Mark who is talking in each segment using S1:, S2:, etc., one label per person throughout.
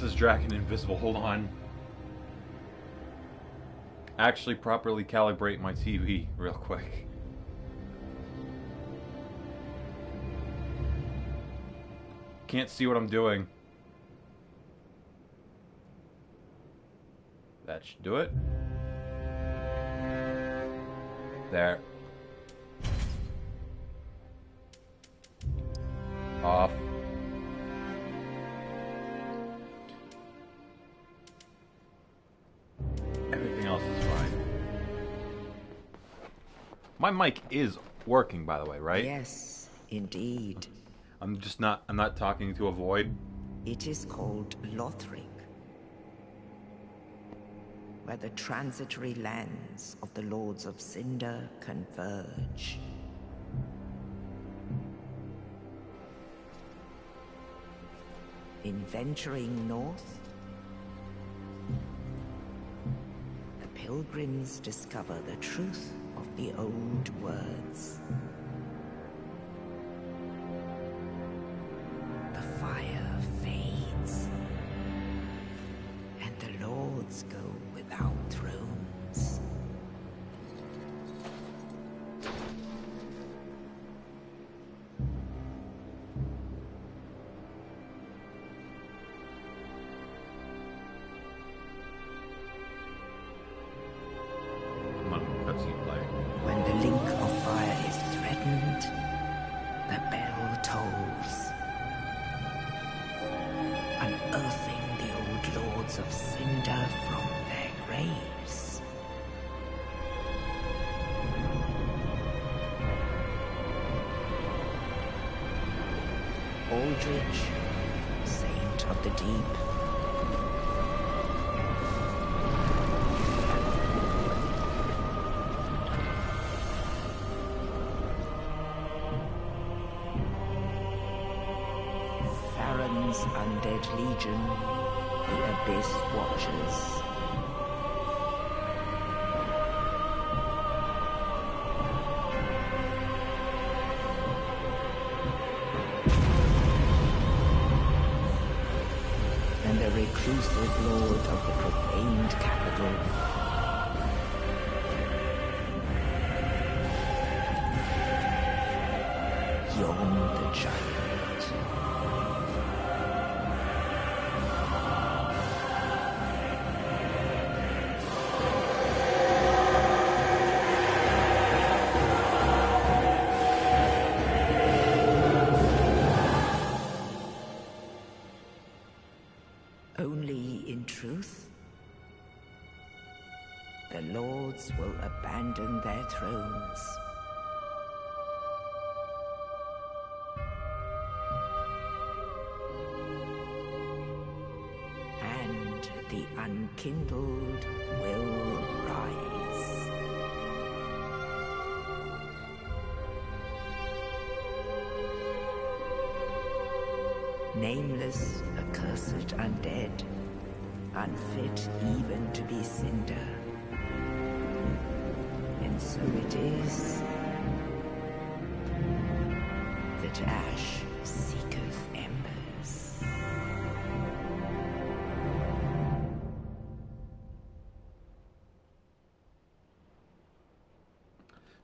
S1: says Dragon Invisible. Hold on. Actually properly calibrate my TV real quick. Can't see what I'm doing. That should do it. There. Off. Everything else is fine. My mic is working, by the way, right?
S2: Yes, indeed.
S1: I'm not talking to a void.
S2: It is called Lothric, where the transitory lands of the Lords of Cinder converge. In venturing north, the pilgrims discover the truth of the old words. The fire fades, and the lords go without thrones. When the link of fire is threatened, the bell tolls, unearthing the old lords of Cinder from their graves. Aldrich, saint of the deep, Undead Legion, the Abyss Watchers. And the reclusive lord of the profaned capital. Yon the Giant. Only in truth, the lords will abandon their thrones. And the unkindled will rise. Nameless, accursed undead, unfit even to be cinder. And so it is that ash seeketh embers.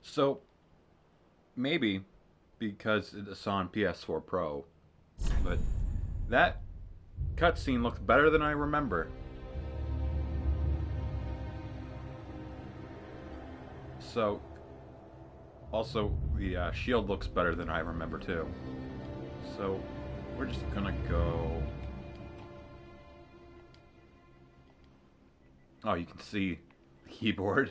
S1: So, maybe because it's on PS4 Pro, but that cutscene looks better than I remember. So, also, the shield looks better than I remember too. So, we're just gonna go... Oh, you can see the keyboard.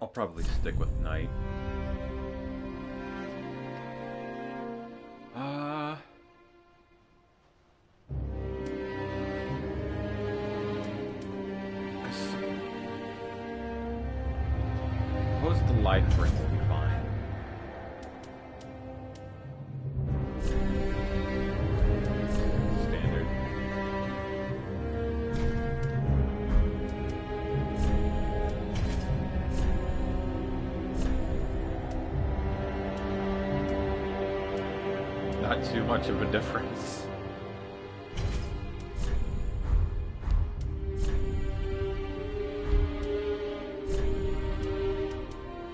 S1: I'll probably stick with night. Suppose the life ring will be fine. Standard. not too much of a difference.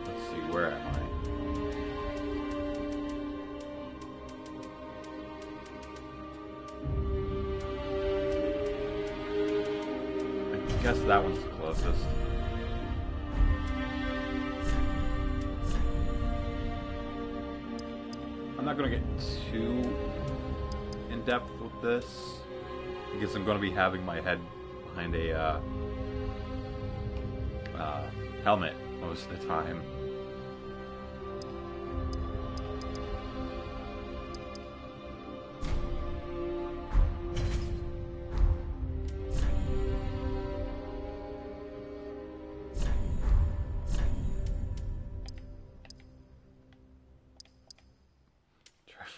S1: Let's see, where am I? I guess that one's the closest. I'm not going to get too in-depth with this, because I'm going to be having my head behind a helmet most of the time.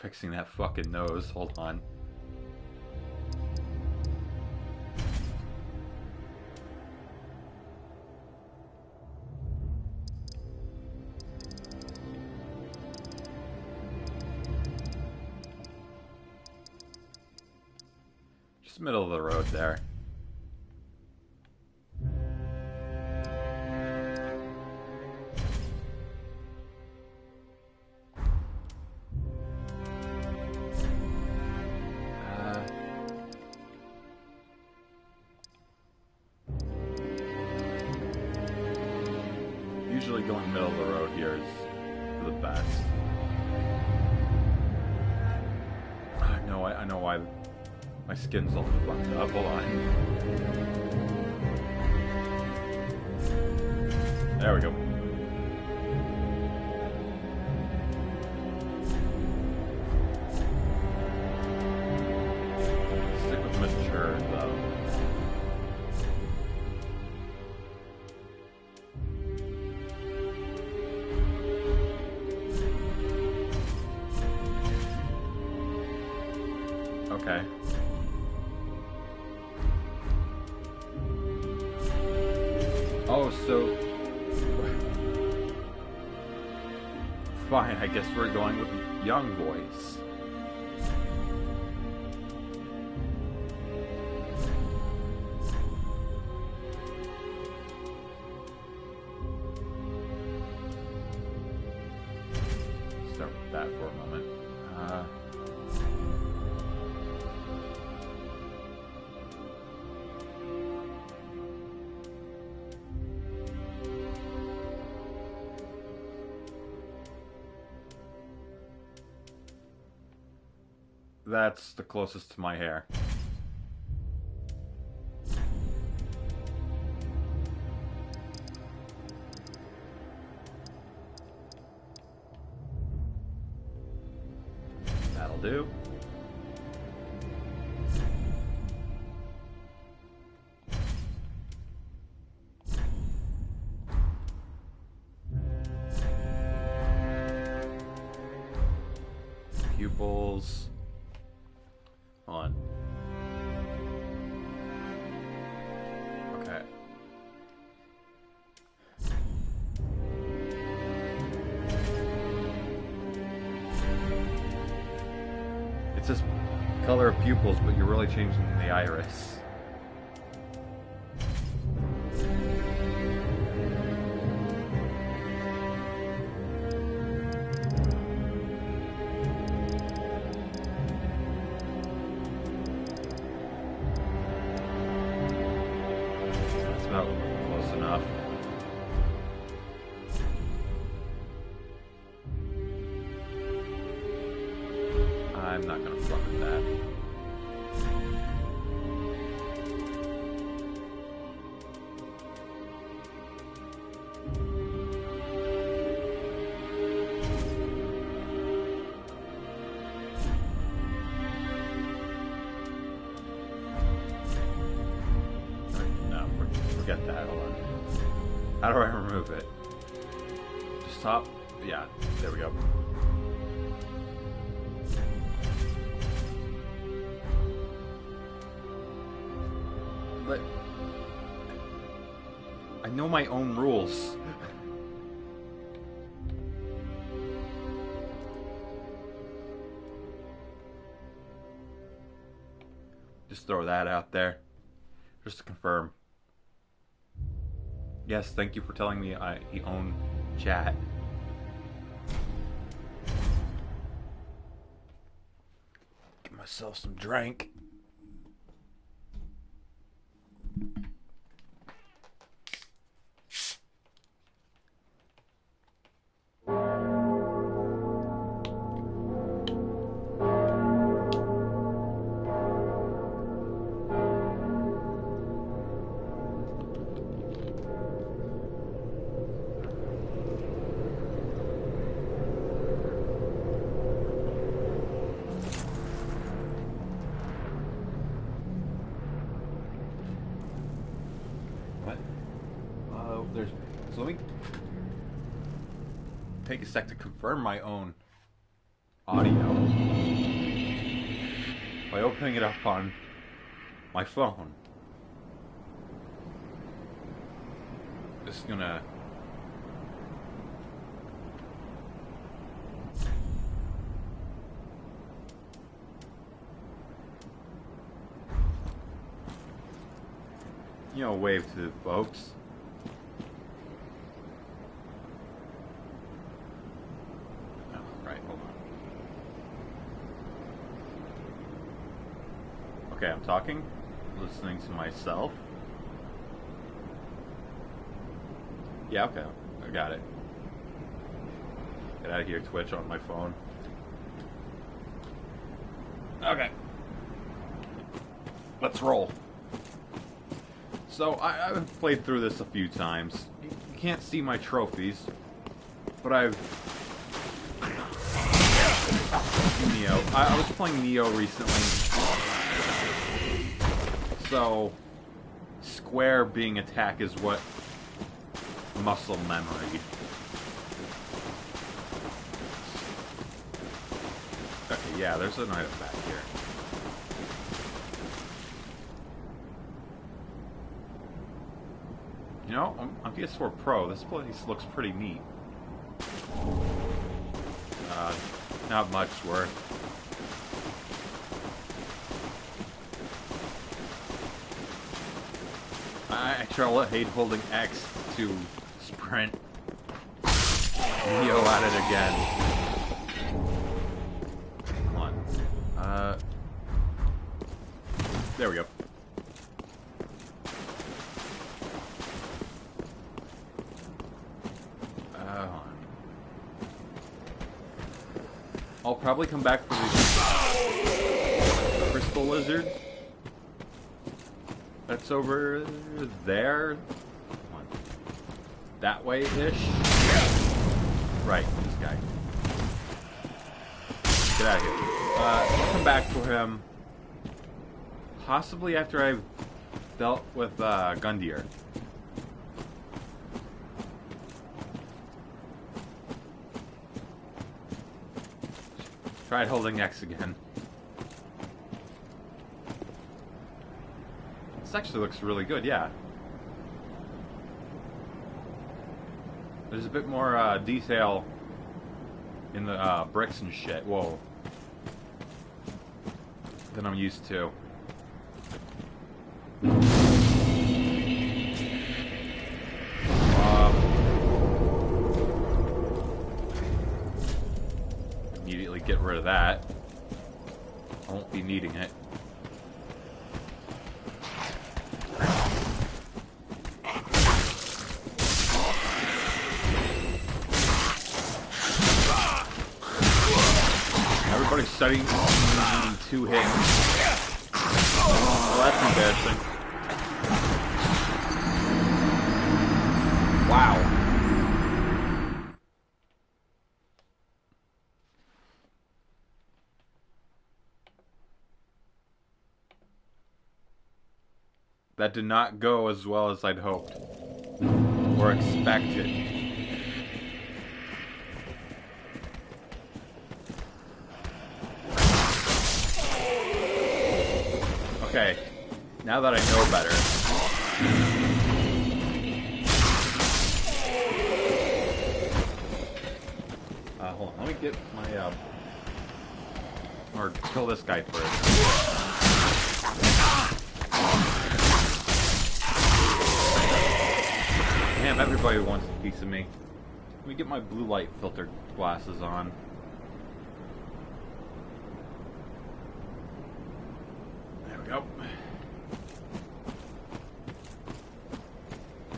S1: Fixing that fucking nose. Hold on. Just middle of the road there. Usually going middle of the road here is the best. I know why my skin's all fucked up. Hold on. There we go. Stick with mature though. Okay. Oh, so... Fine, I guess we're going with young voice. Start with that for a moment. That's the closest to my hair. That'll do. Pupils. On. Okay. It's just color of pupils, but you're really changing the iris. Close enough. I'm not gonna fuck with that. Forget that. Hold on. How do I remove it? Just top? Yeah, there we go. But I know my own rules. Just throw that out there. Just to confirm. Yes, thank you for telling me he owned chat. Get myself some drink. So let me take a sec to confirm my own audio by opening it up on my phone. Just gonna wave to the folks. Okay, I'm talking, listening to myself. Yeah, okay, I got it. Get out of here, Twitch, on my phone. Okay. Let's roll. So, I've played through this a few times. You can't see my trophies, but I've... Neo. I was playing Neo recently. So, square being attack is what muscle memory. Okay, yeah, there's an item back here. You know, on PS4 Pro, this place looks pretty neat. Not much worth. I hate holding X to sprint. Neo at it again. Come on. There we go. I'll probably come back for the crystal lizard. That's over there. Come on. That way-ish. Right, this guy. Get out of here. I'll come back for him. Possibly after I've dealt with Gundyr. Tried holding X again. This actually looks really good, yeah. There's a bit more detail in the bricks and shit. Whoa. Than I'm used to. Immediately get rid of that. I won't be needing it. Everybody's studying needing 2 hits. Well, that's embarrassing. Wow. That did not go as well as I'd hoped or expected. Okay, now that I know better. Hold on, let me get my, or kill this guy first. Damn, everybody wants a piece of me. Let me get my blue light filter glasses on. There we go.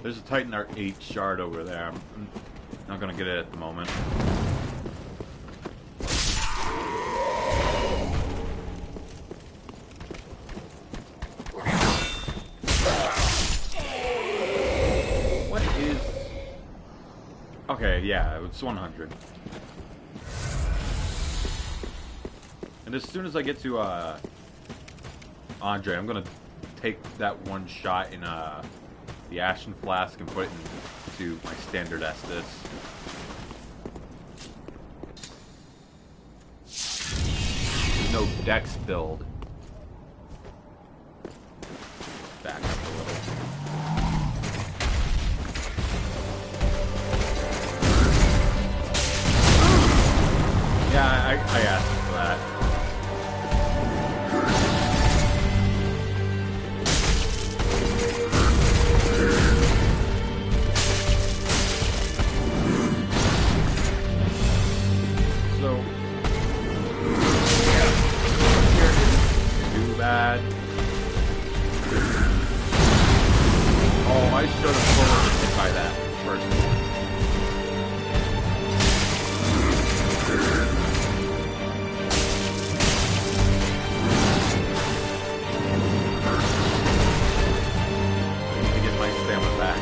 S1: There's a Titan Art 8 shard over there. I'm not gonna get it at the moment. What is... Okay, yeah, it's 100. And as soon as I get to, Andre, I'm gonna take that one shot in, the Ashen Flask and put it into my standard Estus. No Dex build. Back up a little. Yeah, I asked for that. Oh, I should have forward hit by that first. I need to get my stamina back.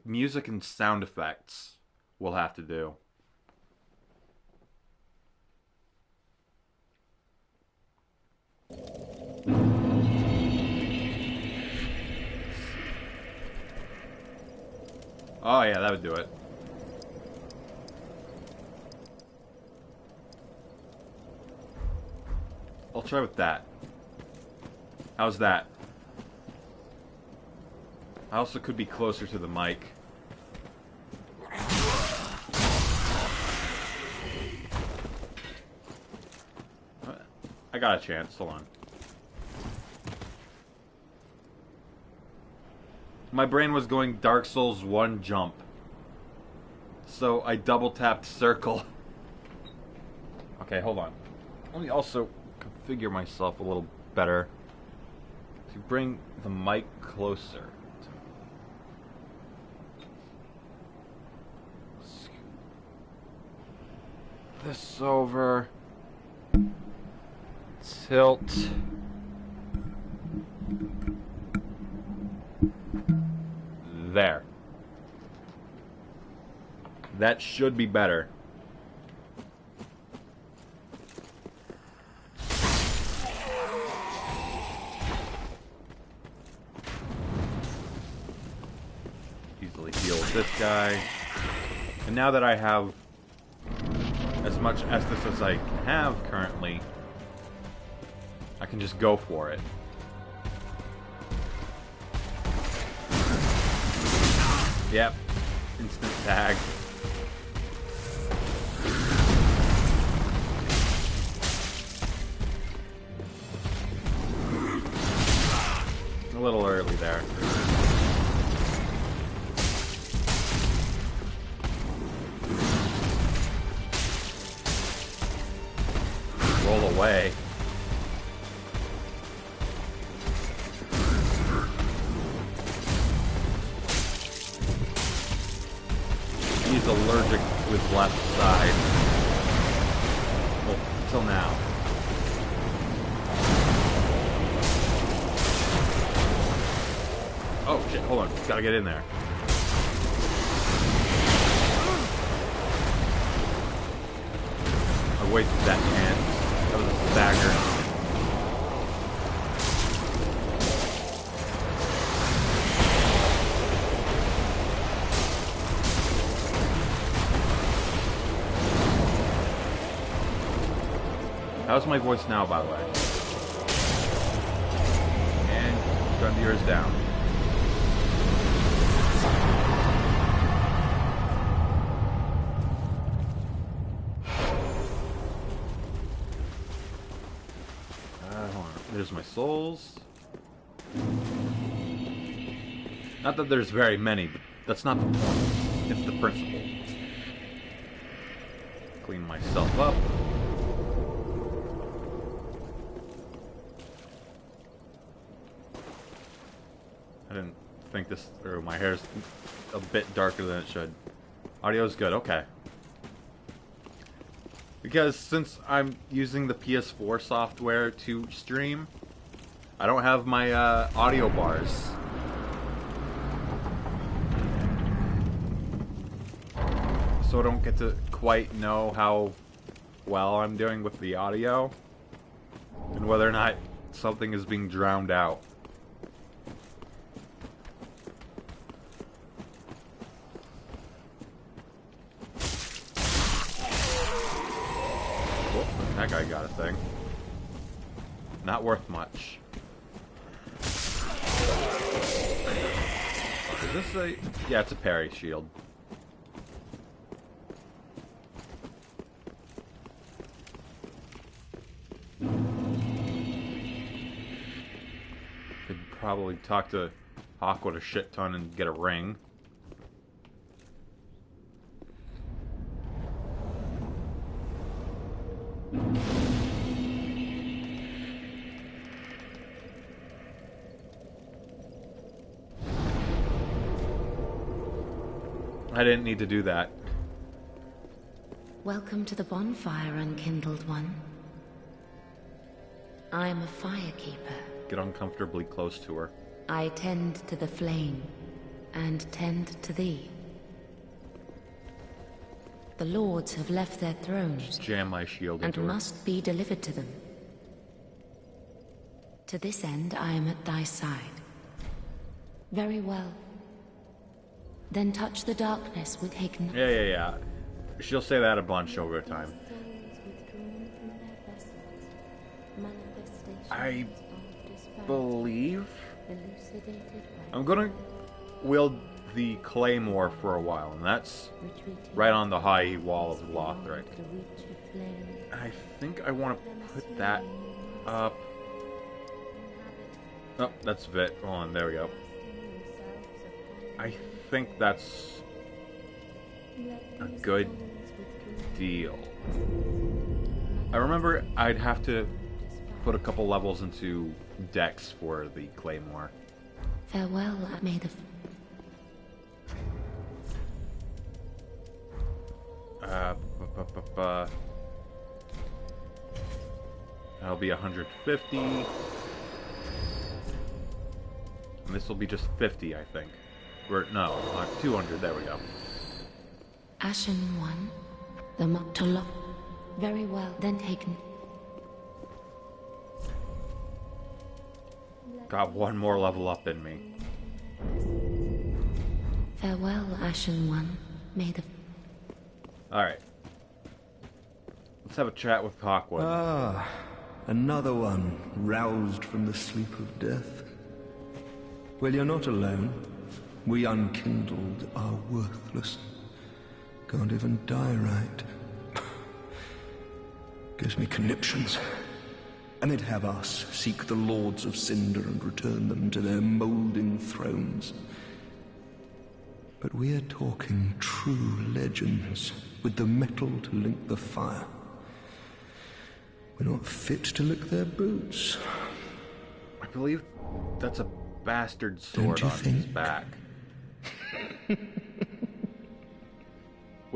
S1: Music and sound effects will have to do. Oh yeah, that would do it. I'll try with that. How's that? I also could be closer to the mic. I got a chance. Hold on. My brain was going Dark Souls 1 jump. So I double tapped circle. Okay, hold on. Let me also configure myself a little better to bring the mic closer. This over. Tilt. There. That should be better. Easily heal this guy. And now that I have as much Estus as I can have currently, I can just go for it. Yep. Instant tag. A little early there. his left side. Well, until now. Oh shit, hold on. Gotta get in there. I wasted that chance. That was a stagger. How's my voice now, by the way? And Gundyr is down. Hold on. There's my souls. Not that there's very many, but that's not the point. It's the principle. Clean myself up. I didn't think this, or my hair's a bit darker than it should. Audio's good, okay. Because since I'm using the PS4 software to stream, I don't have my audio bars. So I don't get to quite know how well I'm doing with the audio, and whether or not something is being drowned out. That guy got a thing. Not worth much. Is this a... Yeah, it's a parry shield. Could probably talk to Hawkwood a shit ton and get a ring. I didn't need to do that.
S2: Welcome to the bonfire, unkindled one. I am a firekeeper.
S1: Get uncomfortably close to her.
S2: I tend to the flame, and tend to thee. The lords have left their thrones,
S1: Jam my shield
S2: and
S1: into her.
S2: must be delivered to them. To this end, I am at thy side. Very well. Then touch the darkness with Hign.
S1: Yeah. She'll say that a bunch over time. I believe I'm gonna wield the claymore for a while, and that's right on the high wall of Lothric. I think I want to put that up. Oh, that's Vit. Hold on, there we go. I think that's a good deal. I remember I'd have to put a couple levels into Dex for the claymore.
S2: Farewell, Maid of...
S1: That'll be 150. And this will be just 50, I think. Or, no, 200, there we go.
S2: Ashen one, the Moctolo. Very well, then taken.
S1: Got one more level up in me.
S2: Farewell, Ashen one, may the...
S1: Alright. Let's have a chat with Hawkwood.
S3: Ah, another one roused from the sleep of death. Well, you're not alone. We unkindled are worthless. Can't even die right. Gives me conniptions. And they'd have us seek the Lords of Cinder and return them to their moulding thrones. But we're talking true legends, with the metal to link the fire. We're not fit to lick their boots.
S1: I believe that's a bastard sword on his back.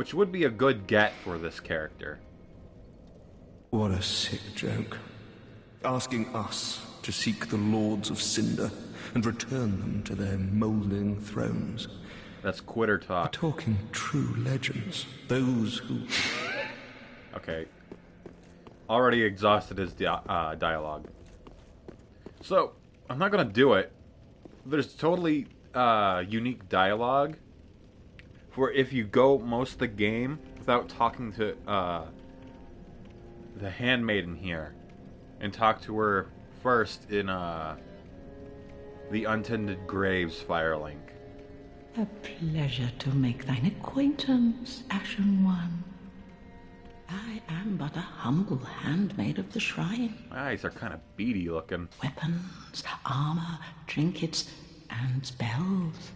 S1: which would be a good get for this character.
S3: What a sick joke. Asking us to seek the Lords of Cinder and return them to their moulding thrones.
S1: That's quitter
S3: We're
S1: talk.
S3: talking true legends. Those who...
S1: Okay. Already exhausted his dialogue. So, I'm not gonna do it. There's totally unique dialogue for if you go most of the game without talking to the handmaiden here and talk to her first in the Untended Graves Firelink.
S4: A pleasure to make thine acquaintance, Ashen One. I am but a humble handmaid of the shrine.
S1: My eyes are kind of beady looking.
S4: Weapons, armor, trinkets, and spells.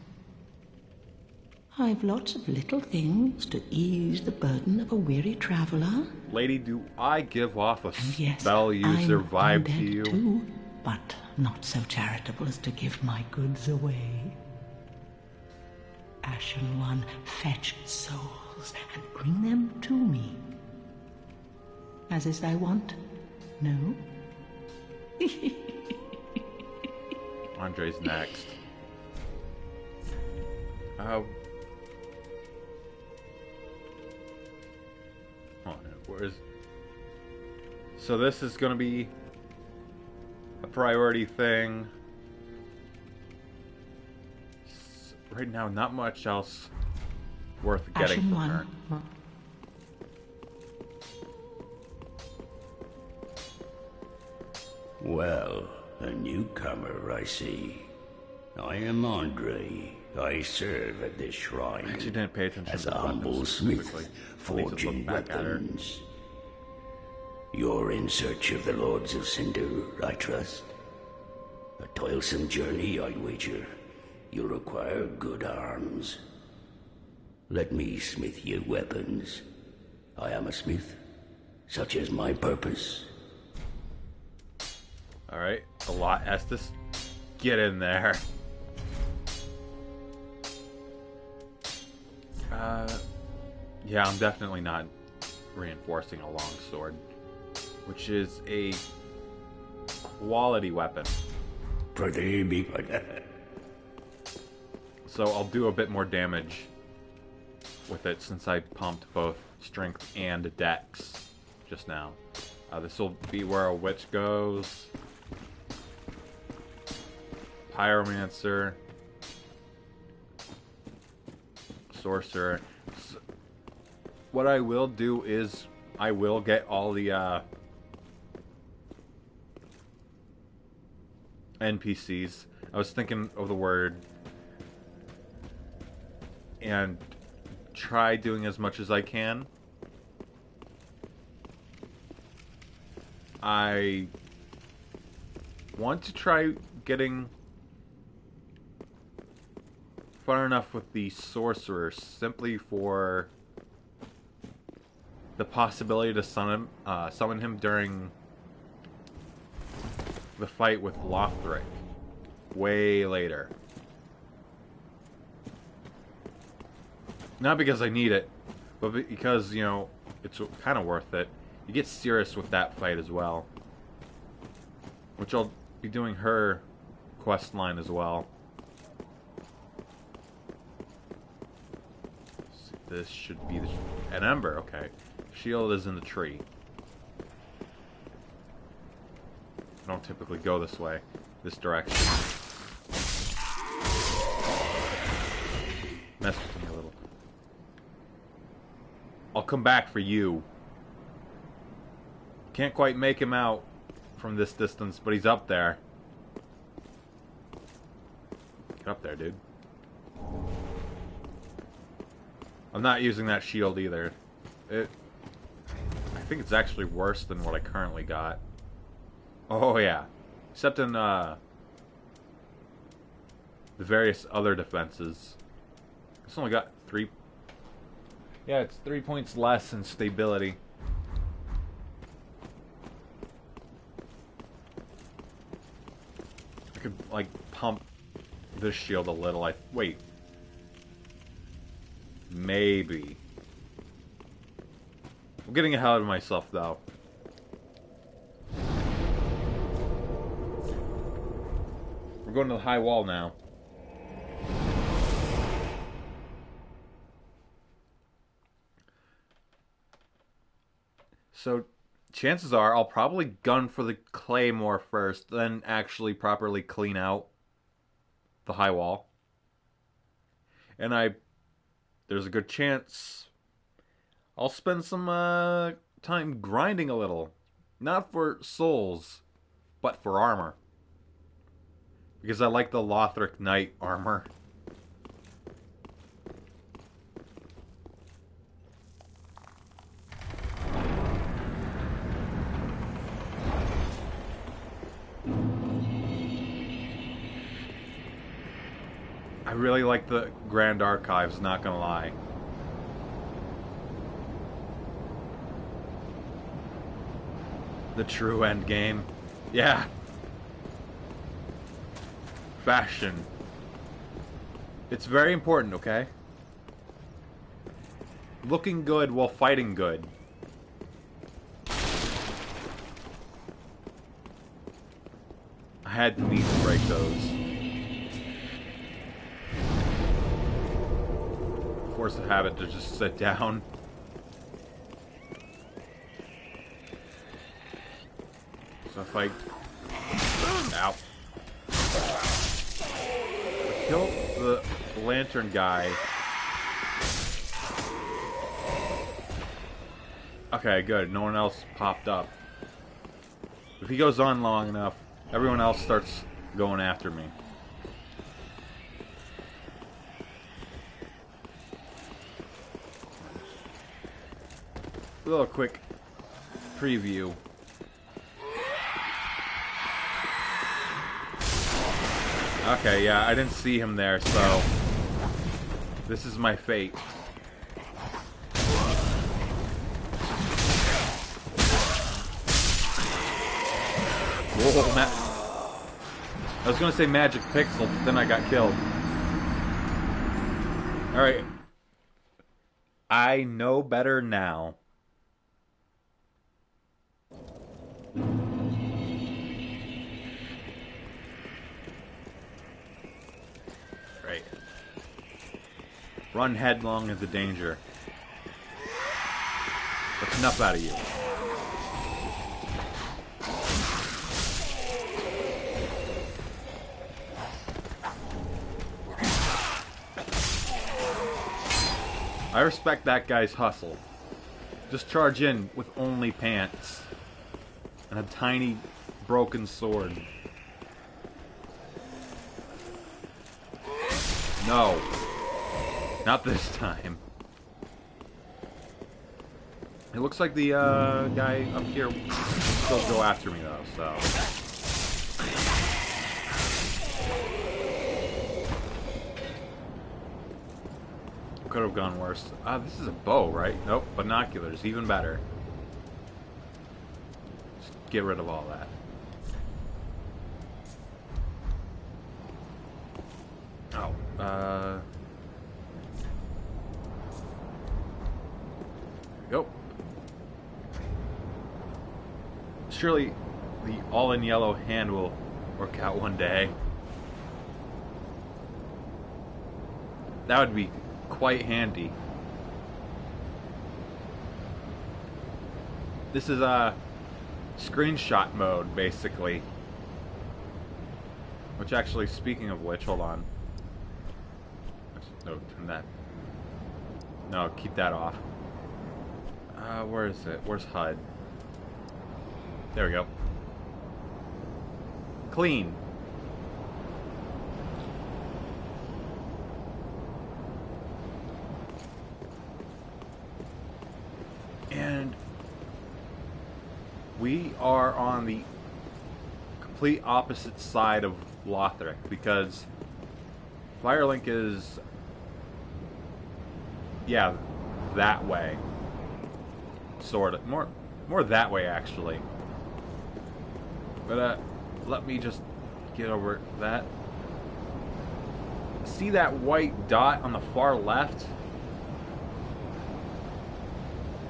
S4: I've lots of little things to ease the burden of a weary traveler.
S1: Lady, do I give off a
S4: And yes,
S1: spell user
S4: I'm
S1: vibe to
S4: undead
S1: you?
S4: too, but not so charitable as to give my goods away. Ashen One, fetch souls and bring them to me. As is thy wont, no?
S1: Andre's next. Hold on, where's... So this is gonna be a priority thing. Right now, not much else worth getting
S4: Ashen
S1: from
S4: One.
S1: her.
S5: Well, a newcomer, I see. I am Andre. I serve at this shrine
S1: She didn't pay attention
S5: as
S1: to
S5: a
S1: the
S5: humble
S1: weapons
S5: smith,
S1: specifically. I need to
S5: forging
S1: look back at her.
S5: weapons. You're in search of the Lords of Cinder, I trust. A toilsome journey, I'd wager. You'll require good arms. Let me smith you weapons. I am a smith, such is my purpose.
S1: Alright, a lot. Estes, get in there. Yeah, I'm definitely not reinforcing a longsword, which is a quality weapon.
S5: Pretty big.
S1: So I'll do a bit more damage with it since I pumped both strength and dex just now. This will be where a witch goes. Pyromancer. Sorcerer. So what I will do is I will get all the NPCs. I was thinking of the word and try doing as much as I can. I want to try getting far enough with the sorcerer simply for the possibility to summon him during the fight with Lothric way later. Not because I need it, but because, you know, it's kind of worth it. You get serious with that fight as well, which I'll be doing her quest line as well. This should be an ember, okay. Shield is in the tree. I don't typically go this way, this direction. Mess with me a little. I'll come back for you. Can't quite make him out from this distance, but he's up there. Get up there, dude. I'm not using that shield either. I think it's actually worse than what I currently got. Oh yeah. Except in the various other defenses. It's only got 3... Yeah, it's 3 points less in stability. I could, like, pump this shield a little. Wait. Maybe. getting ahead of myself, though. We're going to the high wall now. So, chances are I'll probably gun for the claymore first, then actually properly clean out the high wall. And there's a good chance I'll spend some time grinding a little. Not for souls, but for armor. Because I like the Lothric Knight armor. I really like the Grand Archives, not gonna lie. The true end game. Yeah. Fashion. It's very important, okay? Looking good while fighting good. I had to need to break those. Force the habit to just sit down. So if I... Ow. Kill the lantern guy. Okay, good. No one else popped up. If he goes on long enough, everyone else starts going after me. A little quick preview. Okay, yeah, I didn't see him there, so this is my fate. Whoa, I was gonna say magic pixel, but then I got killed. Alright. I know better now. Right. Run headlong into danger. That's enough out of you. I respect that guy's hustle. Just charge in with only pants. And a tiny broken sword. No. Not this time. It looks like the guy up here will still go after me though, so... Could have gone worse. This is a bow, right? Nope, binoculars, even better. Just get rid of all that. Oh, go. Surely the all-in-yellow hand will work out one day. That would be quite handy. This is a screenshot mode, basically. Which actually, speaking of which, hold on. No, turn that. No, keep that off. Where is it? Where's HUD? There we go. Clean. And we are on the complete opposite side of Lothric, because Firelink is, yeah, that way. Sort of. More that way, actually. But, let me just get over that. See that white dot on the far left?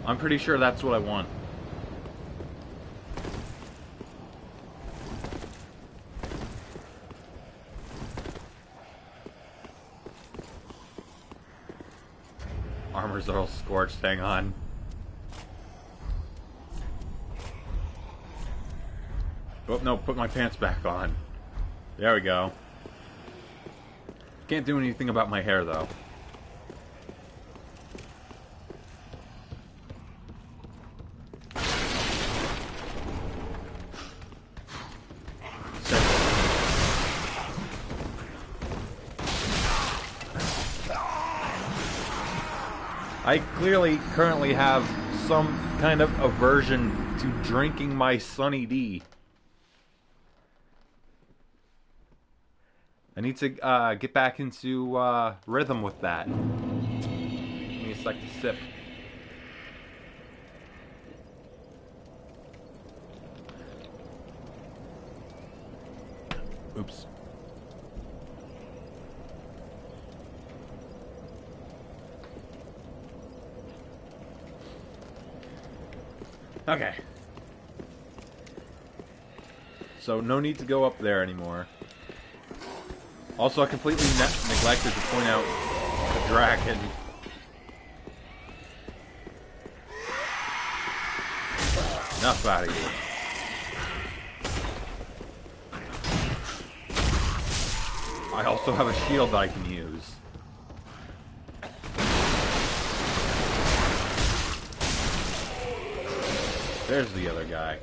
S1: I'm pretty sure that's what I want. Armor's all scorched, hang on. Oh, no, put my pants back on. There we go. Can't do anything about my hair, though. I clearly currently have some kind of aversion to drinking my Sunny D. I need to get back into rhythm with that. Give me a sec to sip. Oops. Okay. So, no need to go up there anymore. Also, I completely neglected to point out the dragon. Enough out of here. I also have a shield that I can use. There's the other guy.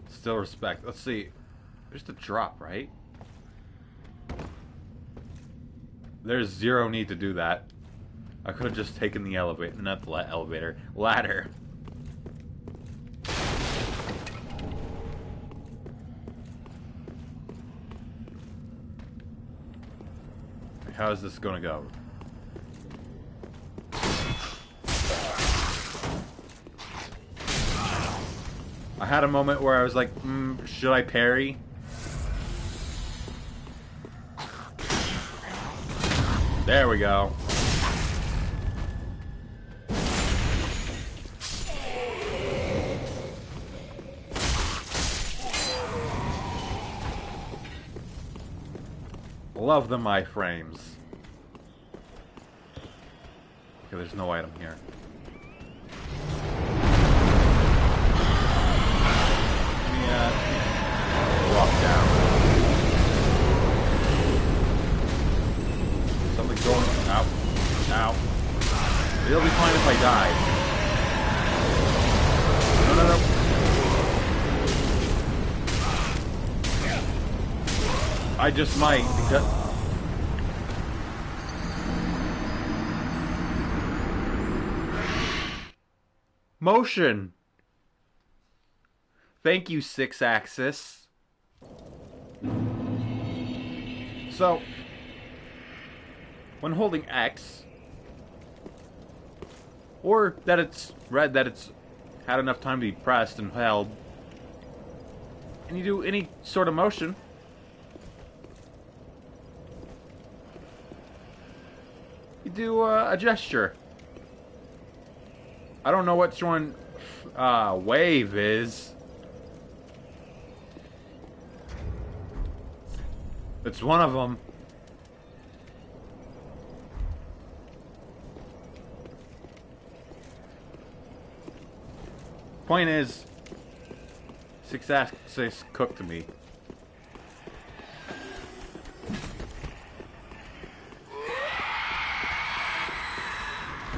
S1: Still respect. Let's see. There's the drop, right? There's zero need to do that. I could have just taken the elevator. Not the elevator. Ladder. How is this gonna go? I had a moment where I was like, should I parry? There we go. Love the iframes. Okay, there's no item here. Walk down. Something's going. Ow. Ow. It'll be fine if I die. No, no, no. I just might, because... Motion! Thank you, 6-axis. So, when holding X, or that it's read that it's had enough time to be pressed and held, and you do any sort of motion, you do a gesture. I don't know which one wave is. It's one of them. Point is, 6-axis cooked to me.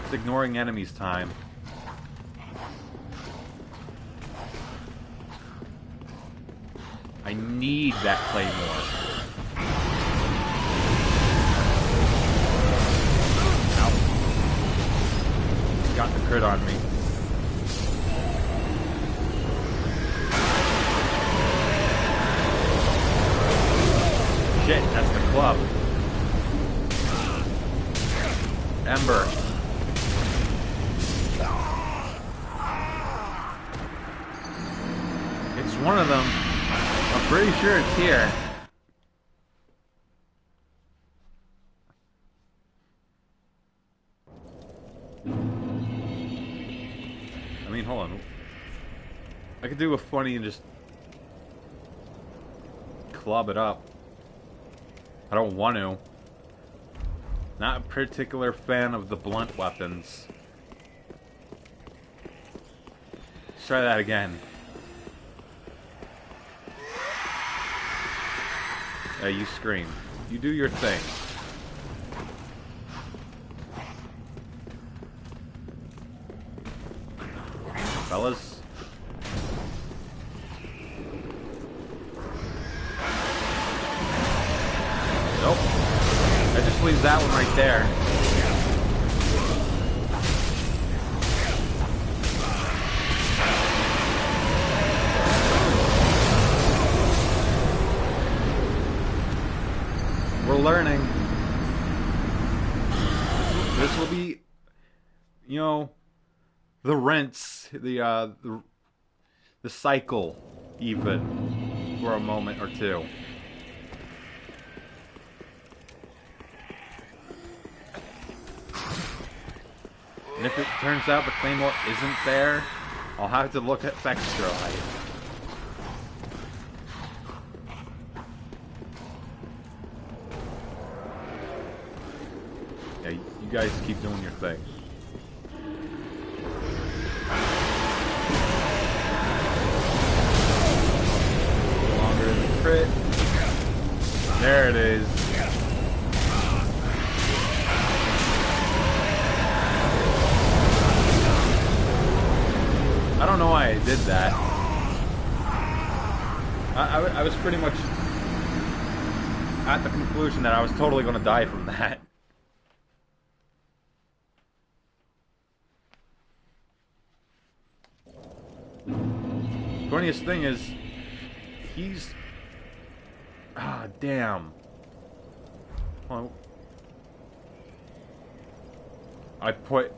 S1: It's ignoring enemies' time. I need that claymore. Ow. Got the crit on me. Shit, that's the club. Ember. It's one of them. I'm pretty sure it's here. I mean, hold on. I could do a funny and just club it up. I don't want to. Not a particular fan of the blunt weapons. Let's try that again. Yeah, you scream. You do your thing. Fellas. Nope. That just leaves that one right there. We're learning. This will be, you know, the rinse, the cycle, even, for a moment or two. And if it turns out the Claymore isn't there, I'll have to look at Fextra Light. Yeah, you guys keep doing your thing. Longer than the crit. There it is. I don't know why I did that. I was pretty much at the conclusion that I was totally going to die from that. Funniest thing is, he's... Ah, damn. Well, I put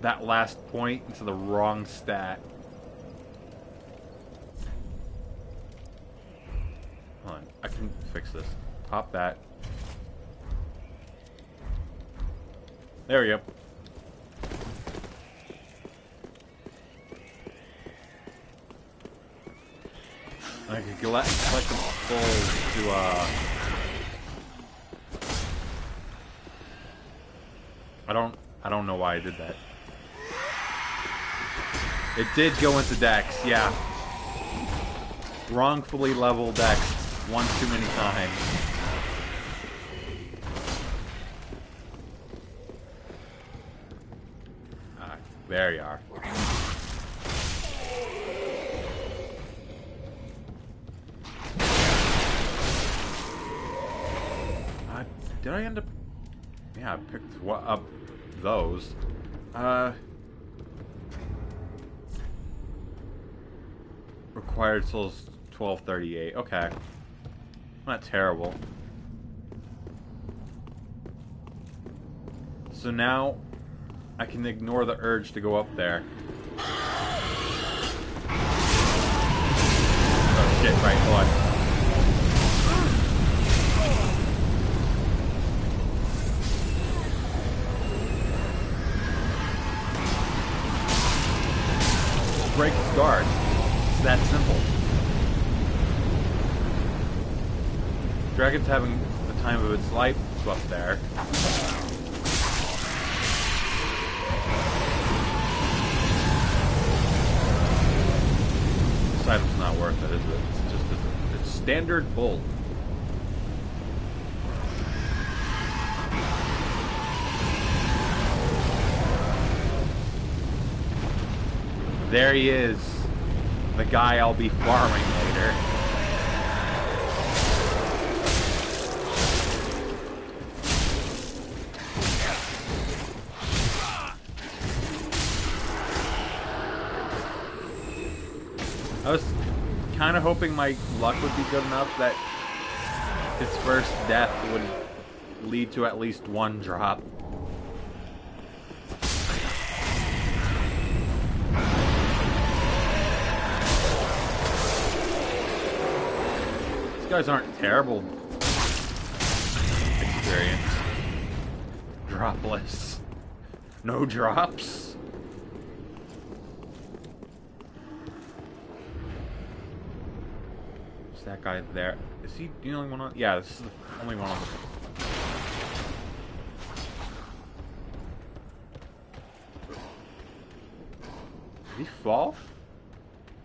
S1: that last point into the wrong stat. Hold on, I can fix this. Pop that. There we go. I could collect them full to, I don't know why I did that. It did go into Dex, yeah. Wrongfully leveled Dex one too many times. There you are. Did I end up... Yeah, I picked up those. Required souls 1238. Okay. Not terrible. So now I can ignore the urge to go up there. Oh shit, right, hold on. Break his guard. It's that simple. Dragon's having the time of its life up there. This item's not worth it, is it? It's just it's standard bull. There he is, the guy I'll be farming later. I was kind of hoping my luck would be good enough that his first death would lead to at least one drop. guys aren't terrible experience. Dropless. No drops. Is that guy there? Is he the only one on? Yeah, this is the only one on. Did he fall?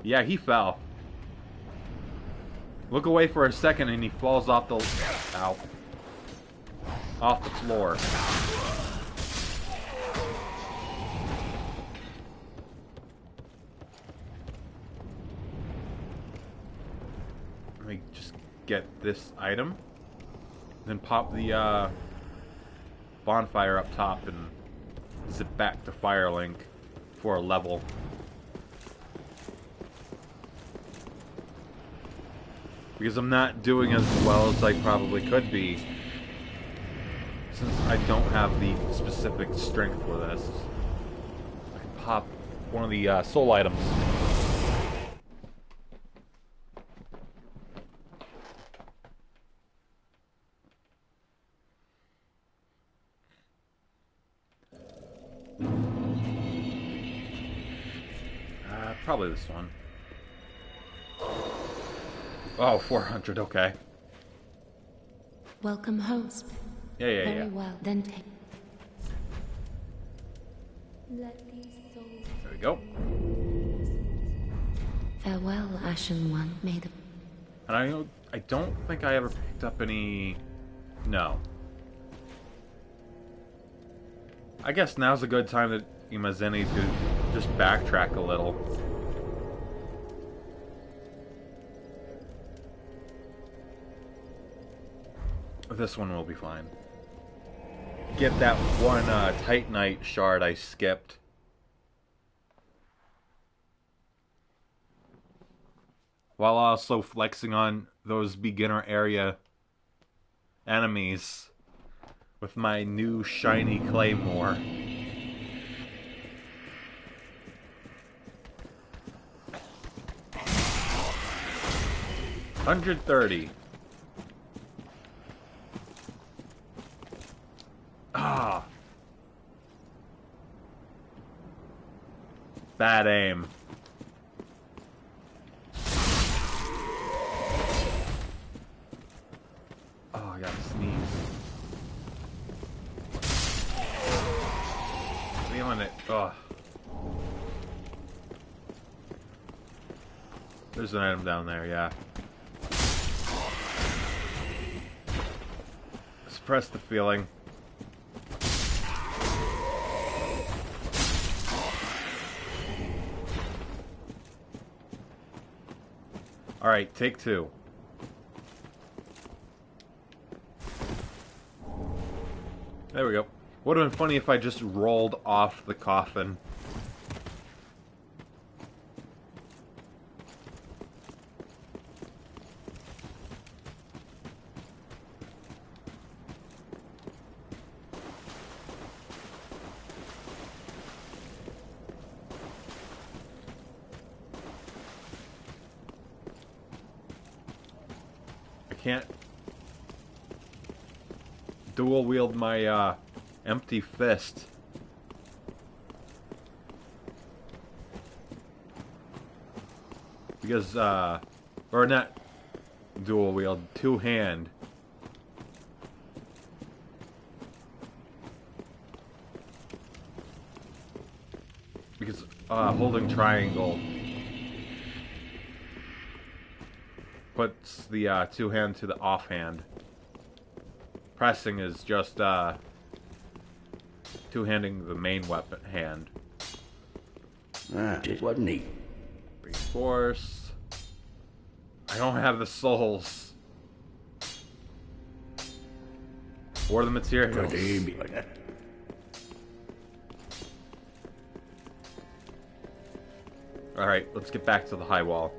S1: Yeah, he fell. Look away for a second and he falls off the... Ow. Off the floor. Let me just get this item. Then pop the bonfire up top and zip back to Firelink for a level. Because I'm not doing as well as I probably could be, since I don't have the specific strength for this. I can pop one of the soul items. Probably this one. Oh, 400, okay.
S2: Welcome, host.
S1: Yeah.
S2: Very well, then take. Let these souls.
S1: There we go.
S2: Farewell, Ashen One. May the.
S1: And I don't think I ever picked up any... No. I guess now's a good time that Imazeni to just backtrack a little. This one will be fine. Get that one Titanite shard I skipped. While also flexing on those beginner area enemies with my new shiny claymore. $130. Ah. Bad aim. Oh, I gotta sneeze. Feeling it. Ugh. There's an item down there, yeah. Suppress the feeling. Alright, take two. There we go. Would have been funny if I just rolled off the coffin. Can't dual wield my empty fist. Because or not dual wield, two hand. Because holding triangle puts the two hand to the offhand. Pressing is just two-handing the main weapon hand.
S5: It wasn't neat.
S1: Reinforce. I don't have the souls. Or the materials. Alright, let's get back to the high wall.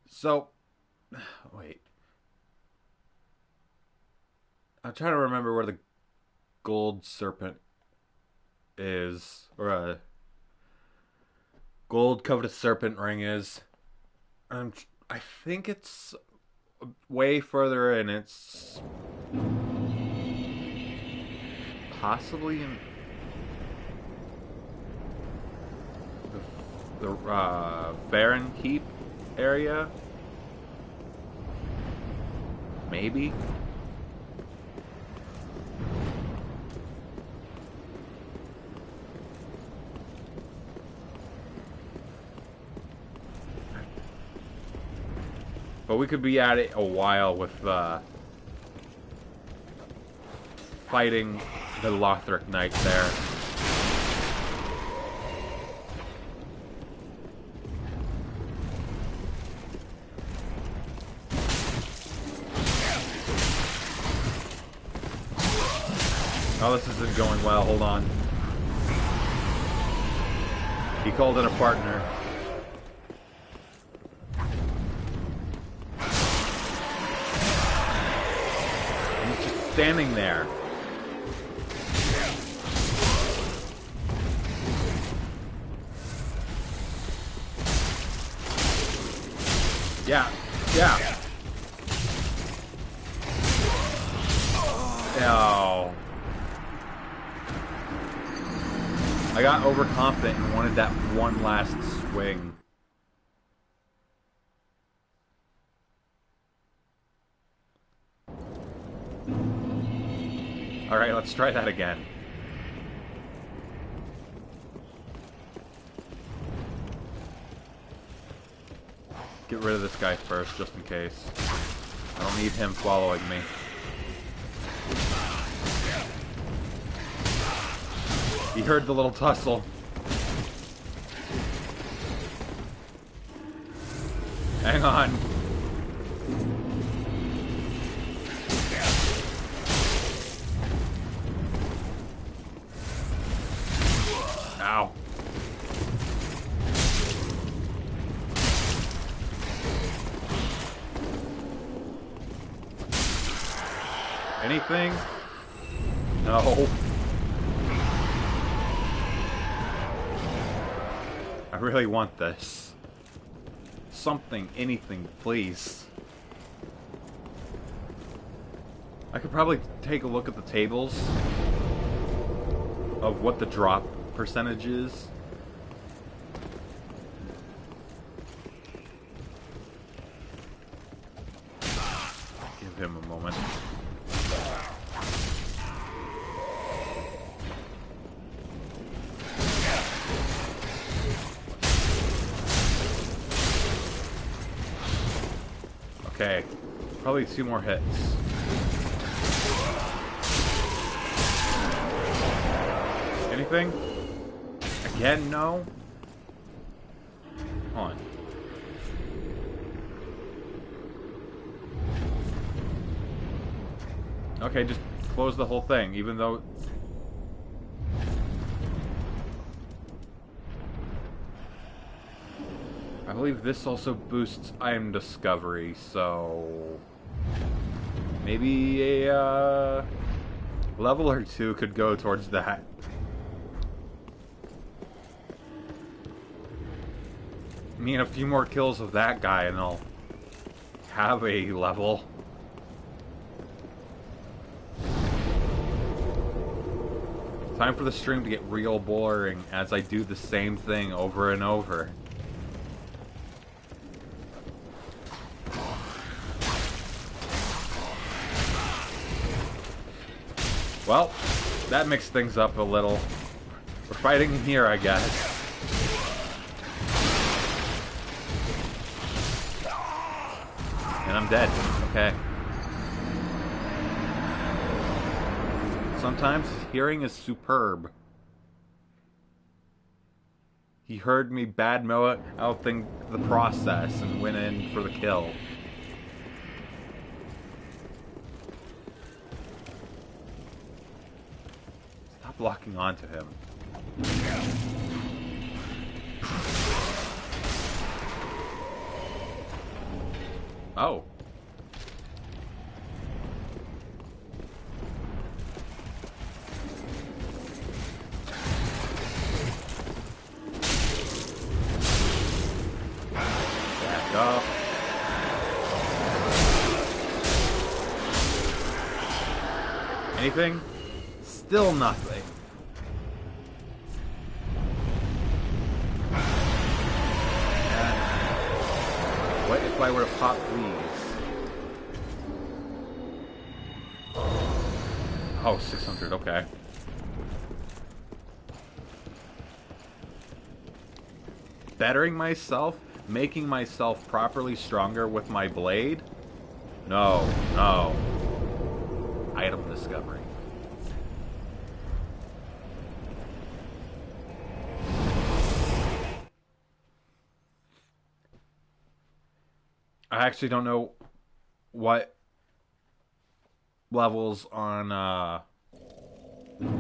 S1: So, wait. I'm trying to remember where the gold serpent is, or a gold coveted serpent ring is. I think it's way further in. It's possibly in the Baron Keep area. Maybe. But we could be at it a while with fighting the Lothric Knight there. Oh, this isn't going well. Hold on. He called in a partner. He's just standing there. Yeah. Yeah. Oh. I got overconfident and wanted that one last swing. Alright, let's try that again. Get rid of this guy first, just in case. I don't need him following me. He heard the little tussle. Hang on. Ow. Anything? No. I really want this. Something, anything, please. I could probably take a look at the tables of what the drop percentage is. Give him a moment. Okay, probably 2 more hits. Anything? Again, no? Hold on. Okay, just close the whole thing, even though... I believe this also boosts item discovery, so... maybe a level or 2 could go towards that. I mean, a few more kills of that guy and I'll have a level. Time for the stream to get real boring as I do the same thing over and over. Well, that mixed things up a little. We're fighting in here, I guess. And I'm dead. Okay. Sometimes hearing is superb. He heard me badmouthing the process and went in for the kill. Stop locking onto him. Oh. Anything? Still nothing. And what if I were to pop these? Oh, 600, okay. Bettering myself? Making myself properly stronger with my blade? No, no. Item discovery. I actually don't know what levels on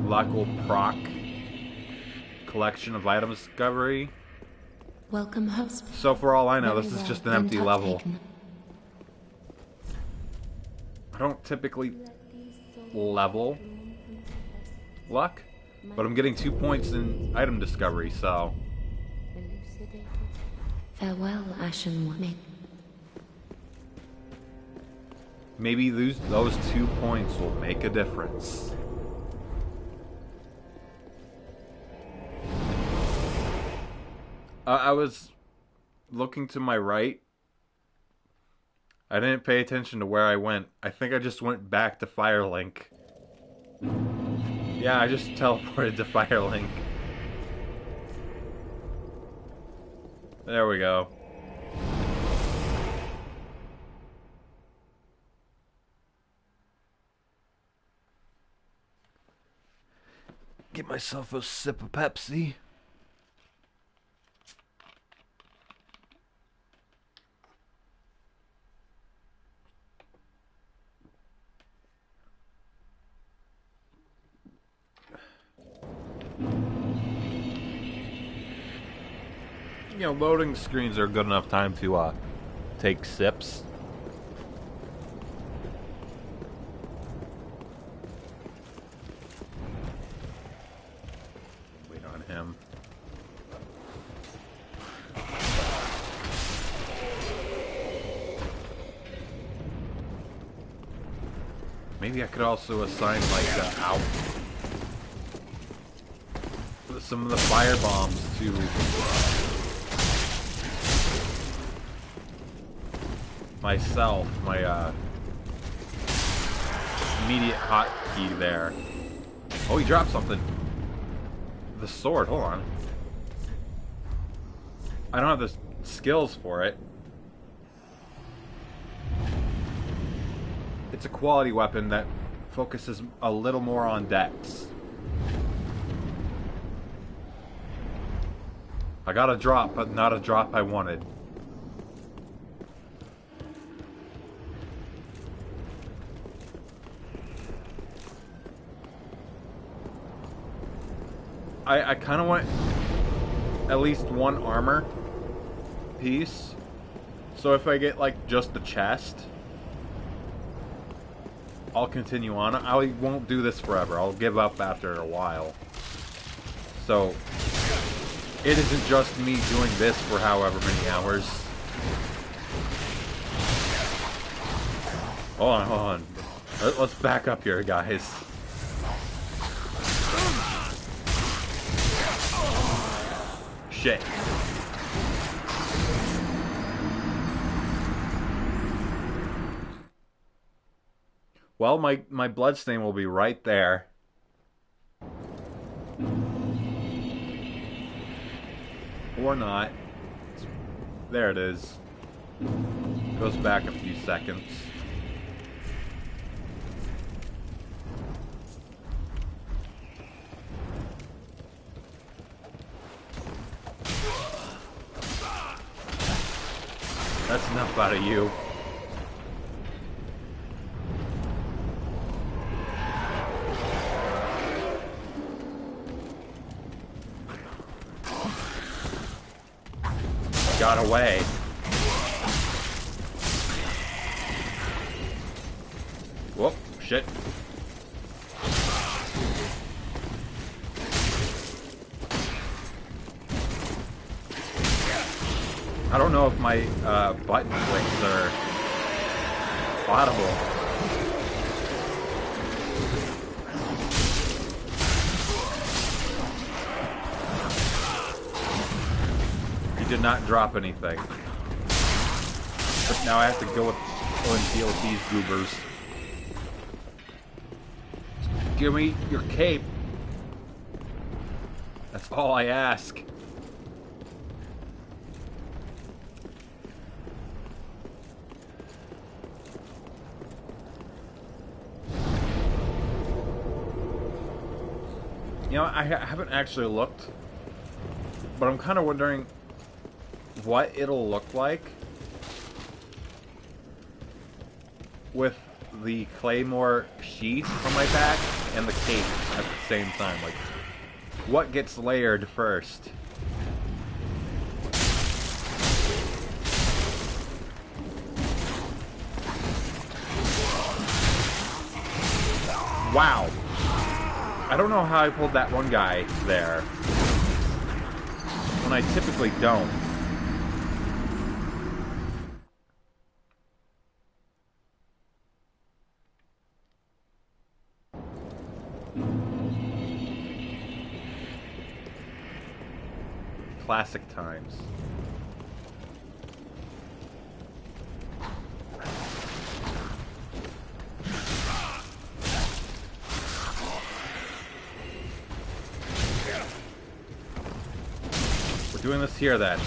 S1: luck will proc collection of item discovery.
S2: Welcome, host.
S1: So for all I know,
S2: Very
S1: this is
S2: well.
S1: just an
S2: Then
S1: empty
S2: touch
S1: level.
S2: taken.
S1: I don't typically level luck, but I'm getting 2 points in item discovery, so...
S2: Farewell, Ashen One.
S1: Maybe those 2 points will make a difference. I was looking to my right. I didn't pay attention to where I went. I think I just went back to Firelink. Yeah, I just teleported to Firelink. There we go. Get myself a sip of Pepsi. You know, loading screens are good enough time to take sips. Wait on him. Maybe I could also assign like some of the fire bombs to myself, my immediate hotkey there. Oh, he dropped something. The sword, hold on. I don't have the skills for it. It's a quality weapon that focuses a little more on dex. I got a drop, but not a drop I wanted. I kind of want at least one armor piece. So if I get like just the chest, I'll continue on. I won't do this forever. I'll give up after a while. So it isn't just me doing this for however many hours. Hold on, hold on. Let's back up here, guys. Shit. Well, my bloodstain will be right there. Or not. There it is. Goes back a few seconds. That's enough out of you. Got away. Whoop, shit. I don't know if my button clicks are audible. did not drop anything. But now I have to go and deal with these goobers. Give me your cape. That's all I ask. You know, I haven't actually looked, but I'm kind of wondering what it'll look like with the claymore sheath on my back and the cape at the same time. Like, what gets layered first? Wow. I don't know how I pulled that one guy there when I typically don't. Classic times. We're doing this here then.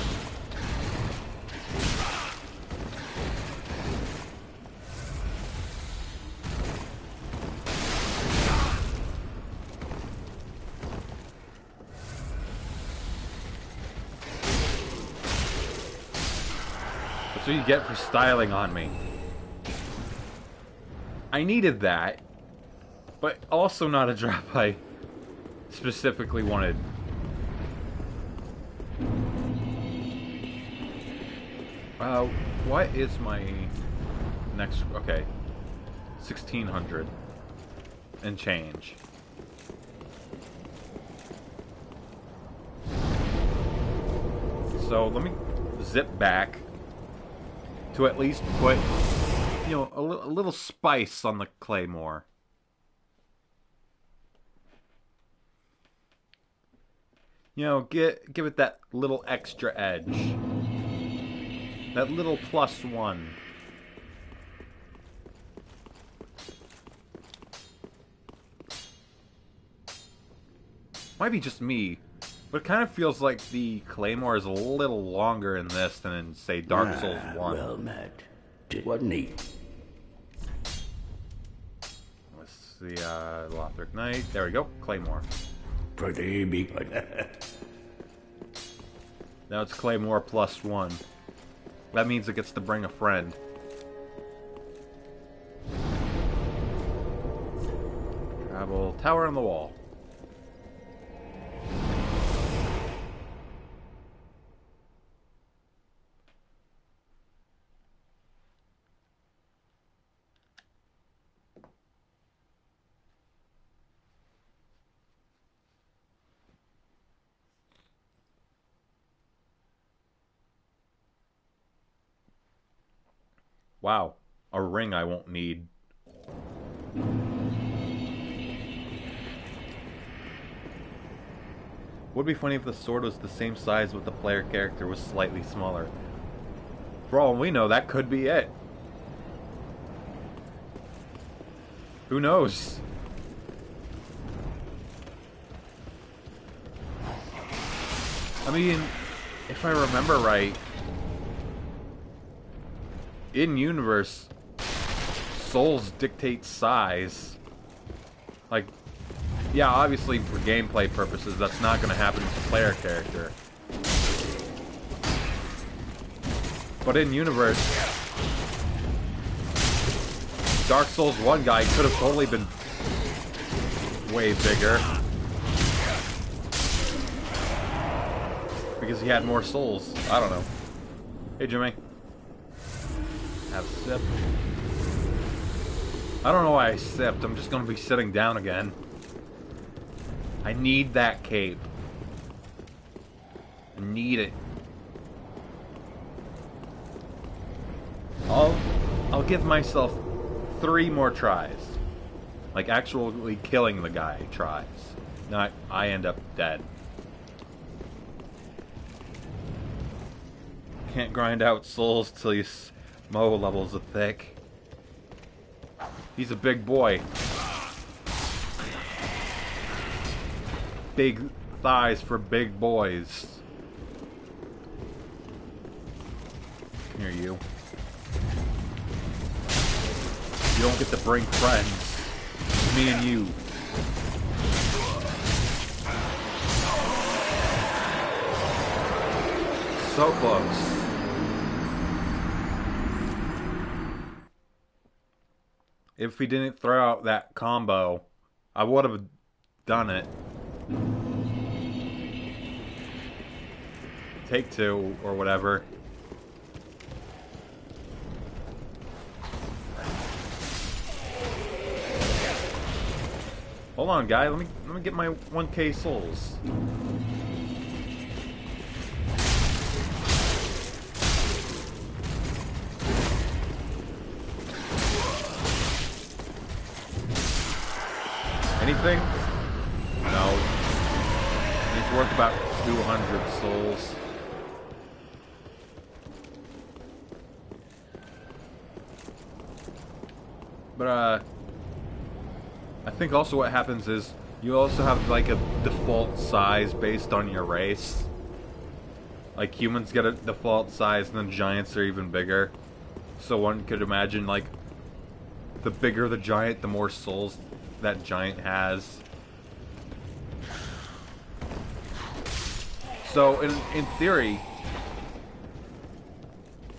S1: That's what you get for styling on me. I needed that, but also not a drop I specifically wanted. What is my next... Okay. 1,600 and change. So let me zip back to at least put, you know, a little spice on the claymore. You know, give it that little extra edge. That little +1. Might be just me, but it kind of feels like the claymore is a little longer in this than in, say, Dark Souls 1.
S5: Well met. It wasn't neat.
S1: Let's see, Lothric Knight. There we go, claymore.
S5: Pretty big.
S1: Now it's claymore +1. That means it gets to bring a friend. Travel tower on the wall. Wow, a ring I won't need. Would be funny if the sword was the same size but the player character was slightly smaller. For all we know, that could be it. Who knows? I mean, if I remember right, in-universe, souls dictate size. Like, yeah, obviously for gameplay purposes, that's not going to happen to the player character. But in-universe, Dark Souls 1 guy could have totally been way bigger. Because he had more souls. I don't know. Hey, Jimmy. Have a sip. I don't know why I sipped. I'm just going to be sitting down again. I need that cape. I need it. I'll give myself 3 more tries. Like actually killing the guy tries. Not I end up dead. can't grind out souls till you mow levels of thick. He's a big boy. Big thighs for big boys. Come here, you. You don't get to bring friends. Me and you. So close. If we didn't throw out that combo, I would have done it. Take two, or whatever. Hold on, guy. Let me get my 1K souls. Anything? No. It's worth about 200 souls. But, I think also what happens is you also have, like, a default size based on your race. Like, humans get a default size, and then giants are even bigger. So one could imagine, like, the bigger the giant, the more souls that giant has. So, in theory,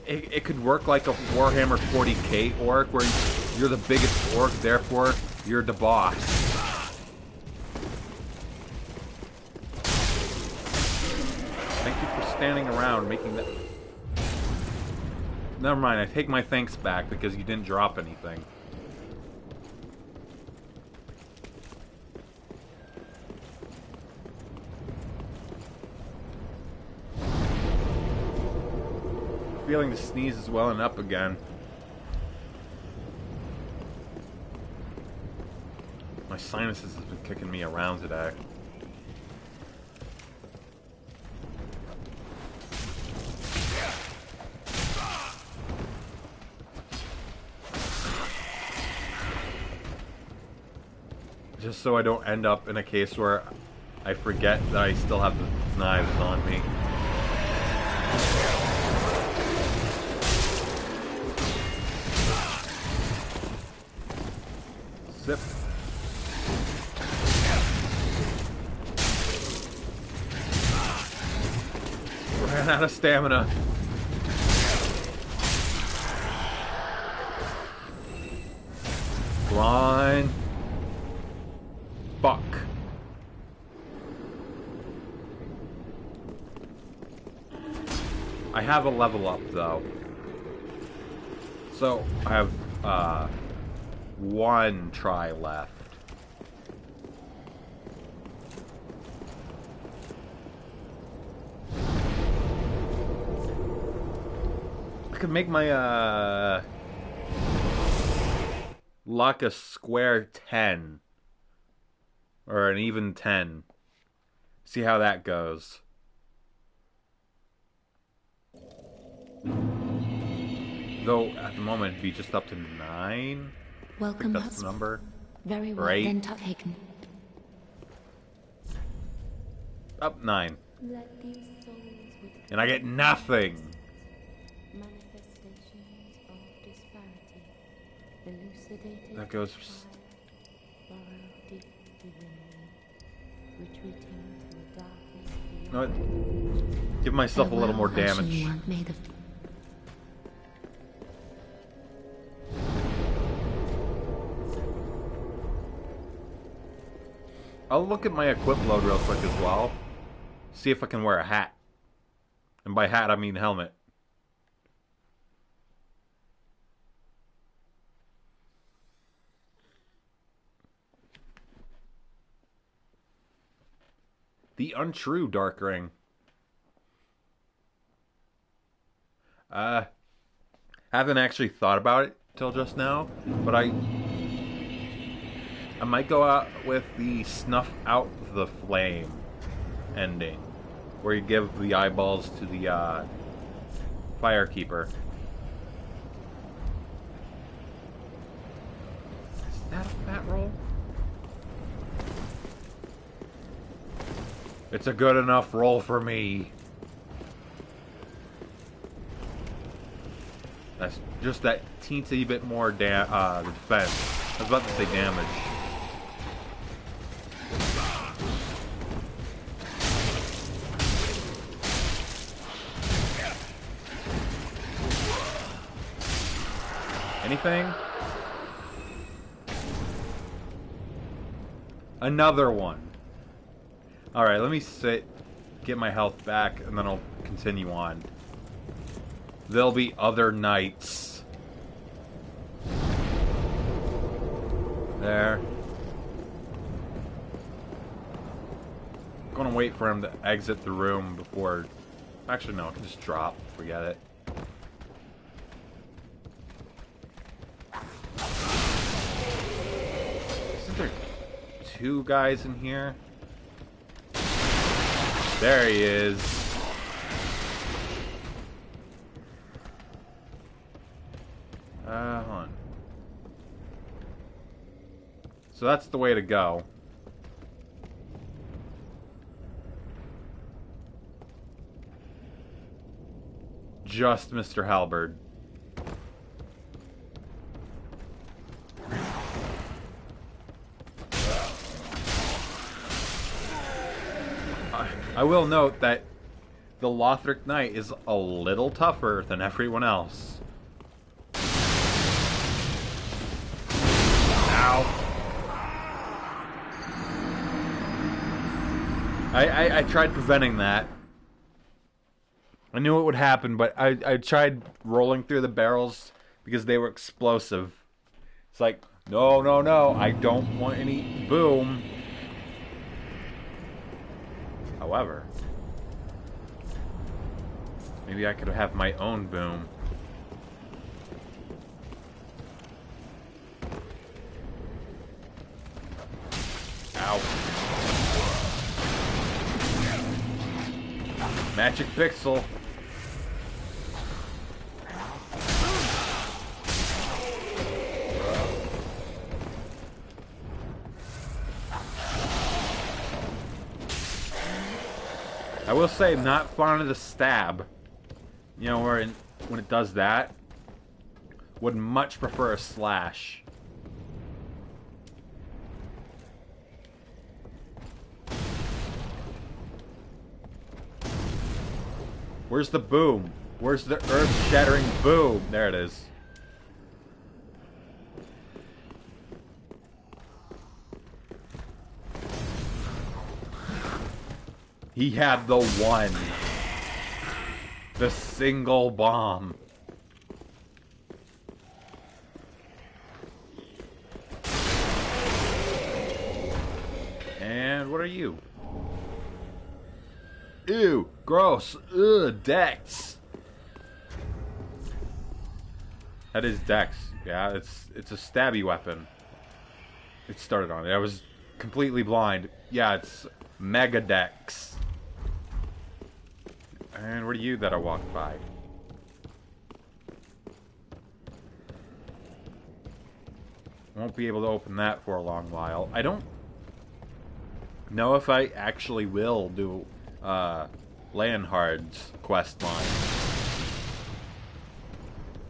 S1: it could work like a Warhammer 40k orc, where you're the biggest orc, therefore you're the boss. Thank you for standing around making that... Never mind, I take my thanks back because you didn't drop anything. Feeling the sneeze is welling up again. My sinuses have been kicking me around today. Just so I don't end up in a case where I forget that I still have the knives on me. Zip. Ran out of stamina. Blind. Fuck. I have a level up though. So I have one try left. I could make my luck a square 10 or an even 10. See how that goes. Though at the moment it'd be just up to 9.
S2: Welcome,
S1: that's the number.
S2: Very well,
S1: Right.
S2: then taken.
S1: Up 9.
S2: Let these souls with
S1: And I get nothing.
S2: manifestations of disparity, elucidated
S1: That goes-
S2: by burrow deep within me, retreating to a darkness
S1: You know
S2: beyond.
S1: what? Give myself a little more
S2: Farewell,
S1: damage.
S2: Ashen One, may the
S1: I'll look at my equip load real quick as well. See if I can wear a hat. And by hat, I mean helmet. The untrue Dark Ring. Haven't actually thought about it till just now, but I might go out with the snuff out the flame ending, where you give the eyeballs to the Firekeeper. Is that a fat roll? It's a good enough roll for me. That's just that teensy bit more defense. I was about to say damage. Anything? Another one. Alright, let me sit, get my health back, and then I'll continue on. There'll be other nights. There. I'm gonna wait for him to exit the room before... Actually, no, I can just drop. Forget it. Isn't there two guys in here? There he is. Hold on. So that's the way to go. Just Mr. Halberd. I will note that the Lothric Knight is a little tougher than everyone else. Ow. I tried preventing that. I knew it would happen, but I tried rolling through the barrels because they were explosive. It's like, no, no, no, I don't want any boom. However, maybe I could have my own boom. Ow. Magic Pixel. I will say, I'm not fond of the stab. You know, when it does that, would much prefer a slash. Where's the boom? Where's the earth-shattering boom? There it is. He had the one. The single bomb. And what are you? Ew, gross. Ugh, Dex. That is Dex. Yeah, it's a stabby weapon. It started on it. I was completely blind. Yeah, it's Mega Dex. And what are you that I walked by? Won't be able to open that for a long while. I don't know if I actually will do Leonhard's quest line.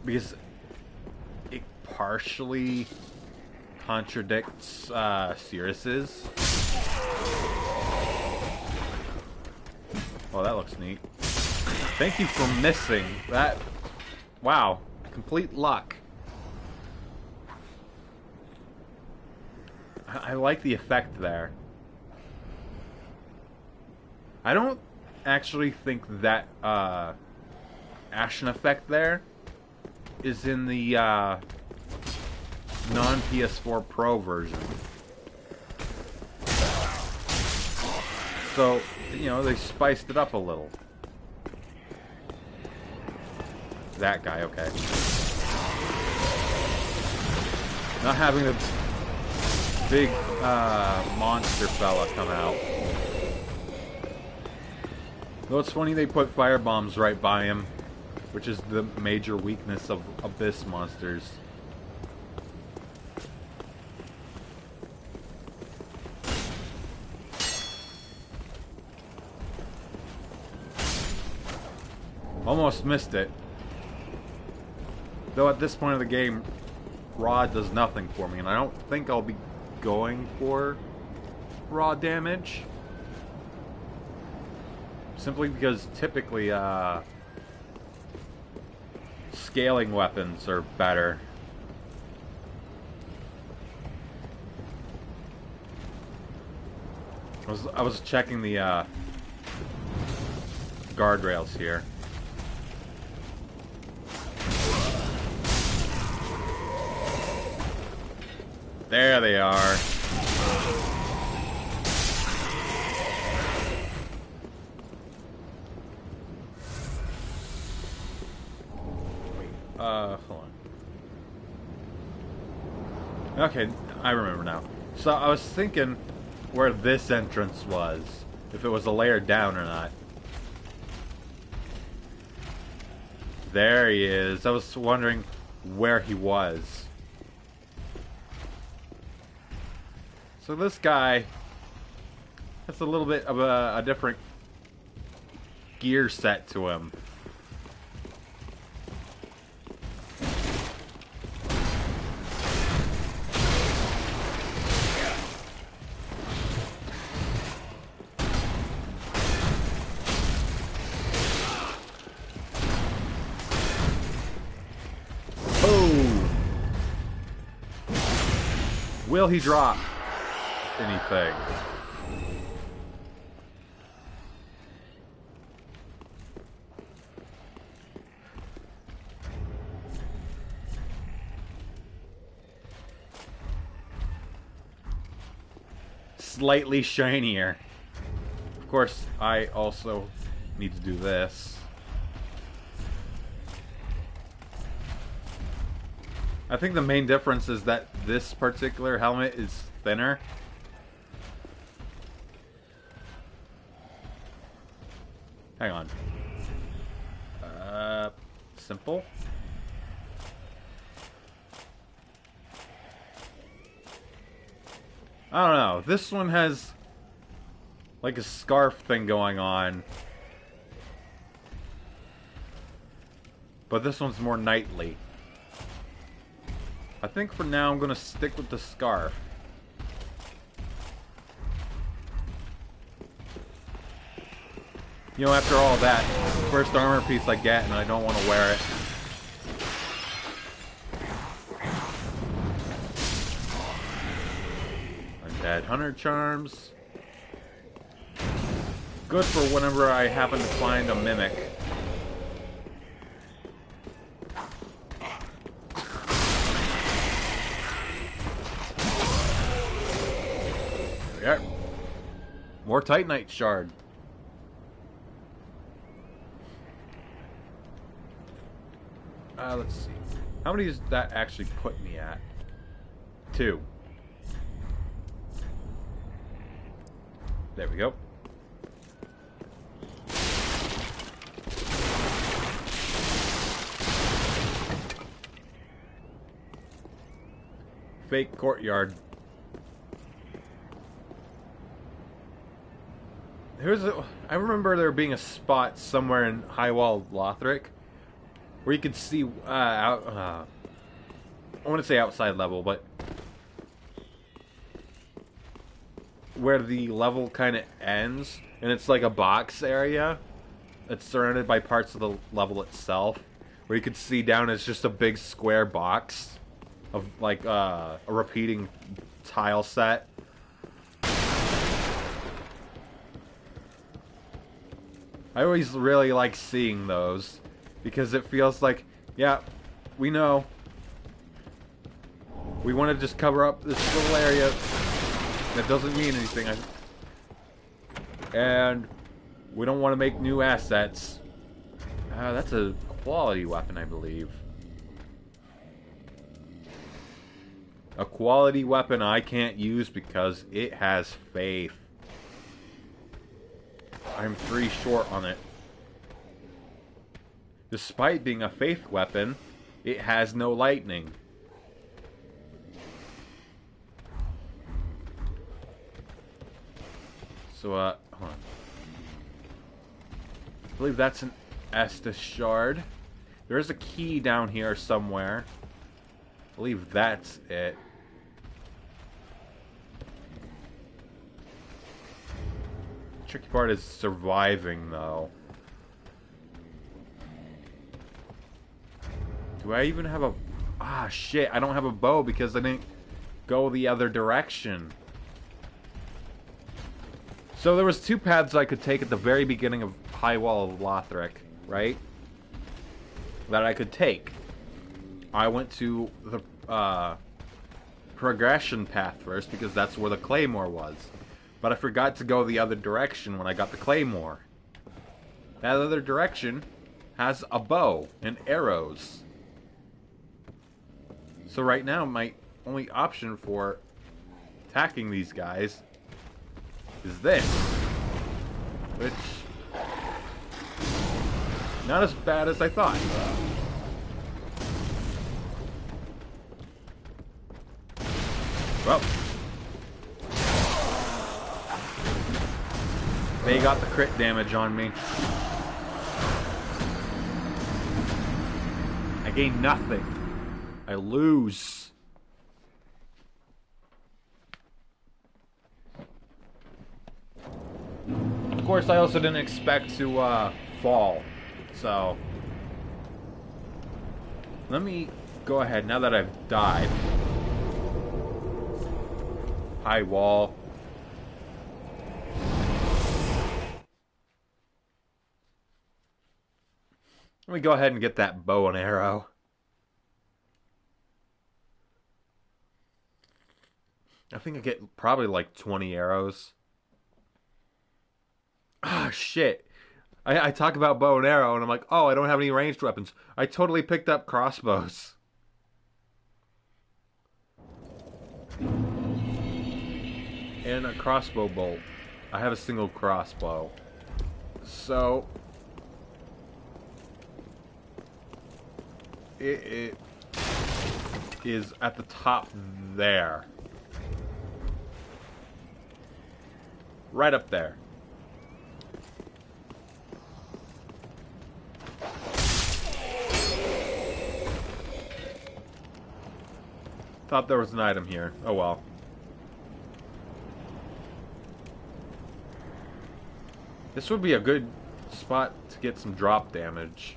S1: Because it partially contradicts Cirrus's. Oh, that looks neat. Thank you for missing that. Wow, complete luck. I like the effect there. I don't actually think that Ashen effect there is in the non-PS4 Pro version. So, you know, they spiced it up a little. That guy, okay. Not having the big monster fella come out. Though it's funny they put fire bombs right by him. which is the major weakness of Abyss monsters. Almost missed it. Though at this point of the game, raw does nothing for me, and I don't think I'll be going for raw damage. Simply because typically, scaling weapons are better. I was checking the guardrails here. There they are. Hold on. Okay, I remember now. So I was thinking where this entrance was, if it was a layer down or not. There he is. I was wondering where he was. So this guy has a little bit of a different gear set to him. Boom! Will he drop anything? Slightly shinier. Of course, I also need to do this. I think the main difference is that this particular helmet is thinner. Hang on. Simple? I don't know. This one has like a scarf thing going on. But this one's more knightly. I think for now I'm gonna stick with the scarf. You know, after all that, first armor piece I get and I don't want to wear it. Undead Hunter Charms. Good for whenever I happen to find a mimic. There we are. More Titanite Shard. Let's see. How many does that actually put me at? 2. There we go. Fake courtyard. I remember there being a spot somewhere in Highwall Lothric where you could see I want to say outside level, but where the level kind of ends, and it's like a box area. It's surrounded by parts of the level itself, where you could see down as just a big square box of like a repeating tile set. I always really like seeing those, because it feels like, yeah, we know. We want to just cover up this little area that doesn't mean anything. And we don't want to make new assets. That's a quality weapon, I believe. A quality weapon I can't use because it has faith. I'm 3 short on it. Despite being a faith weapon, it has no lightning. So, hold on. I believe that's an Estus shard. There is a key down here somewhere. I believe that's it. The tricky part is surviving, though. Do I even have a... Ah, shit. I don't have a bow because I didn't go the other direction. So there was two paths I could take at the very beginning of High Wall of Lothric, right? That I could take. I went to the progression path first because that's where the Claymore was. But I forgot to go the other direction when I got the Claymore. That other direction has a bow and arrows. So right now, my only option for attacking these guys is this. Which... not as bad as I thought. Well... they got the crit damage on me. I gain nothing. I lose. Of course, I also didn't expect to fall. So, let me go ahead, now that I've died. High wall. Let me go ahead and get that bow and arrow. I think I get probably like 20 arrows. Ah, shit. I talk about bow and arrow, and I'm like, oh, I don't have any ranged weapons. I totally picked up crossbows. And a crossbow bolt. I have a single crossbow. So... it is at the top there. Right up there. Thought there was an item here. Oh well. This would be a good spot to get some drop damage.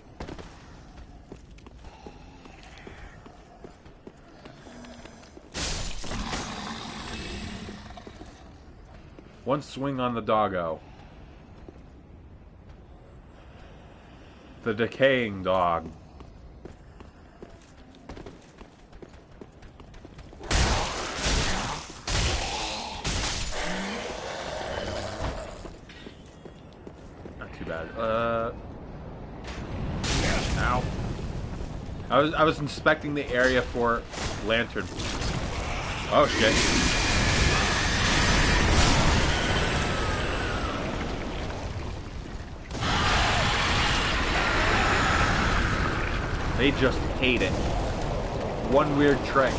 S1: One swing on the doggo. The decaying dog. Not too bad. Ow. I was inspecting the area for lantern. Oh shit. They just hate it. One weird trick.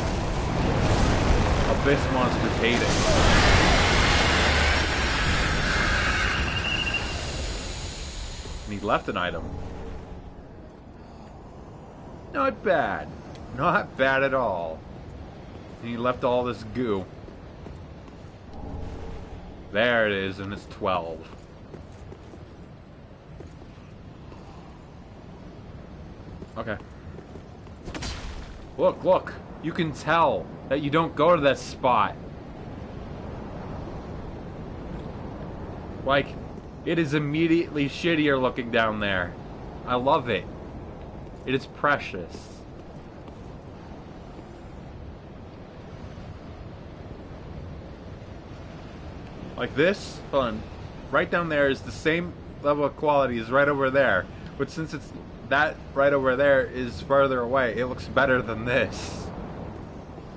S1: Abyss monsters hate it. And he left an item. Not bad. Not bad at all. And he left all this goo. There it is, and it's 12. Okay. Look, look. You can tell that you don't go to that spot. Like, it is immediately shittier looking down there. I love it. It is precious. Like this, hold on. Right down there is the same level of quality as right over there. But since it's that right over there is further away, it looks better than this.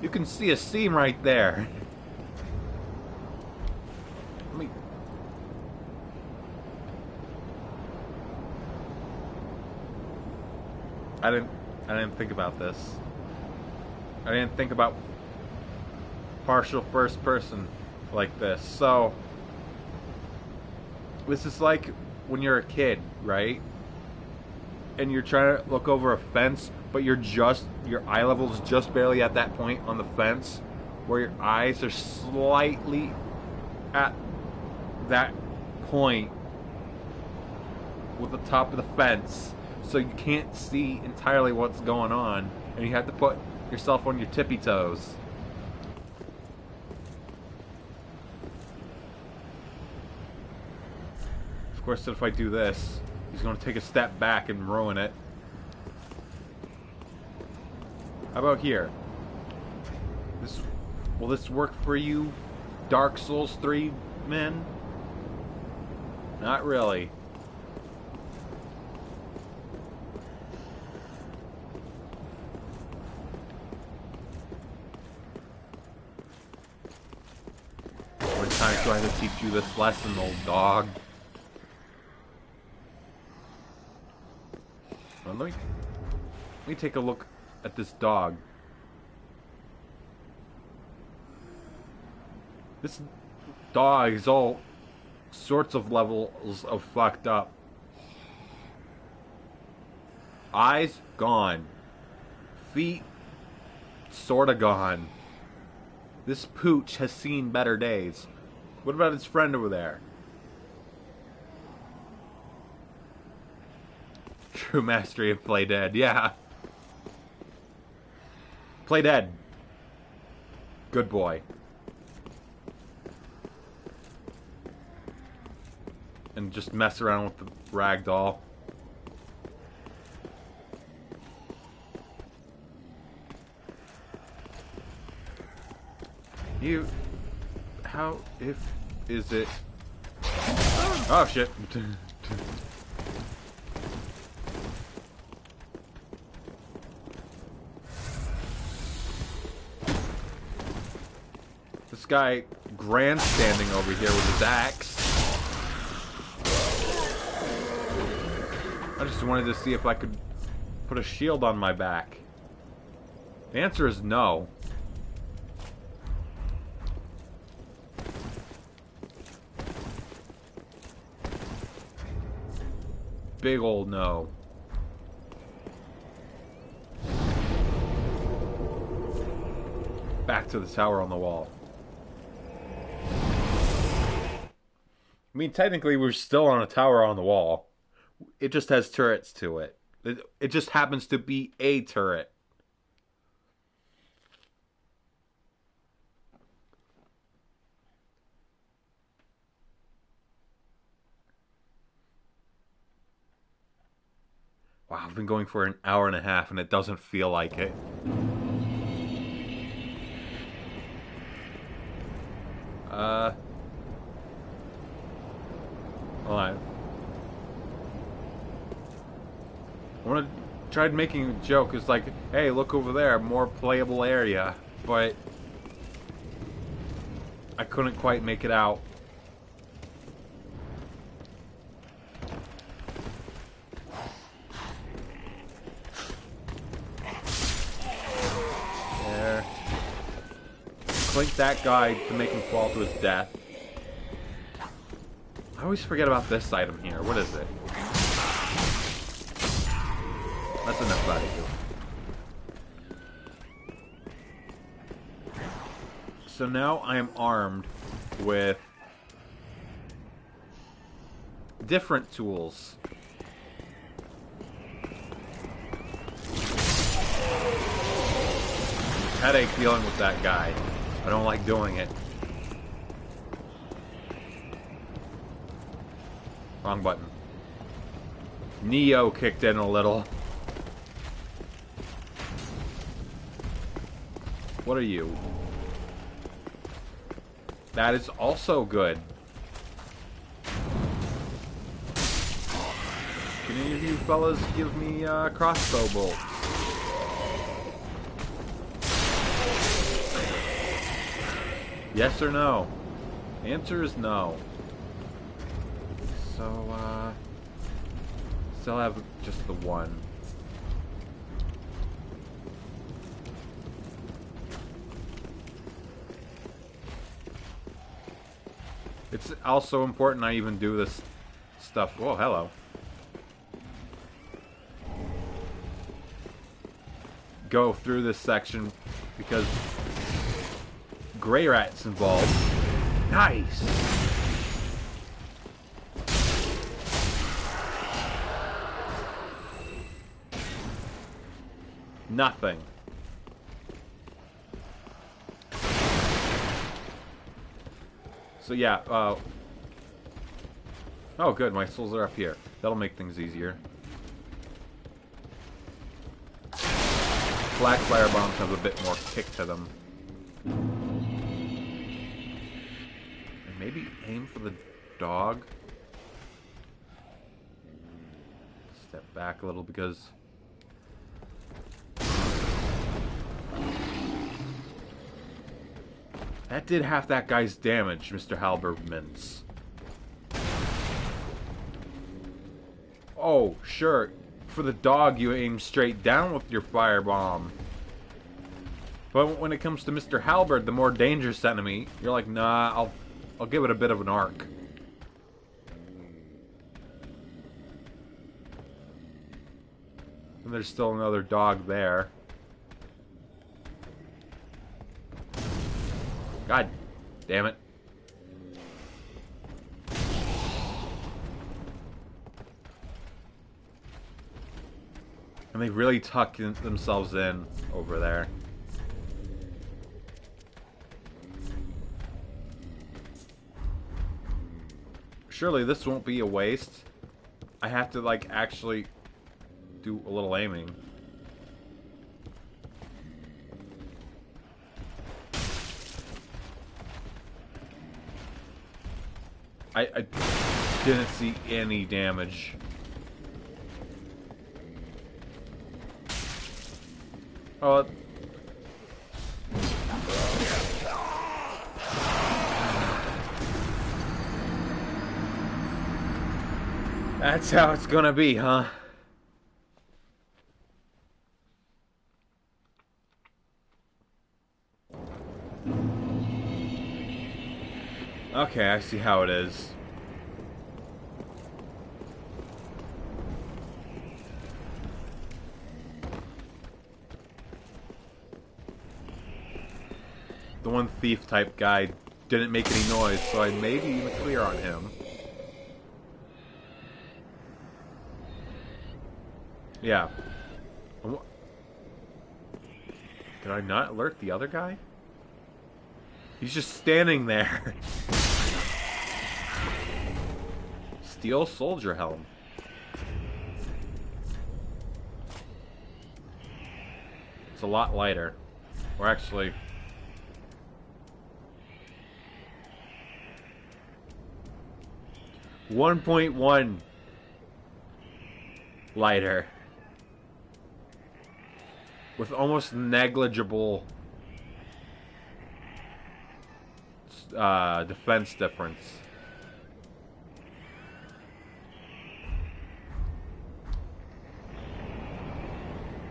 S1: You can see a seam right there. Let me... I didn't think about this. I didn't think about partial first person like this. So this is like when you're a kid, right? And you're trying to look over a fence, but your eye level is just barely at that point on the fence where your eyes are slightly at that point with the top of the fence, so you can't see entirely what's going on, and you have to put yourself on your tippy toes. Of course, if I do this, he's going to take a step back and ruin it. How about here? Will this work for you, Dark Souls 3 men? Not really. How many times do I have to teach you this lesson, old dog? Well, let me take a look at this dog. This dog is all sorts of levels of fucked up. Eyes gone. Feet sorta gone. This pooch has seen better days. What about his friend over there? True mastery of Play Dead, yeah. Play Dead. Good boy. And just mess around with the ragdoll. Is it? Oh shit. This guy grandstanding over here with his axe. I just wanted to see if I could put a shield on my back. The answer is no. Big old no. Back to the tower on the wall. I mean, technically we're still on a tower on the wall. It just has turrets to it. It just happens to be a turret. Wow, I've been going for an hour and a half and it doesn't feel like it. Hold on. I want to try making a joke. It's like, hey, look over there, more playable area. But I couldn't quite make it out. There. Clink that guy to make him fall to his death. I always forget about this item here. What is it? That's enough about it. So now I am armed with different tools. Headache dealing with that guy. I don't like doing it. Wrong button. Neo kicked in a little. What are you? That is also good. Can any of you fellas give me crossbow bolts? Yes or no? The answer is no. So, still have just the one. It's also important I even do this stuff. Whoa, hello. Go through this section because Grey Rat's involved. Nice! Nothing. So yeah, oh good, my souls are up here. That'll make things easier. Black fire bombs have a bit more kick to them. And maybe aim for the dog. Step back a little because that did half that guy's damage, Mr. Halbermans. Oh, sure. For the dog, you aim straight down with your firebomb. But when it comes to Mr. Halberd, the more dangerous enemy, you're like, nah, I'll give it a bit of an arc. And there's still another dog there. God damn it. And they really tuck themselves in over there. Surely this won't be a waste. I have to, like, actually do a little aiming. I didn't see any damage. Oh. That's how it's gonna be, huh? Okay, I see how it is. The one thief type guy didn't make any noise, so I made even clear on him. Yeah. Did I not alert the other guy? He's just standing there. Steel soldier helm. It's a lot lighter. Or actually... 1.1 lighter. With almost negligible defense difference.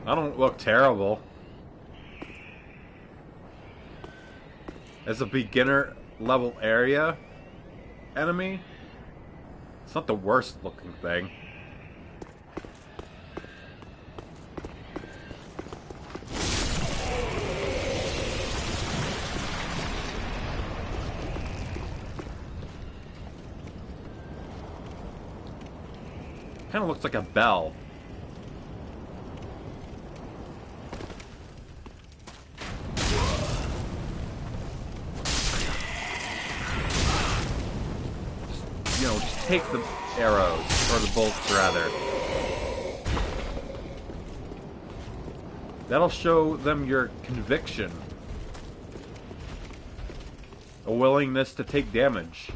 S1: I don't look terrible. As a beginner level area enemy, it's not the worst looking thing. Kind of looks like a bell. You know, just take the arrows, or the bolts rather. That'll show them your conviction. A willingness to take damage.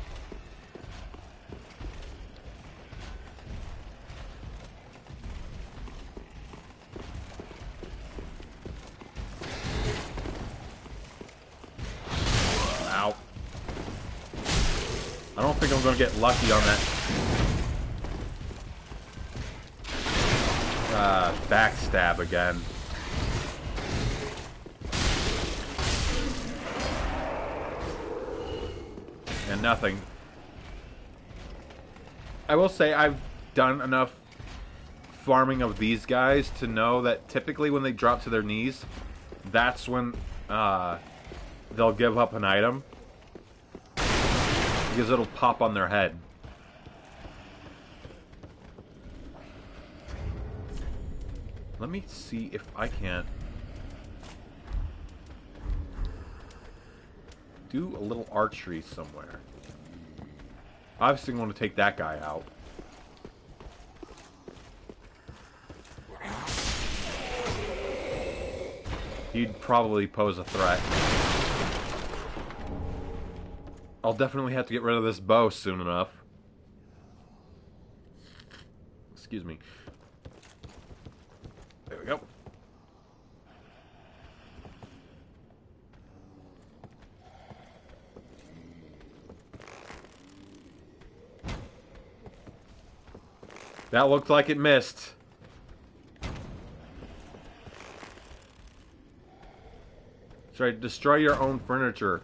S1: Ow. I don't think I'm going to get lucky on that. Backstab again. And nothing. I will say I've done enough farming of these guys to know that typically when they drop to their knees, that's when they'll give up an item. Because it'll pop on their head. Let me see if I can't do a little archery somewhere. Obviously, I'm going to take that guy out. He'd probably pose a threat. I'll definitely have to get rid of this bow soon enough. Excuse me. There we go. That looked like it missed. Try to destroy your own furniture.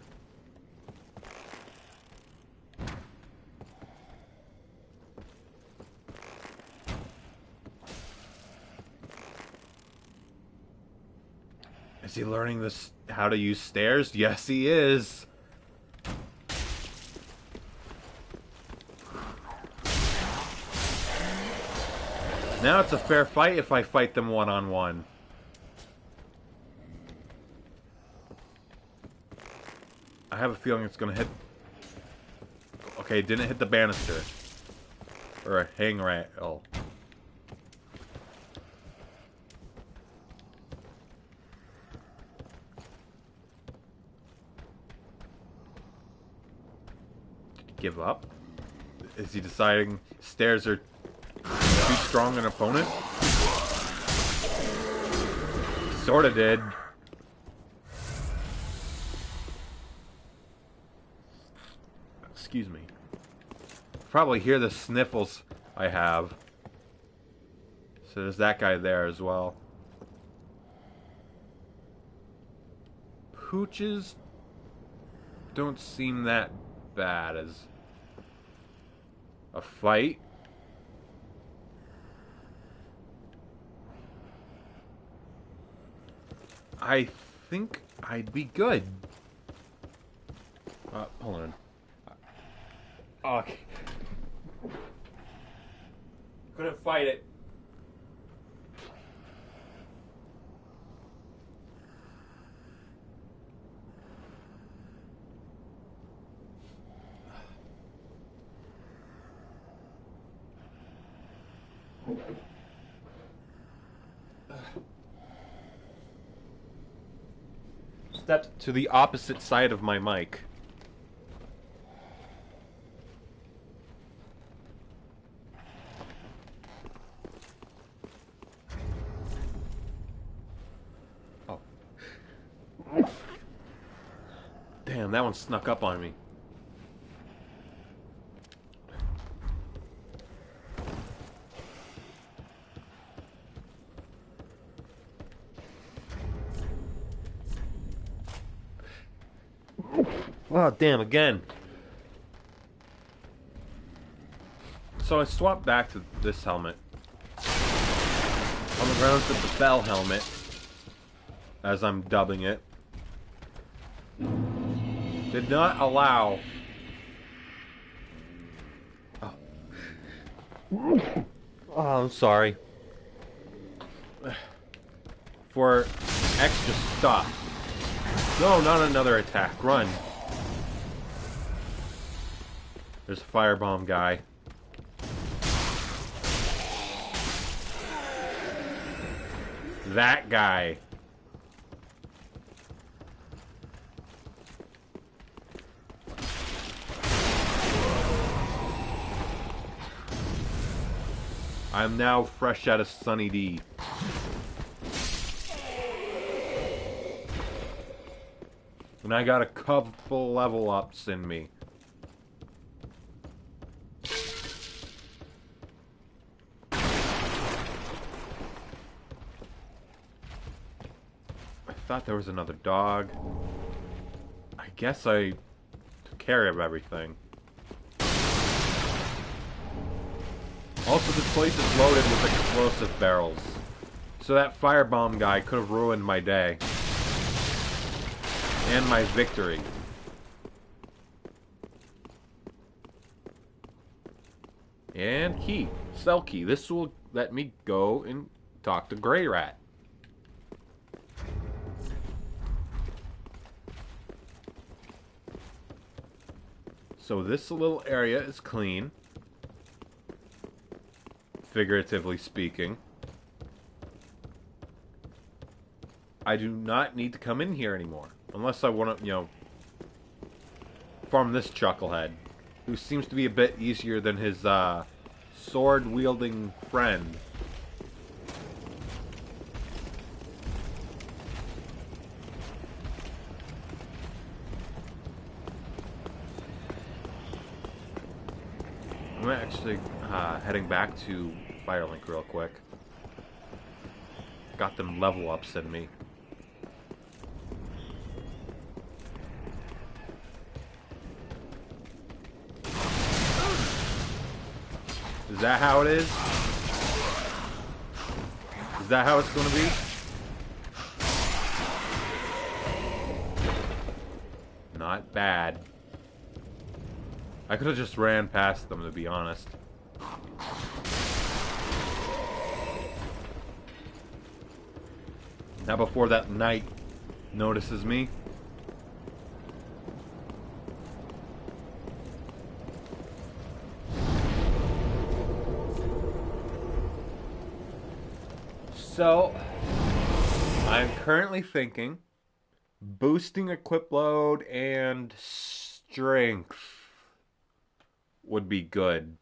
S1: Is he learning this how to use stairs? Yes, he is. Now it's a fair fight if I fight them one-on-one. I have a feeling it's gonna hit... Okay, it didn't hit the banister. Or a handrail. Give up? Is he deciding stairs are too strong an opponent? Sorta did. Excuse me. Probably hear the sniffles I have. So there's that guy there as well. Pooches don't seem that bad as a fight. I think I'd be good. Hold on. Okay. Couldn't fight it. Stepped to the opposite side of my mic. Oh. Damn, that one snuck up on me. Oh, damn, again. So I swapped back to this helmet. On the grounds with the Bell helmet, as I'm dubbing it, did not allow... Oh, I'm sorry. For extra stuff. No, not another attack. Run. There's a firebomb guy. That guy. I'm now fresh out of Sunny D. And I got a couple level ups in me. I thought there was another dog. I guess I took care of everything. Also, this place is loaded with explosive barrels. So that firebomb guy could have ruined my day. And my victory. And key. Cell key. This will let me go and talk to Grey Rat. So this little area is clean. Figuratively speaking. I do not need to come in here anymore. Unless I want to, you know, farm this chucklehead. Who seems to be a bit easier than his, sword-wielding friend. I'm actually heading back to Firelink real quick. Got them level ups in me. Is that how it is? Is that how it's going to be? Not bad. I could have just ran past them, to be honest. Now before that knight notices me. So, I'm currently thinking boosting equip load and strength would be good.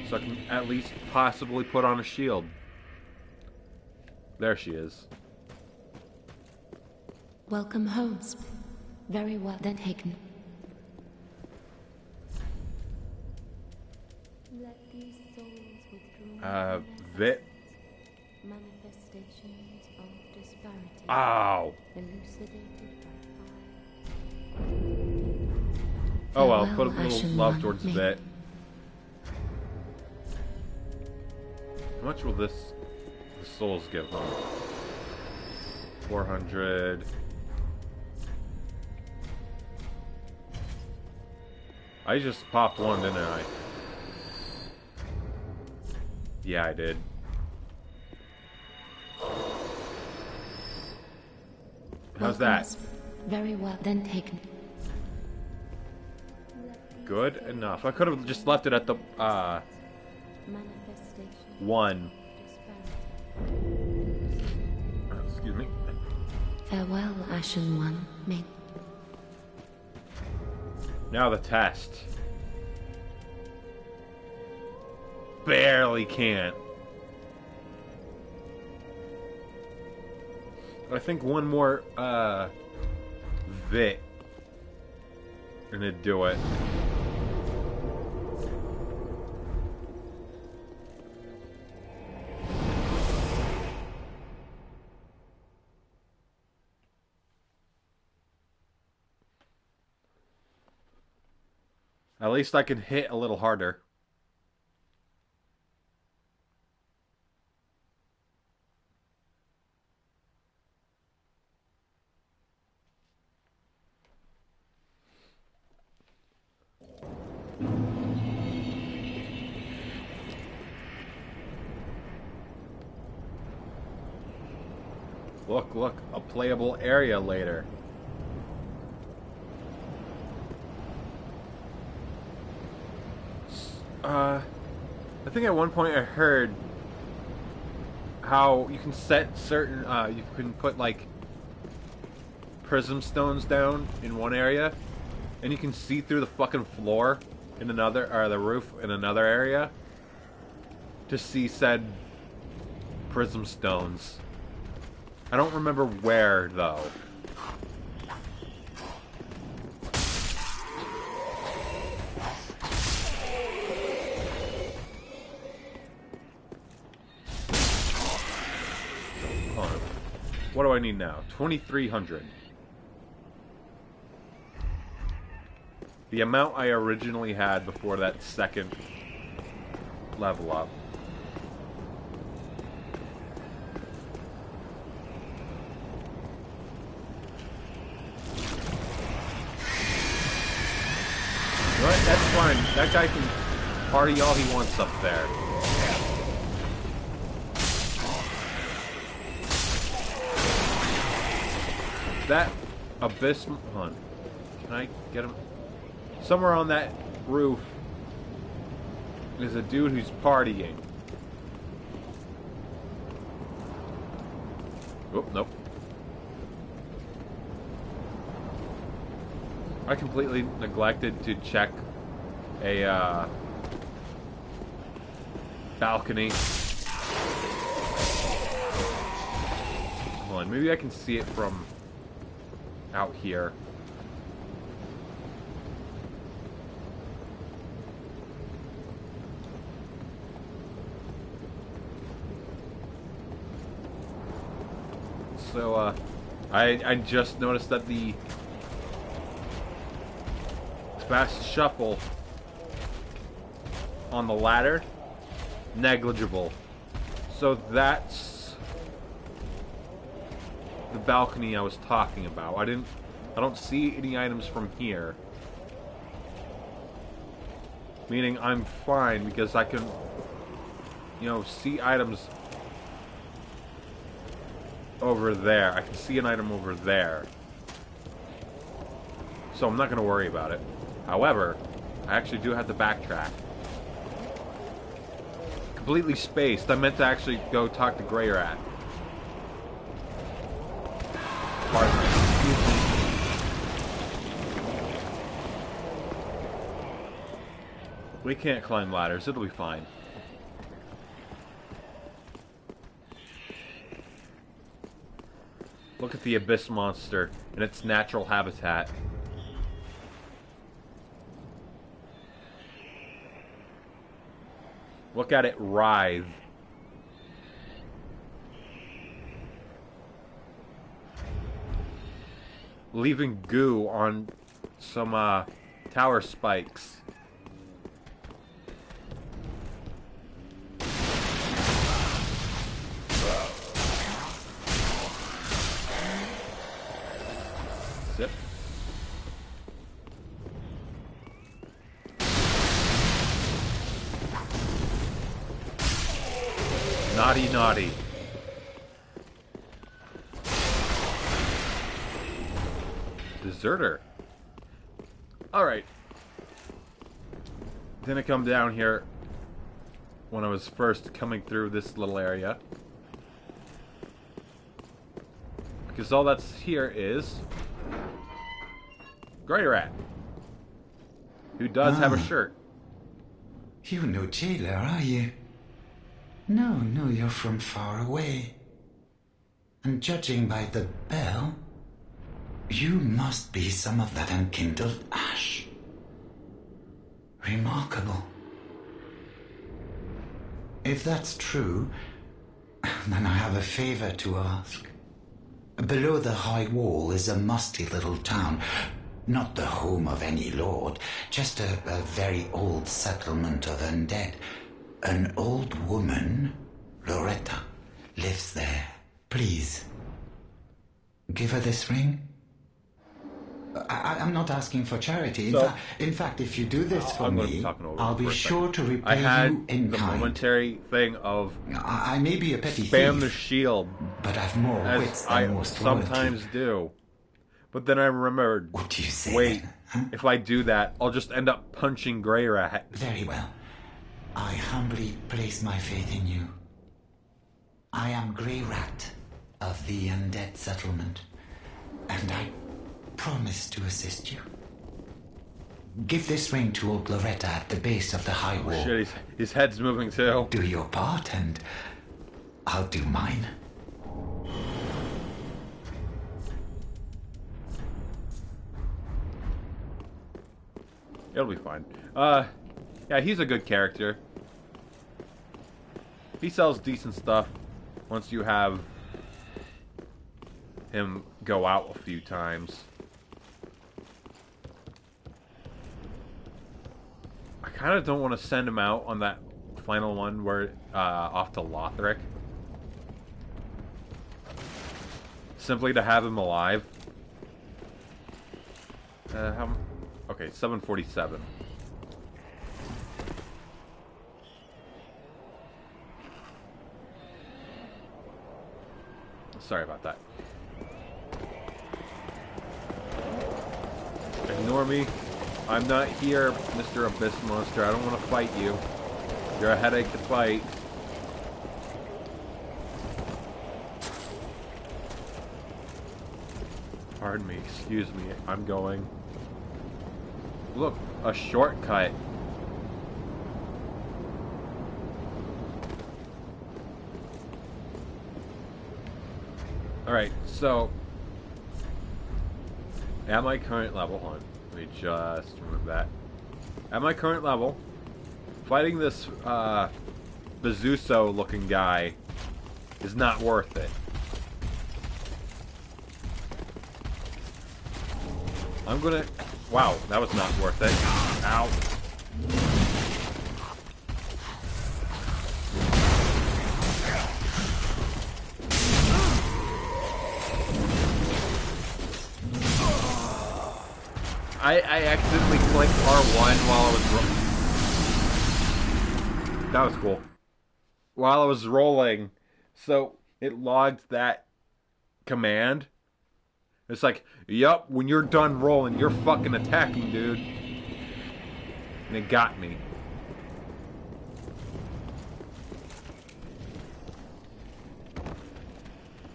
S1: So I can at least possibly put on a shield. There she is.
S2: Welcome home. Very well then taken. Let these souls withdraw
S1: Vit.
S2: manifestations of disparity.
S1: Ow!
S2: Elucidated by
S1: Oh well,
S2: Farewell,
S1: put a little
S2: Ashen
S1: love
S2: One.
S1: towards
S2: May-
S1: Vit. How much will the souls give him? 400. I just popped one, didn't I? Yeah, I did. How's that?
S2: Very well then taken.
S1: Good enough. I could have just left it at the,
S2: Manifestation.
S1: 1. Excuse me.
S2: Farewell, Ashen One. May
S1: Now the test. Barely can't. I think one more, Vit. And it'd do it. At least I can hit a little harder. Look, a playable area later. I think at one point I heard how you can set certain, you can put like prism stones down in one area, and you can see through the fucking floor in another, or the roof in another area, to see said prism stones. I don't remember where, though. Hold on. What do I need now? 2,300. the amount I originally had before that second level up. Right, that's fine. That guy can party all he wants up there. That abyss... Hold on. Can I get him? Somewhere on that roof is a dude who's partying. Oh, nope. I completely neglected to check a balcony. Hold on, maybe I can see it from out here. So, I just noticed that the fast shuffle on the ladder, negligible. So that's the balcony I was talking about. I don't see any items from here. Meaning I'm fine because I can, you know, see items over there. I can see an item over there. So I'm not going to worry about it. However, I actually do have to backtrack. Completely spaced. I meant to actually go talk to Grey Rat. Pardon me. We can't climb ladders. It'll be fine. Look at the abyss monster in its natural habitat. Look at it writhe. Leaving goo on some tower spikes. Zip. Naughty, naughty. Deserter. Alright. Didn't come down here when I was first coming through this little area. Because all that's here is Grey Rat, who does have a shirt.
S6: You're no jailer, are you? No, you're from far away. And judging by the bell, you must be some of that unkindled ash. Remarkable. If that's true, then I have a favor to ask. Below the high wall is a musty little town. Not the home of any lord, just a very old settlement of undead. An old woman, Loretta, lives there. Please, give her this ring. I'm not asking for charity. In fact, if you do this for me, I'll be sure to repay you in kind.
S1: I had the momentary thing of
S6: I may be a petty
S1: spam
S6: thief,
S1: the shield,
S6: but I've more wits than
S1: I
S6: most
S1: sometimes
S6: royalty.
S1: do. But then I remembered,
S6: What do you say?
S1: wait,
S6: then, huh?
S1: if I do that, I'll just end up punching Grey Rat.
S6: Very well. I humbly place my faith in you. I am Grey Rat of the Undead Settlement, and I promise to assist you. Give this ring to old Loretta at the base of the high wall.
S1: Shit, his head's moving too.
S6: Do your part, and I'll do mine.
S1: It'll be fine. Yeah, he's a good character. He sells decent stuff once you have him go out a few times. kind of don't want to send him out on that final one where off to Lothric. Simply to have him alive. Okay, 747. Sorry about that. Ignore me. I'm not here, Mr. Abyss Monster. I don't want to fight you. You're a headache to fight. Pardon me, excuse me. I'm going. Look, a shortcut. Alright, so at my current level, hold on, let me just remove that. At my current level, fighting this Bezuso looking guy is not worth it. I'm gonna... Wow, that was not worth it. Ow. I accidentally clicked R1 while I was... That was cool. While I was rolling, so it logged that command. It's like, yup, when you're done rolling, you're fucking attacking, dude. And it got me.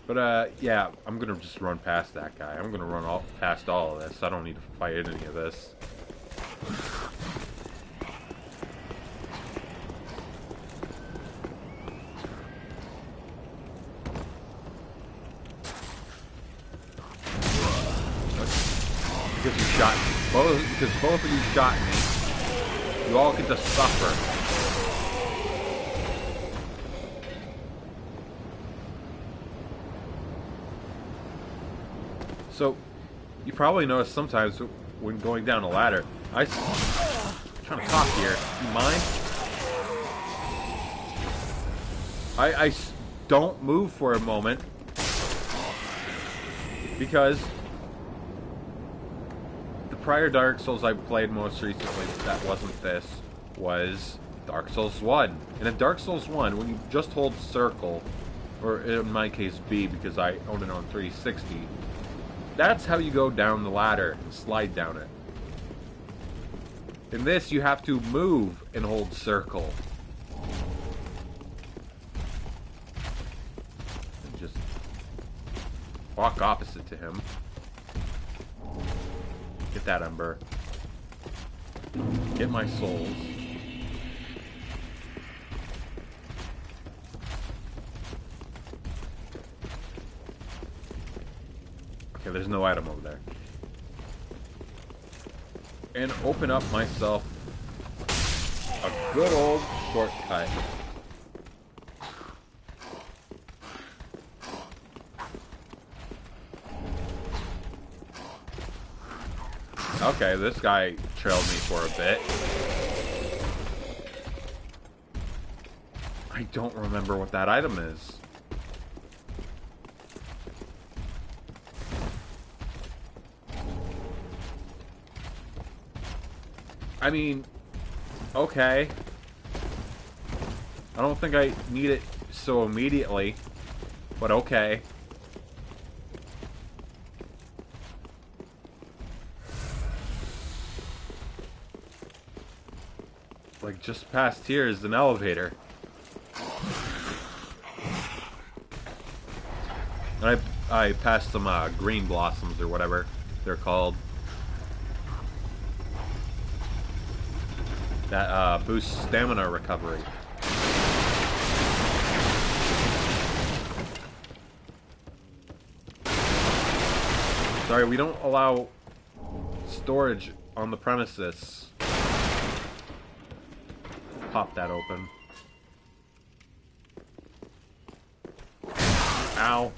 S1: But, yeah, I'm gonna just run past that guy. I'm gonna run past all of this. I don't need to fight any of this. Because you shot me. Because both of you shot me. You all get to suffer. So, you probably notice sometimes when going down a ladder, I'm trying to talk here. You mind? I don't move for a moment because the prior Dark Souls I played most recently that wasn't this was Dark Souls 1. And in Dark Souls 1, when you just hold circle, or in my case B because I own it on 360, that's how you go down the ladder and slide down it. In this, you have to move and hold circle. And just walk opposite to him. Get that ember. Get my souls. Okay, there's no item over there. And open up myself a good old shortcut. Okay, this guy trailed me for a bit. I don't remember what that item is. I mean, okay. I don't think I need it so immediately, but okay. Like, just past here is an elevator. And I passed some green blossoms or whatever they're called. That boosts stamina recovery. Sorry, we don't allow storage on the premises. Pop that open. Ow.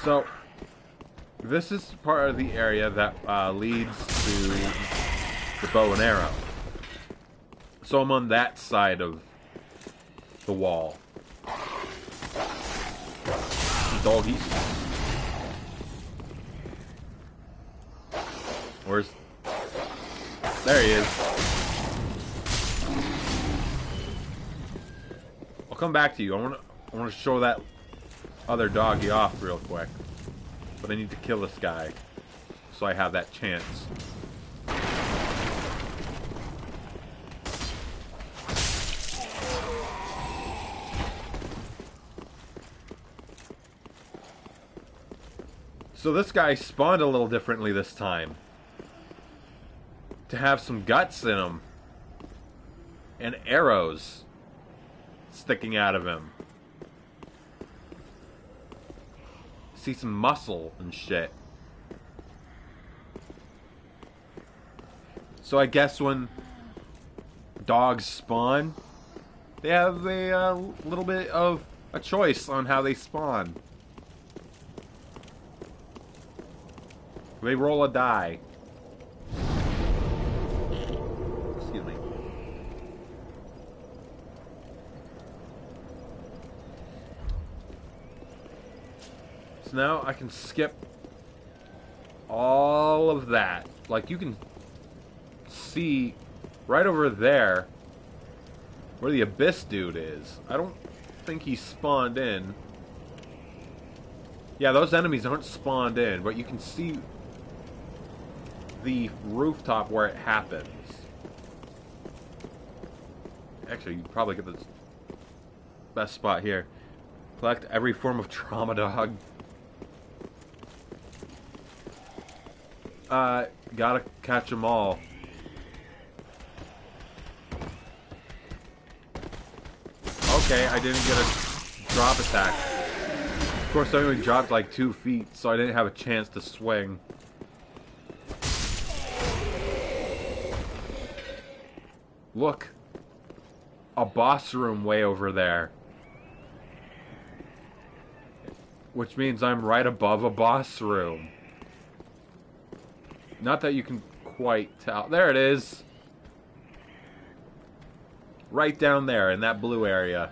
S1: So, this is part of the area that leads to the bow and arrow. So I'm on that side of the wall. Doggies. Where's... There he is. I'll come back to you. I want to show that other doggy off real quick. But I need to kill this guy. So I have that chance. So this guy spawned a little differently this time. To have some guts in him. And arrows sticking out of him. See some muscle and shit. So I guess when dogs spawn, they have a little bit of a choice on how they spawn. They roll a die. Excuse me. So now I can skip all of that. Like, you can see right over there where the Abyss dude is. I don't think he spawned in. Yeah, those enemies aren't spawned in, but you can see the rooftop where it happens. Actually, you probably get the best spot here. Collect every form of trauma dog. Gotta catch them all. Okay, I didn't get a drop attack. Of course, I only dropped like 2 feet, so I didn't have a chance to swing. Look. A boss room way over there. Which means I'm right above a boss room. Not that you can quite tell. There it is. Right down there in that blue area.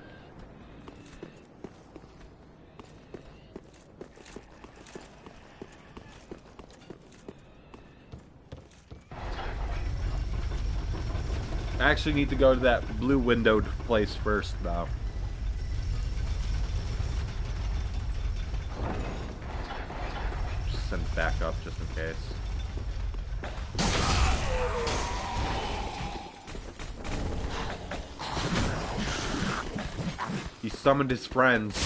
S1: I actually need to go to that blue windowed place first, though. Just send it back up just in case. He summoned his friends.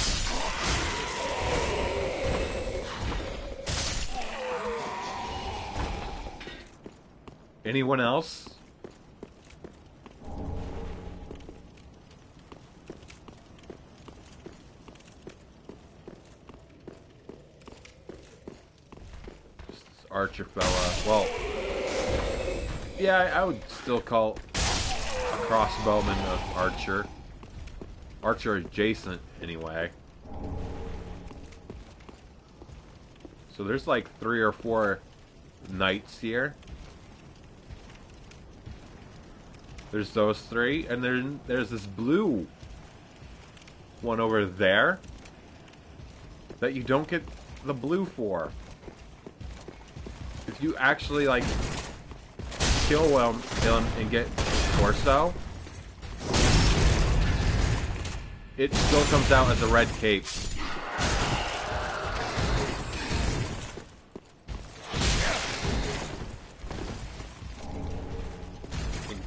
S1: Anyone else? Archer fella. Well, yeah, I would still call a crossbowman an archer. Archer adjacent, anyway. So there's like 3 or 4 knights here. There's those 3, and then there's this blue one over there that you don't get the blue for. If you actually, like, kill him and get torso, it still comes out as a red cape.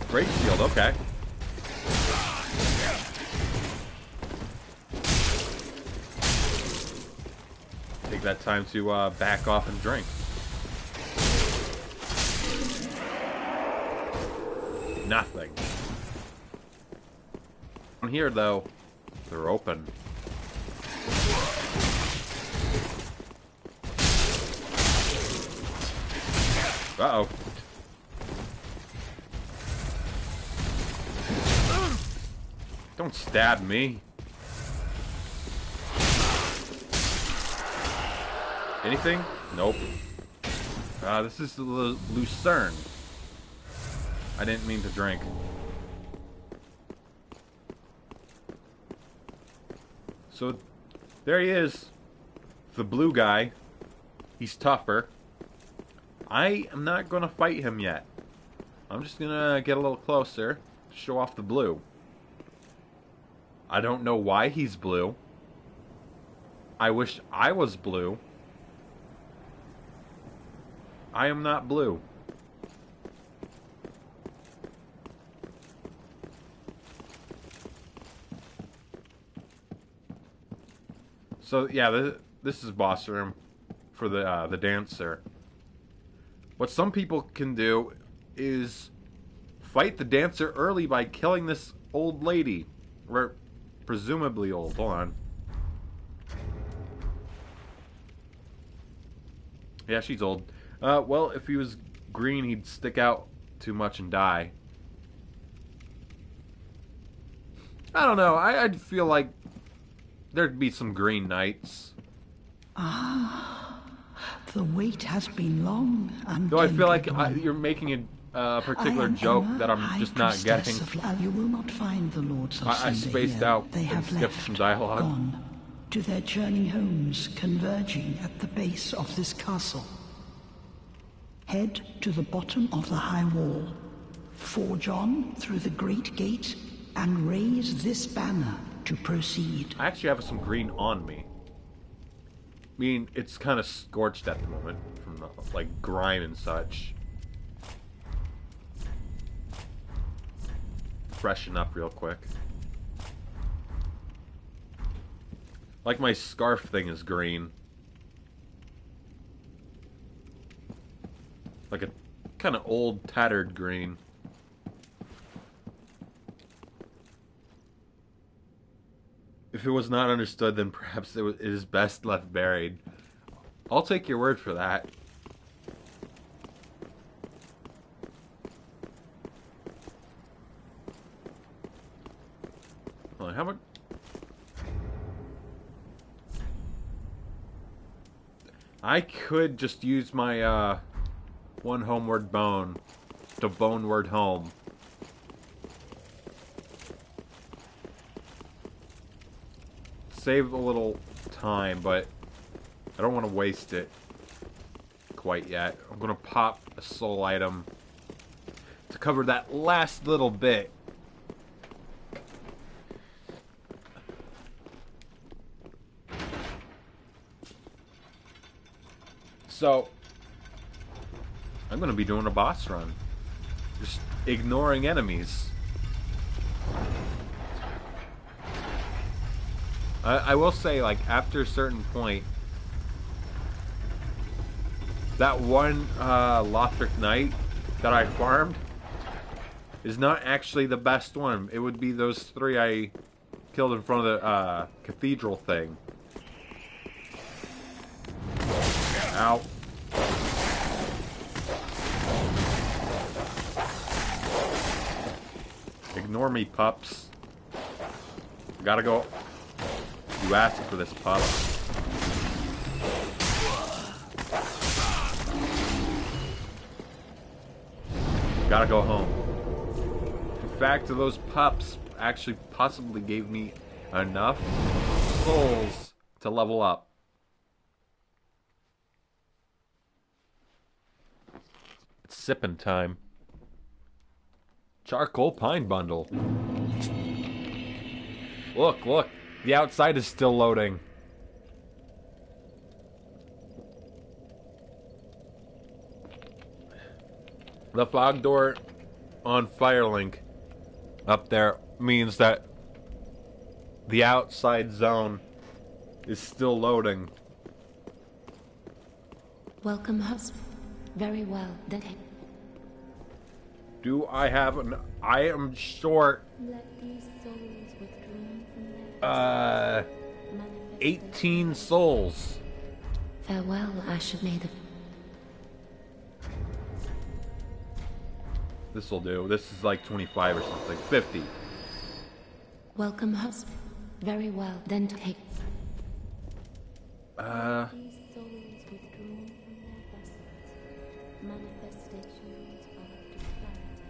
S1: Great shield, okay. Take that time to back off and drink. Nothing. Down here, though, they're open. Uh-oh. Don't stab me. Anything? Nope. This is the Lucerne. I didn't mean to drink. So, there he is. The blue guy. He's tougher. I am not going to fight him yet. I'm just going to get a little closer. Show off the blue. I don't know why he's blue. I wish I was blue. I am not blue. So yeah, this is boss room for the dancer. What some people can do is fight the dancer early by killing this old lady, or presumably old. Hold on. Yeah, she's old. Well, if he was green, he'd stick out too much and die. I don't know. I'd feel like there'd be some green knights.
S4: Ah, the wait has been long.
S1: Though I feel like you're making a particular joke that I'm just not getting.
S4: You will not find the lords of
S1: I spaced
S4: here.
S1: out
S4: They
S1: and
S4: have
S1: skipped
S4: left,
S1: some dialogue.
S4: gone to their journey homes, converging at the base of this castle. Head to the bottom of the high wall, forge on through the great gate, and raise this banner to proceed.
S1: I actually have some green on me. I mean, it's kind of scorched at the moment from the, like, grime and such. Freshen up real quick. Like my scarf thing is green. Like a kind of old, tattered green. If it was not understood, then perhaps it is best left buried. I'll take your word for that. Hold on, how much? I could just use my one homeward bone to boneward home. Save a little time, but I don't want to waste it quite yet. I'm going to pop a soul item to cover that last little bit. So, I'm going to be doing a boss run. Just ignoring enemies. I will say, like, after a certain point, that one Lothric Knight that I farmed is not actually the best one. It would be those three I killed in front of the cathedral thing. Ow. Ignore me, pups. Gotta go. You asked for this, pup. Gotta go home. In fact, those pups actually possibly gave me enough souls to level up. It's sipping time. Charcoal pine bundle. Look, look. The outside is still loading. The fog door on Firelink up there means that the outside zone is still loading.
S2: Welcome, husband. Very well. Then
S1: Do I have an... I am short...
S2: let these souls withdrawn from their
S1: 18 souls.
S2: farewell, Ashen Maiden.
S1: This'll do. This is like 25 or something. 50.
S2: Welcome, husband. Very well. Then take.
S1: Uh...
S2: These souls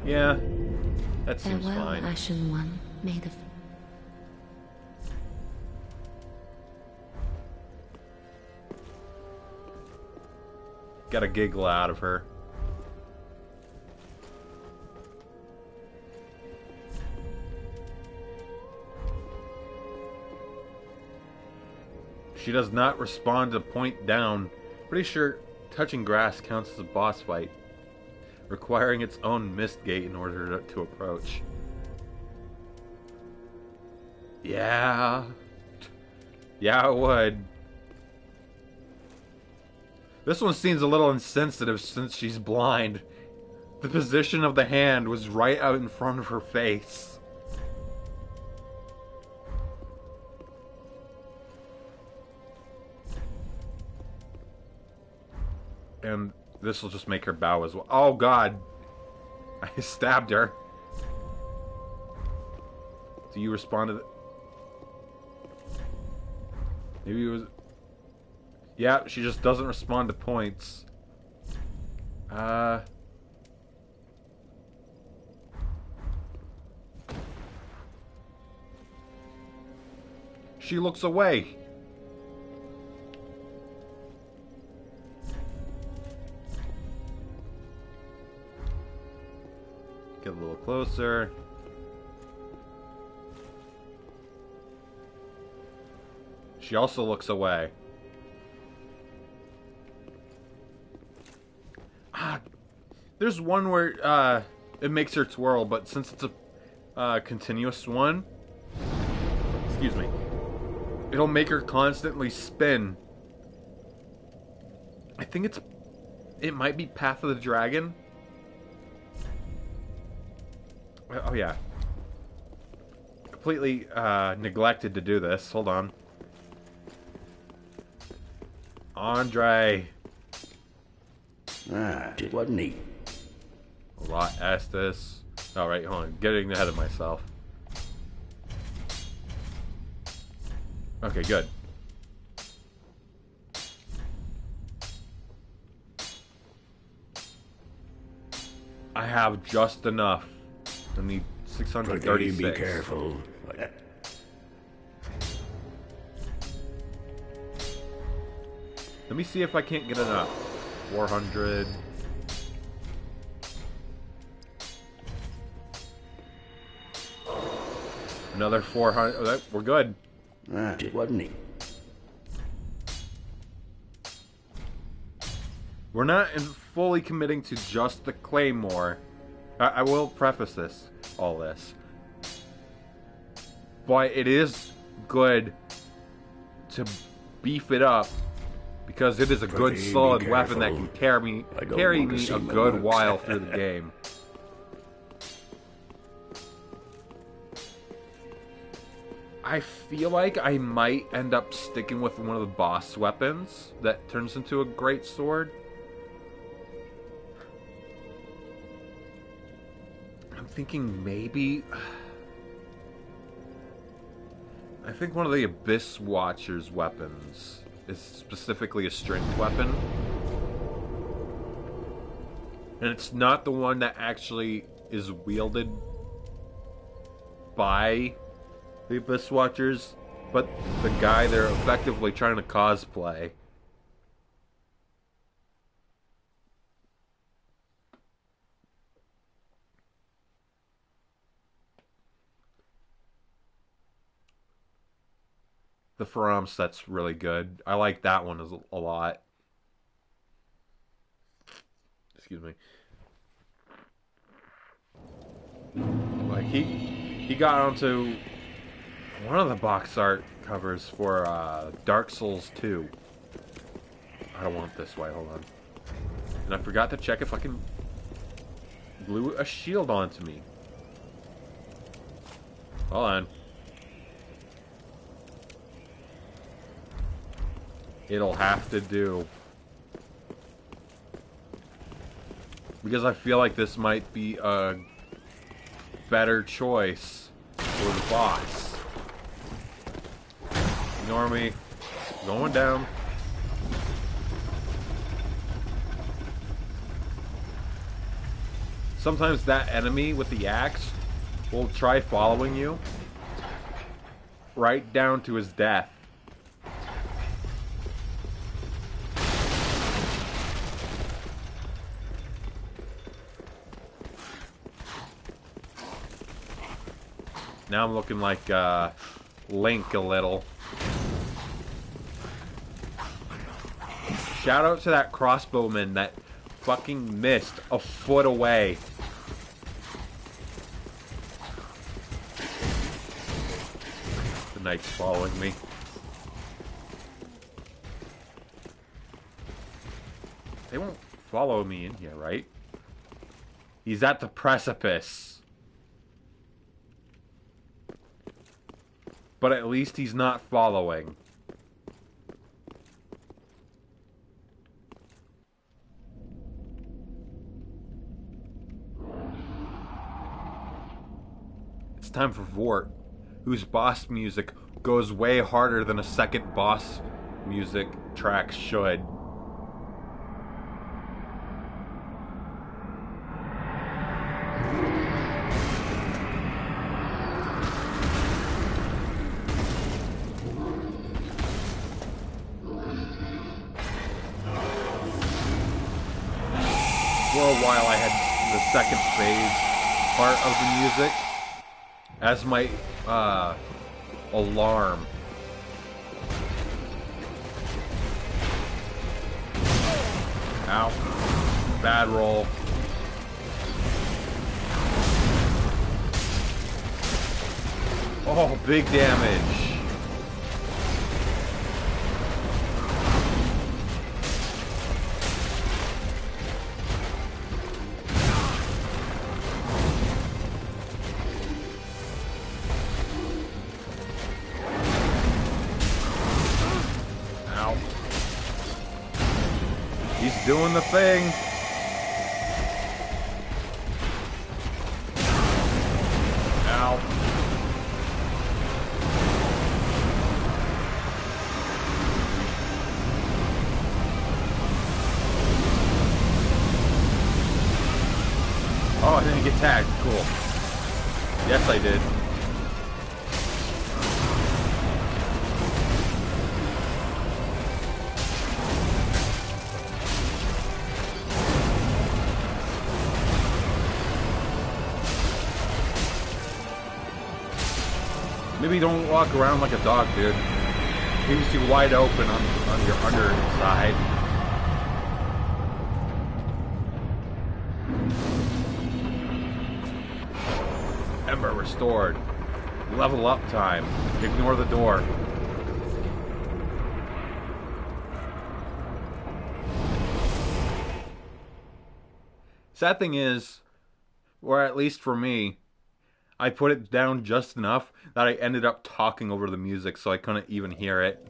S1: Yeah, that seems
S2: Farewell,
S1: fine.
S2: Ashen One. May the...
S1: Got a giggle out of her. She does not respond to point down. Pretty sure touching grass counts as a boss fight, requiring its own mist gate in order to approach. Yeah. Yeah, it would. This one seems a little insensitive since she's blind. The position of the hand was right out in front of her face. And this will just make her bow as well. Oh god! I stabbed her. Do you respond to that? Maybe it was... Yeah, she just doesn't respond to points. She looks away. Get a little closer. She also looks away. There's one where it makes her twirl, but since it's a continuous one, excuse me, it'll make her constantly spin. I think it might be Path of the Dragon. Oh yeah, completely neglected to do this. Hold on, Andre.
S5: It wasn't neat.
S1: A lot Estes. Alright, hold on. Getting ahead of myself. Okay, good. I have just enough. I need 636.
S5: Be careful.
S1: Let me see if I can't get enough. 400. Another 400. Oh, we're good.
S5: It wasn't neat.
S1: We're not fully committing to just the Claymore. I will preface all this. But it is good to beef it up because it is a good solid weapon that can carry me a good while through the game. I feel like I might end up sticking with one of the boss weapons that turns into a great sword. I'm thinking maybe... I think one of the Abyss Watcher's weapons is specifically a strength weapon. And it's not the one that actually is wielded by the Abyss Watchers, but the guy they're effectively trying to cosplay. The Faram set's really good. I like that one a lot. Excuse me. Like he got onto one of the box art covers for Dark Souls 2. I don't want it this way, hold on. And I forgot to check if I can glue a shield onto me. Hold on. It'll have to do. Because I feel like this might be a better choice for the boss. Ignore me. Going down. sometimes that enemy with the axe will try following you right down to his death. Now I'm looking like Link a little. Shout out to that crossbowman that fucking missed a foot away. The knight's following me. They won't follow me in here, right? He's at the precipice. But at least he's not following. It's time for Vort, whose boss music goes way harder than a second boss music track should. For a while I had the second phase part of the music as my alarm. Ow. Bad roll. Oh, big damage. Doing the thing. Ow. Oh, I didn't get tagged. Cool. Yes, I did. Maybe don't walk around like a dog, dude. Leaves you wide open on your underside. Ember restored. Level up time. Ignore the door. Sad thing is, or at least for me, I put it down just enough that I ended up talking over the music so I couldn't even hear it.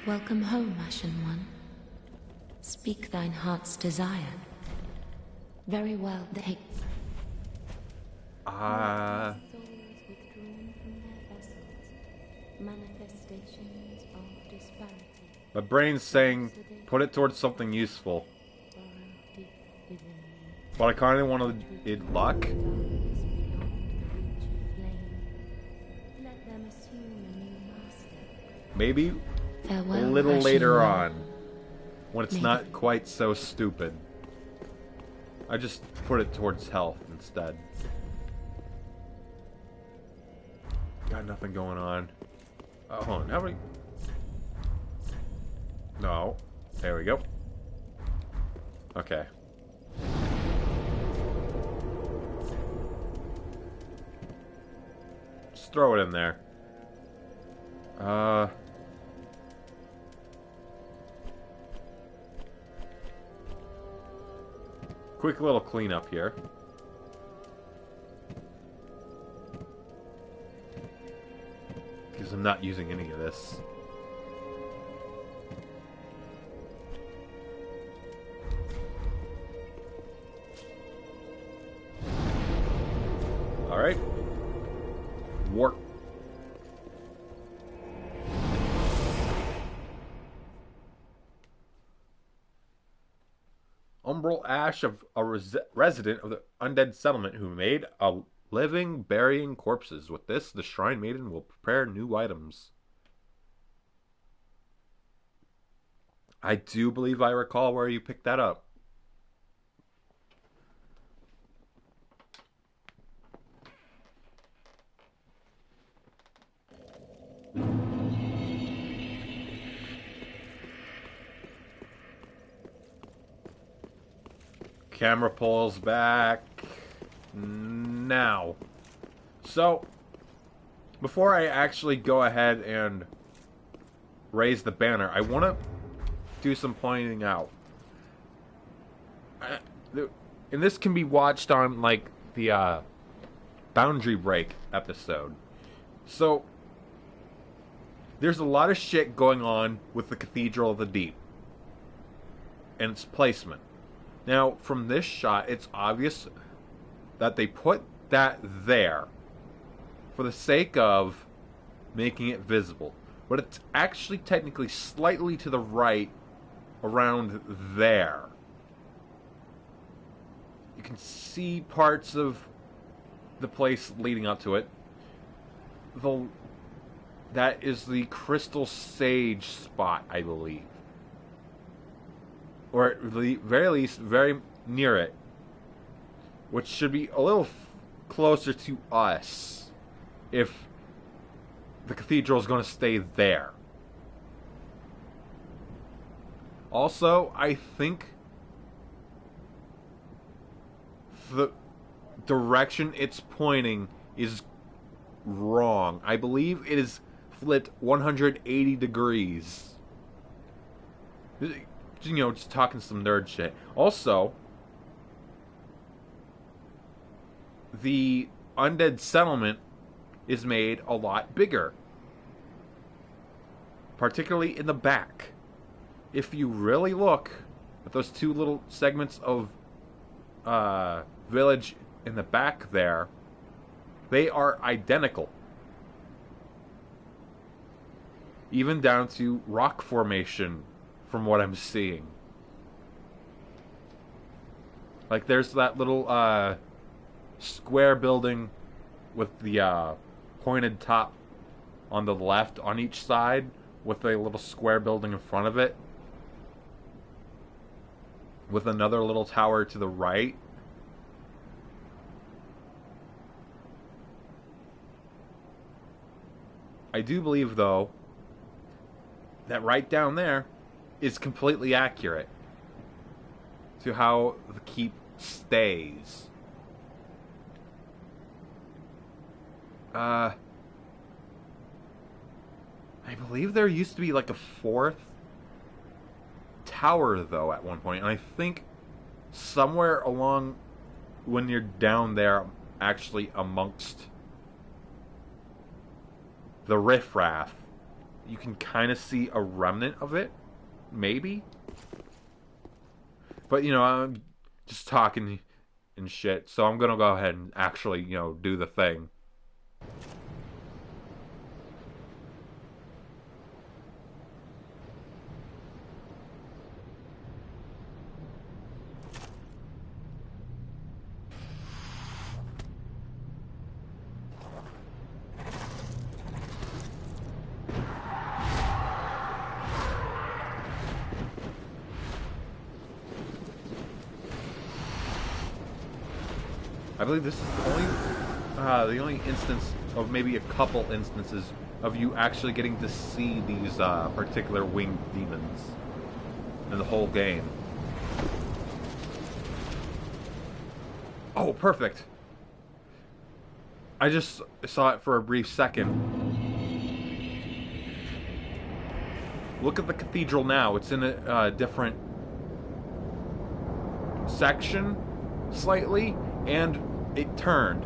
S2: Welcome home, Ashen One. Speak thine heart's desire. Very well, take.
S1: My brain's saying, put it towards something useful. But I kind of wanted it luck. Maybe
S2: Farewell,
S1: a little
S2: Ashen
S1: later
S2: One.
S1: on, when it's not quite so stupid. I just put it towards health instead. Got nothing going on. Oh, hold on. How many? No. There we go. Okay. Just throw it in there. Quick little cleanup here. Because I'm not using any of this. Alright. Warp. umbral ash of a resident of the undead settlement who made a living burying corpses. With this, the Shrine Maiden will prepare new items. I do believe I recall where you picked that up. Camera pulls back now. So, before I actually go ahead and raise the banner, I want to do some pointing out. And this can be watched on, like, the Boundary Break episode. So, there's a lot of shit going on with the Cathedral of the Deep and its placement. Now, from this shot, it's obvious that they put that there for the sake of making it visible. But it's actually technically slightly to the right around there. You can see parts of the place leading up to it. That is the Crystal Sage spot, I believe. Or at the very least, very near it. Which should be a little closer to us if the cathedral is going to stay there. Also, I think the direction it's pointing is wrong. I believe it is flipped 180 degrees. You know, just talking some nerd shit. Also, the undead settlement is made a lot bigger. Particularly in the back. If you really look at those two little segments of village in the back there, they are identical. Even down to rock formation, from what I'm seeing. Like, there's that little square building with the pointed top on the left on each side, with a little square building in front of it, with another little tower to the right. I do believe, though, that right down there is completely accurate to how the keep stays. I believe there used to be like a fourth tower, though, at one point. And I think somewhere along when you're down there, actually amongst the riffraff, you can kind of see a remnant of it. Maybe. But, you know, I'm just talking and shit, so I'm gonna go ahead and actually, you know, do the thing. I believe this is the only instance of maybe a couple instances of you actually getting to see these particular winged demons in the whole game. Oh, perfect! I just saw it for a brief second. Look at the cathedral now. It's in a different section, slightly, and it turned.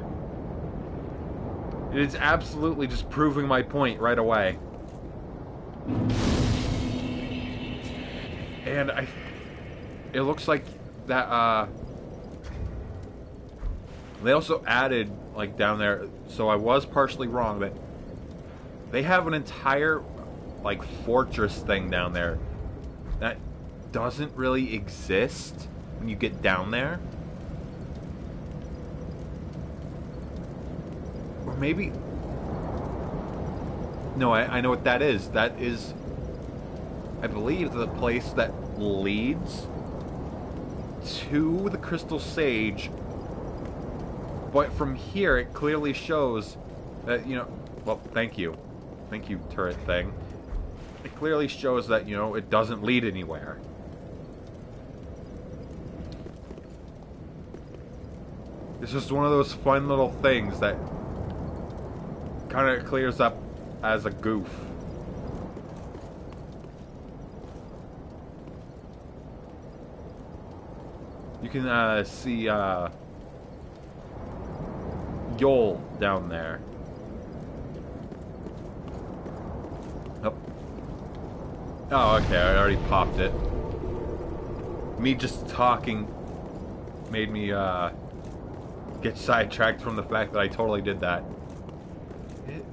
S1: It is absolutely just proving my point right away. And it looks like that, they also added, like, down there, so I was partially wrong, that they have an entire, like, fortress thing down there that doesn't really exist when you get down there. Or maybe... No, I know what that is. That is, I believe, the place that leads to the Crystal Sage. But from here, it clearly shows that, you know... Well, thank you. Thank you, turret thing. It clearly shows that, you know, it doesn't lead anywhere. It's just one of those fun little things that kind of clears up as a goof. You can see Yol down there. Oh, okay, I already popped it. Me just talking made me get sidetracked from the fact that I totally did that.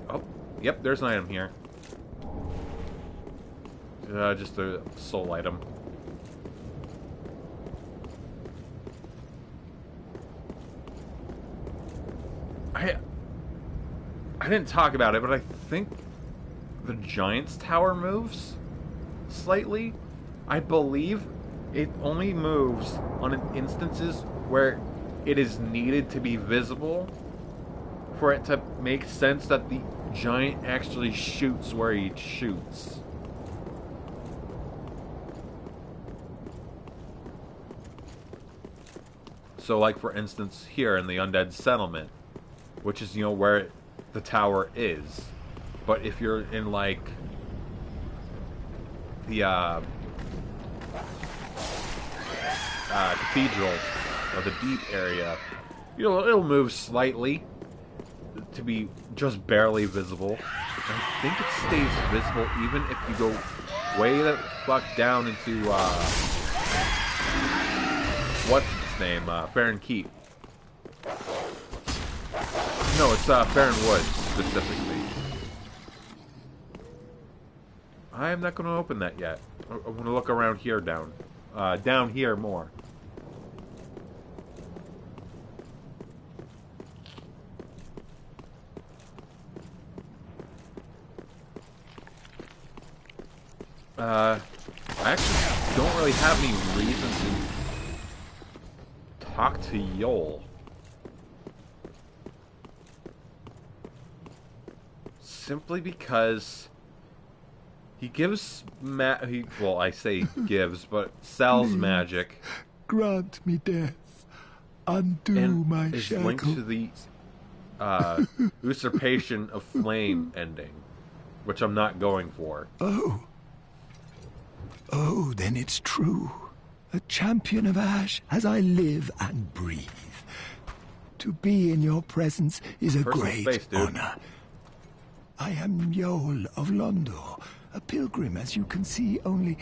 S1: Oh, yep, there's an item here. Just a soul item. I didn't talk about it, but I think the Giant's Tower moves slightly. I believe it only moves on instances where it is needed to be visible for it to make sense that the giant actually shoots where he shoots. So, like, for instance, here in the Undead Settlement, which is, you know, where the tower is. But if you're in, like, the cathedral or the deep area, you know, it'll move slightly to be just barely visible. And I think it stays visible even if you go way the fuck down into what's its name? Farron Keep. No, it's Farron Woods specifically. I am not going to open that yet. I'm going to look around here down here more. I actually don't really have any reason to talk to Yol. Simply because he gives well, I say gives, but sells
S7: Please,
S1: magic.
S7: Grant me death. Undo
S1: And
S7: my
S1: is
S7: shackles.
S1: linked to the usurpation of flame ending, which I'm not going for.
S7: Oh, then it's true. A champion of Ash as I live and breathe. To be in your presence is a
S1: Personal
S7: great
S1: space, dude.
S7: honor. I am Yol of Londor, a pilgrim, as you can see, only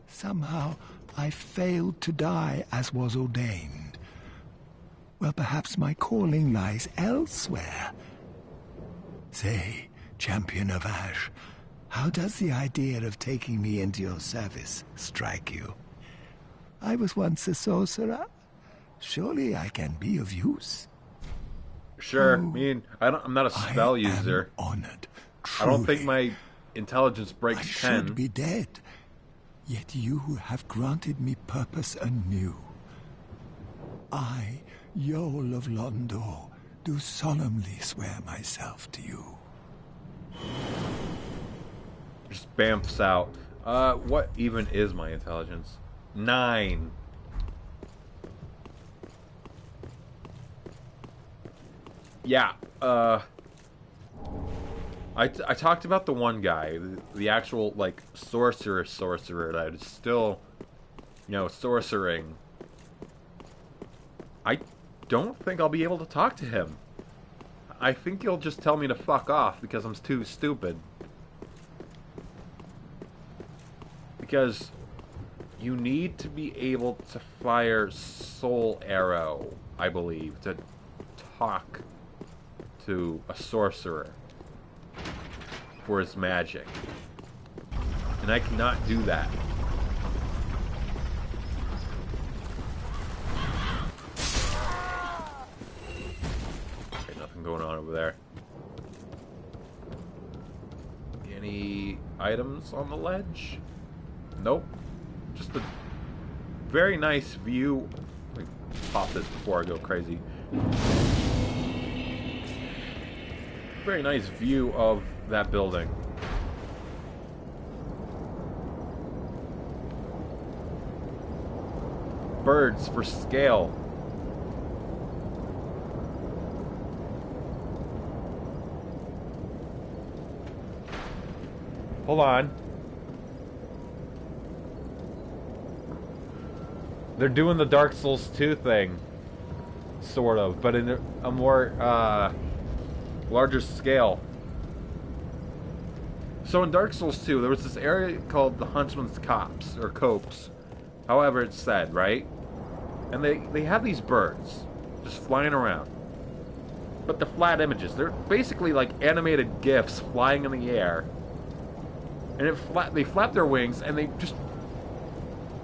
S7: somehow I failed to die as was ordained. Well, perhaps my calling lies elsewhere. Say, champion of Ash, how does the idea of taking me into your service strike you? I was once a sorcerer. Surely I can be of use.
S1: Sure, I mean, I'm not a spell user.
S7: I am honored.
S1: I don't think
S7: truly.
S1: my intelligence breaks
S7: I
S1: 10.
S7: should be dead, yet you have granted me purpose anew. I, Yol of Londor, do solemnly swear myself to you.
S1: Just bamfs out. What even is my intelligence? 9. Yeah, I talked about the one guy, the actual, like, sorcerer that is still, you know, sorcering. I don't think I'll be able to talk to him. I think he'll just tell me to fuck off because I'm too stupid. Because you need to be able to fire soul arrow, I believe, to talk to a sorcerer for his magic. And I cannot do that. over there. Any items on the ledge? Nope. Just a very nice view. Let me pop this before I go crazy. Very nice view of that building. Birds for scale. Hold on. They're doing the Dark Souls 2 thing. Sort of, but in a more, larger scale. So in Dark Souls 2, there was this area called the Huntsman's Copse, or Copse. However it's said, right? And they have these birds just flying around. But the flat images, they're basically like animated GIFs flying in the air. And they flap their wings and they just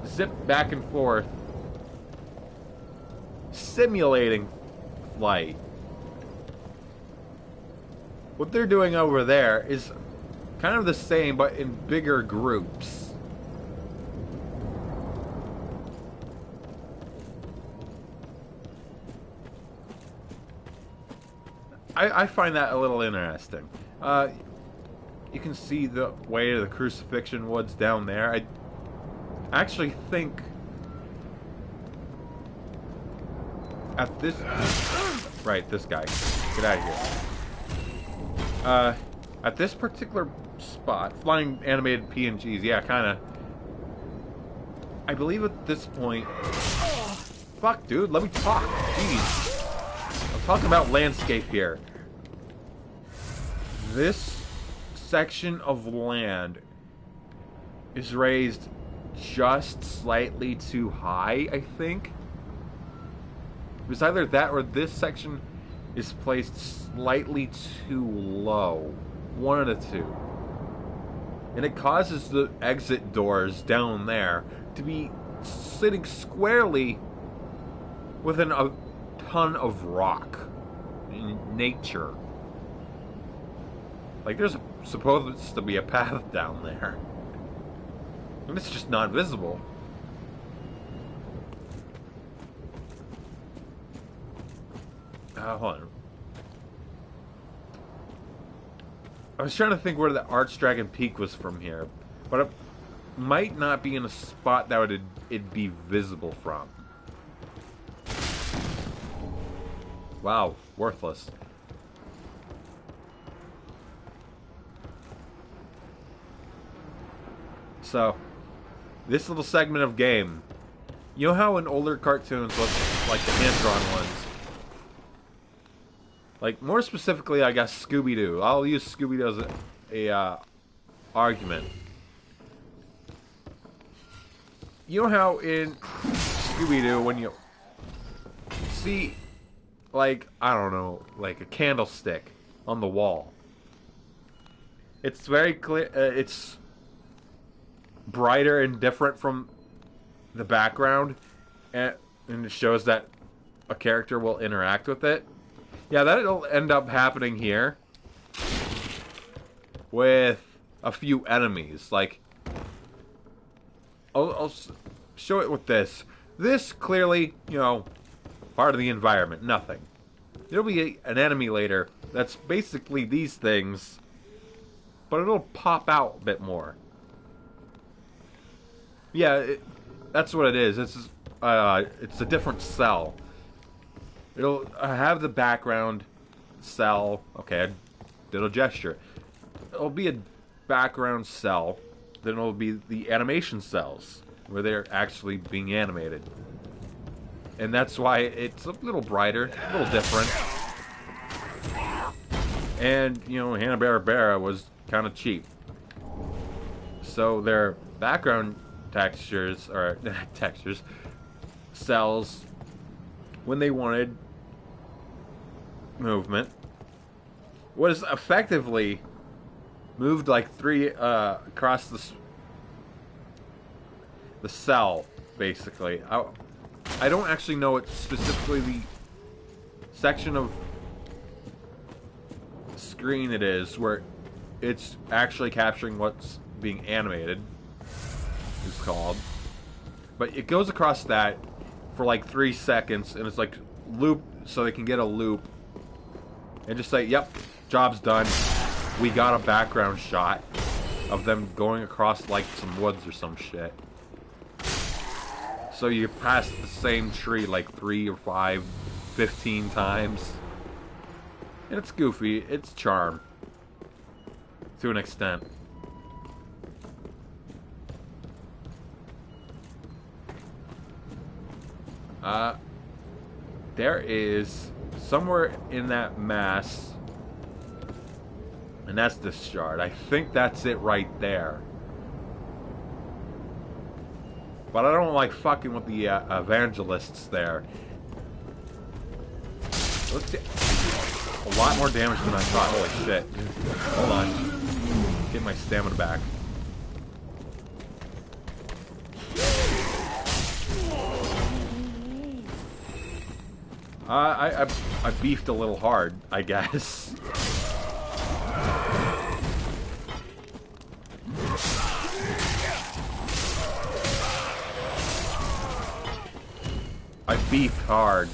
S1: zip back and forth, simulating flight. What they're doing over there is kind of the same, but in bigger groups. I find that a little interesting. You can see the way of the Crucifixion Woods down there. I actually think at this... Right, this guy. Get out of here. At this particular spot, flying animated PNGs, yeah, kinda. I believe at this point... Fuck, dude, let me talk. Jeez. I'm talking about landscape here. This section of land is raised just slightly too high, I think. It was either that or this section is placed slightly too low. One of the two. And it causes the exit doors down there to be sitting squarely within a ton of rock in nature. Like, there's supposed to be a path down there. And it's just not visible. Hold on. I was trying to think where the Archdragon Peak was from here. But it might not be in a spot that it'd be visible from. Wow, worthless. So, this little segment of game, you know how in older cartoons look like the hand-drawn ones? Like, more specifically, I guess, Scooby-Doo. I'll use Scooby-Doo as a argument. You know how in Scooby-Doo, when you see, like, I don't know, like a candlestick on the wall, it's very clear, it's brighter and different from the background, and it shows that a character will interact with it. Yeah, that'll end up happening here with a few enemies. Like, I'll show it with this. This clearly, you know, part of the environment. Nothing. There'll be an enemy later that's basically these things, but it'll pop out a bit more. Yeah, that's what it is. It's a different cell. It'll have the background cell. Okay, I did a gesture. It'll be a background cell. Then it'll be the animation cells, where they're actually being animated. And that's why it's a little brighter, a little different. And, you know, Hanna-Barbera was kind of cheap. So their background textures, or cells, when they wanted movement, was effectively moved like three across the cell, basically. I don't actually know what specifically the section of screen it is, where it's actually capturing what's being animated, is called. But it goes across that for like 3 seconds, and it's like loop, so they can get a loop, and just say, yep, job's done. We got a background shot of them going across like some woods or some shit. So you pass the same tree like 3 or 5, 15 times. And it's goofy, it's charm. To an extent. There is somewhere in that mass, and that's the shard. I think that's it right there. But I don't like fucking with the evangelists there. Let's see. A lot more damage than I thought. Holy shit. Hold on. Get my stamina back. I beefed a little hard, I guess. I beefed hard.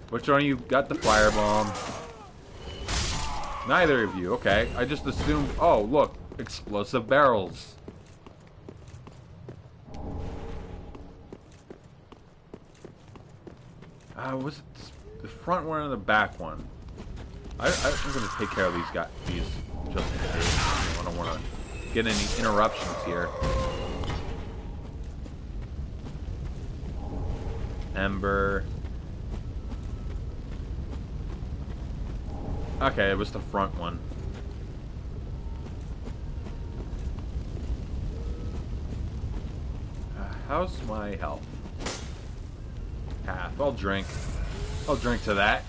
S1: Which one of you got the firebomb? Neither of you, okay. I just assumed, oh, look, explosive barrels. Was it the front one or the back one? I'm gonna take care of these guys, just in case. I don't want to get any interruptions here. Ember. Okay, it was the front one. How's my health? Half. I'll drink. I'll drink to that.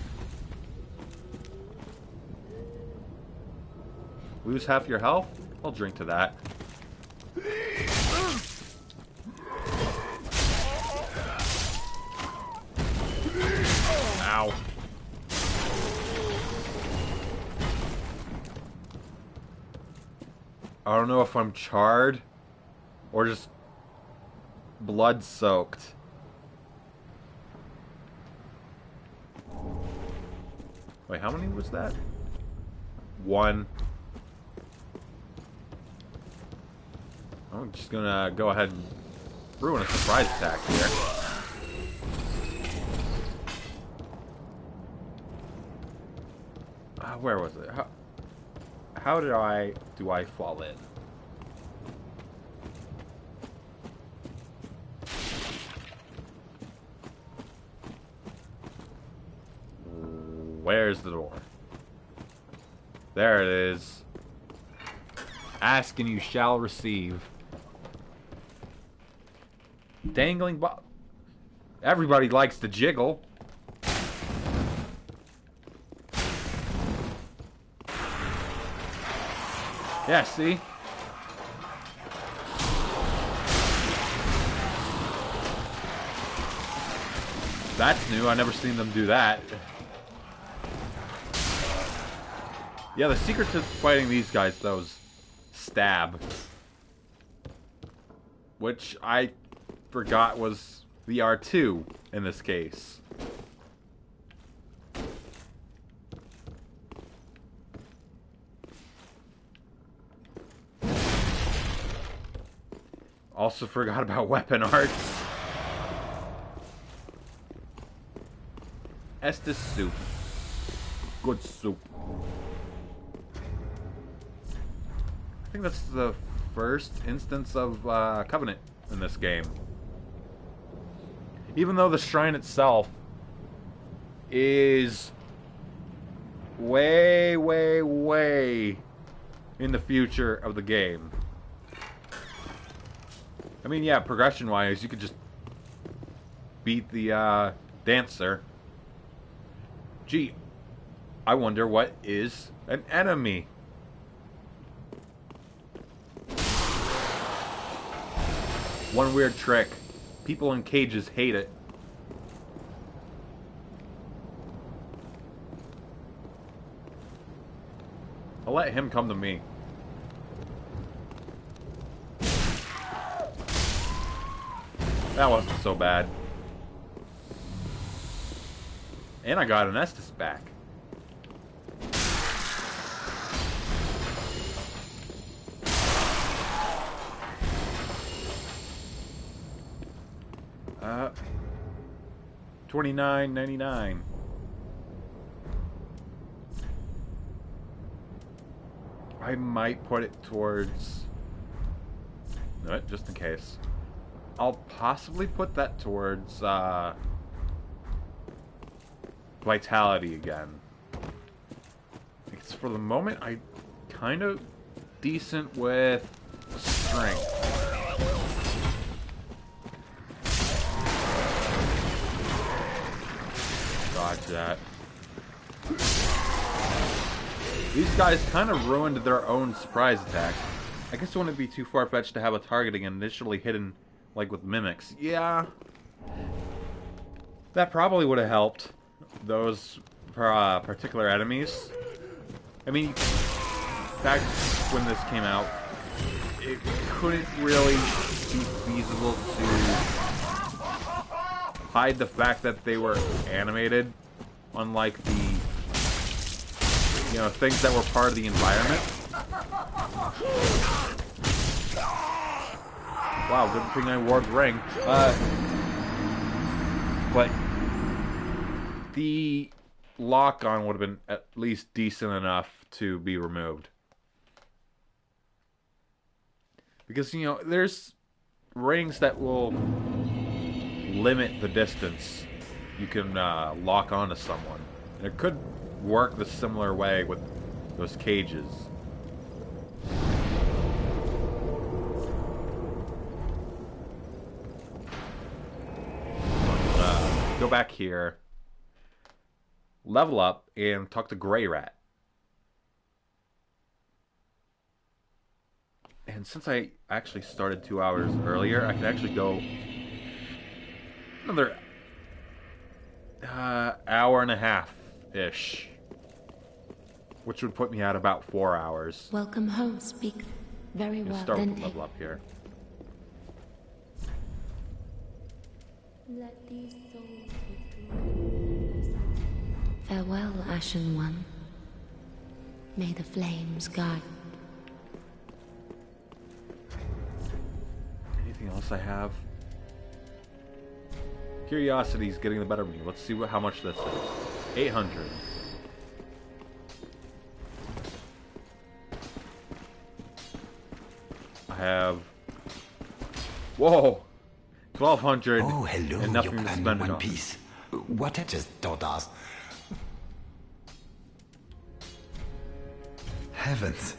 S1: Lose half your health? I'll drink to that. Ow. I don't know if I'm charred or just blood soaked. Wait, how many was that? 1. I'm just gonna go ahead and ruin a surprise attack here. Where was it? How do I fall in? Where's the door? There it is. Ask and you shall receive. Dangling ball. Everybody likes to jiggle. Yeah, see? That's new. I've never seen them do that. Yeah, the secret to fighting these guys, though, is stab. Which I forgot was the R2 in this case. Also forgot about weapon arts. Estes soup. Good soup. I think that's the first instance of Covenant in this game. Even though the shrine itself is way, way, way in the future of the game. I mean, yeah, progression-wise, you could just beat the dancer. Gee, I wonder what is an enemy. One weird trick. People in cages hate it. I'll let him come to me. That wasn't so bad. And I got an Estus back. $29.99. I might put it towards... No, just in case. I'll possibly put that towards vitality again. Because for the moment, I'm kind of decent with strength. Dodge that. These guys kind of ruined their own surprise attack. I guess it wouldn't be too far-fetched to have a targeting initially hidden, like with mimics. Yeah. That probably would have helped those particular enemies. I mean, back when this came out, it couldn't really be feasible to hide the fact that they were animated, unlike the, you know, things that were part of the environment. Wow, good thing I wore the ring. But the lock-on would have been at least decent enough to be removed. Because, you know, there's rings that will limit the distance you can lock onto someone. And it could work the similar way with those cages. Go back here, level up, and talk to Grey Rat. And since I actually started 2 hours earlier, I can actually go another hour and a half-ish, which would put me at about 4 hours.
S2: Welcome home, speak very well.
S1: Start with the level up here.
S2: Let these souls farewell, Ashen One. May the flames guard.
S1: Anything else I have? Curiosity's getting the better of me. Let's see how much this is. 800. I have... Whoa! 1,200.
S6: Oh, hello,
S1: and nothing
S6: your
S1: to
S6: plan
S1: spend
S6: in
S1: it
S6: one
S1: on.
S6: piece. What it is, daughters? Heavens,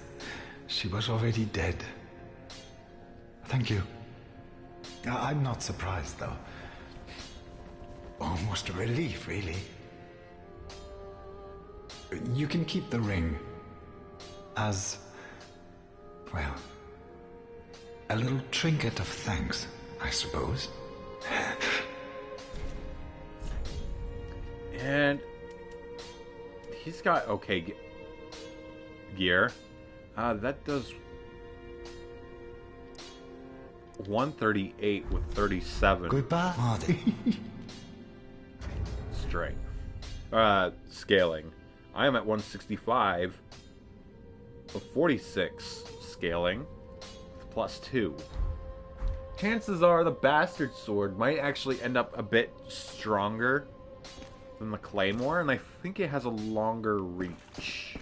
S6: she was already dead. Thank you. I'm not surprised, though. Almost a relief, really. You can keep the ring as, well, a little trinket of thanks, I suppose.
S1: And he's got okay gear. That does 138 with 37
S6: Goodbye.
S1: strength. Scaling. I am at 165 with 46 scaling plus 2. Chances are the bastard sword might actually end up a bit stronger than the claymore, and I think it has a longer reach.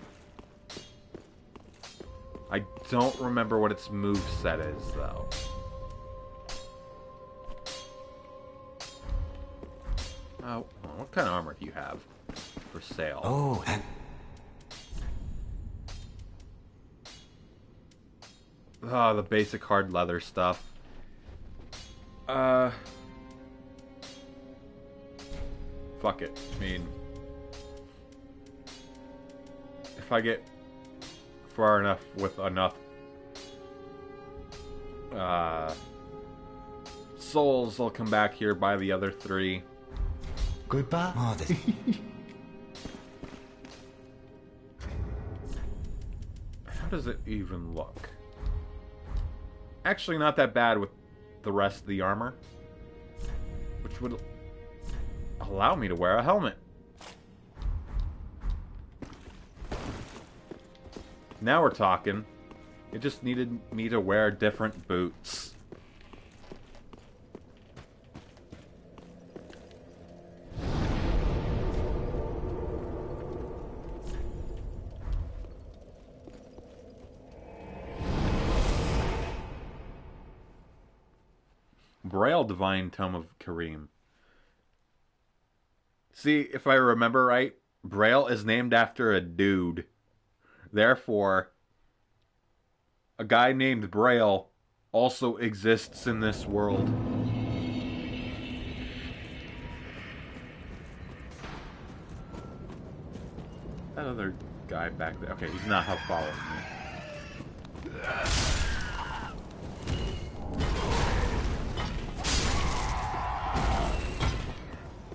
S1: I don't remember what its moveset is, though. Oh, what kind of armor do you have for sale?
S6: Oh, and
S1: The basic hard leather stuff. Fuck it. I mean, if I get far enough with enough souls, I'll come back here, buy the other 3.
S6: Goodbye. Oh, this...
S1: How does it even look? Actually, not that bad with the rest of the armor, which would allow me to wear a helmet. Now we're talking. It just needed me to wear different boots. Braille Divine Tome of Kareem. See, if I remember right, Braille is named after a dude. Therefore, a guy named Braille also exists in this world. That other guy back there. Okay, he's not following me.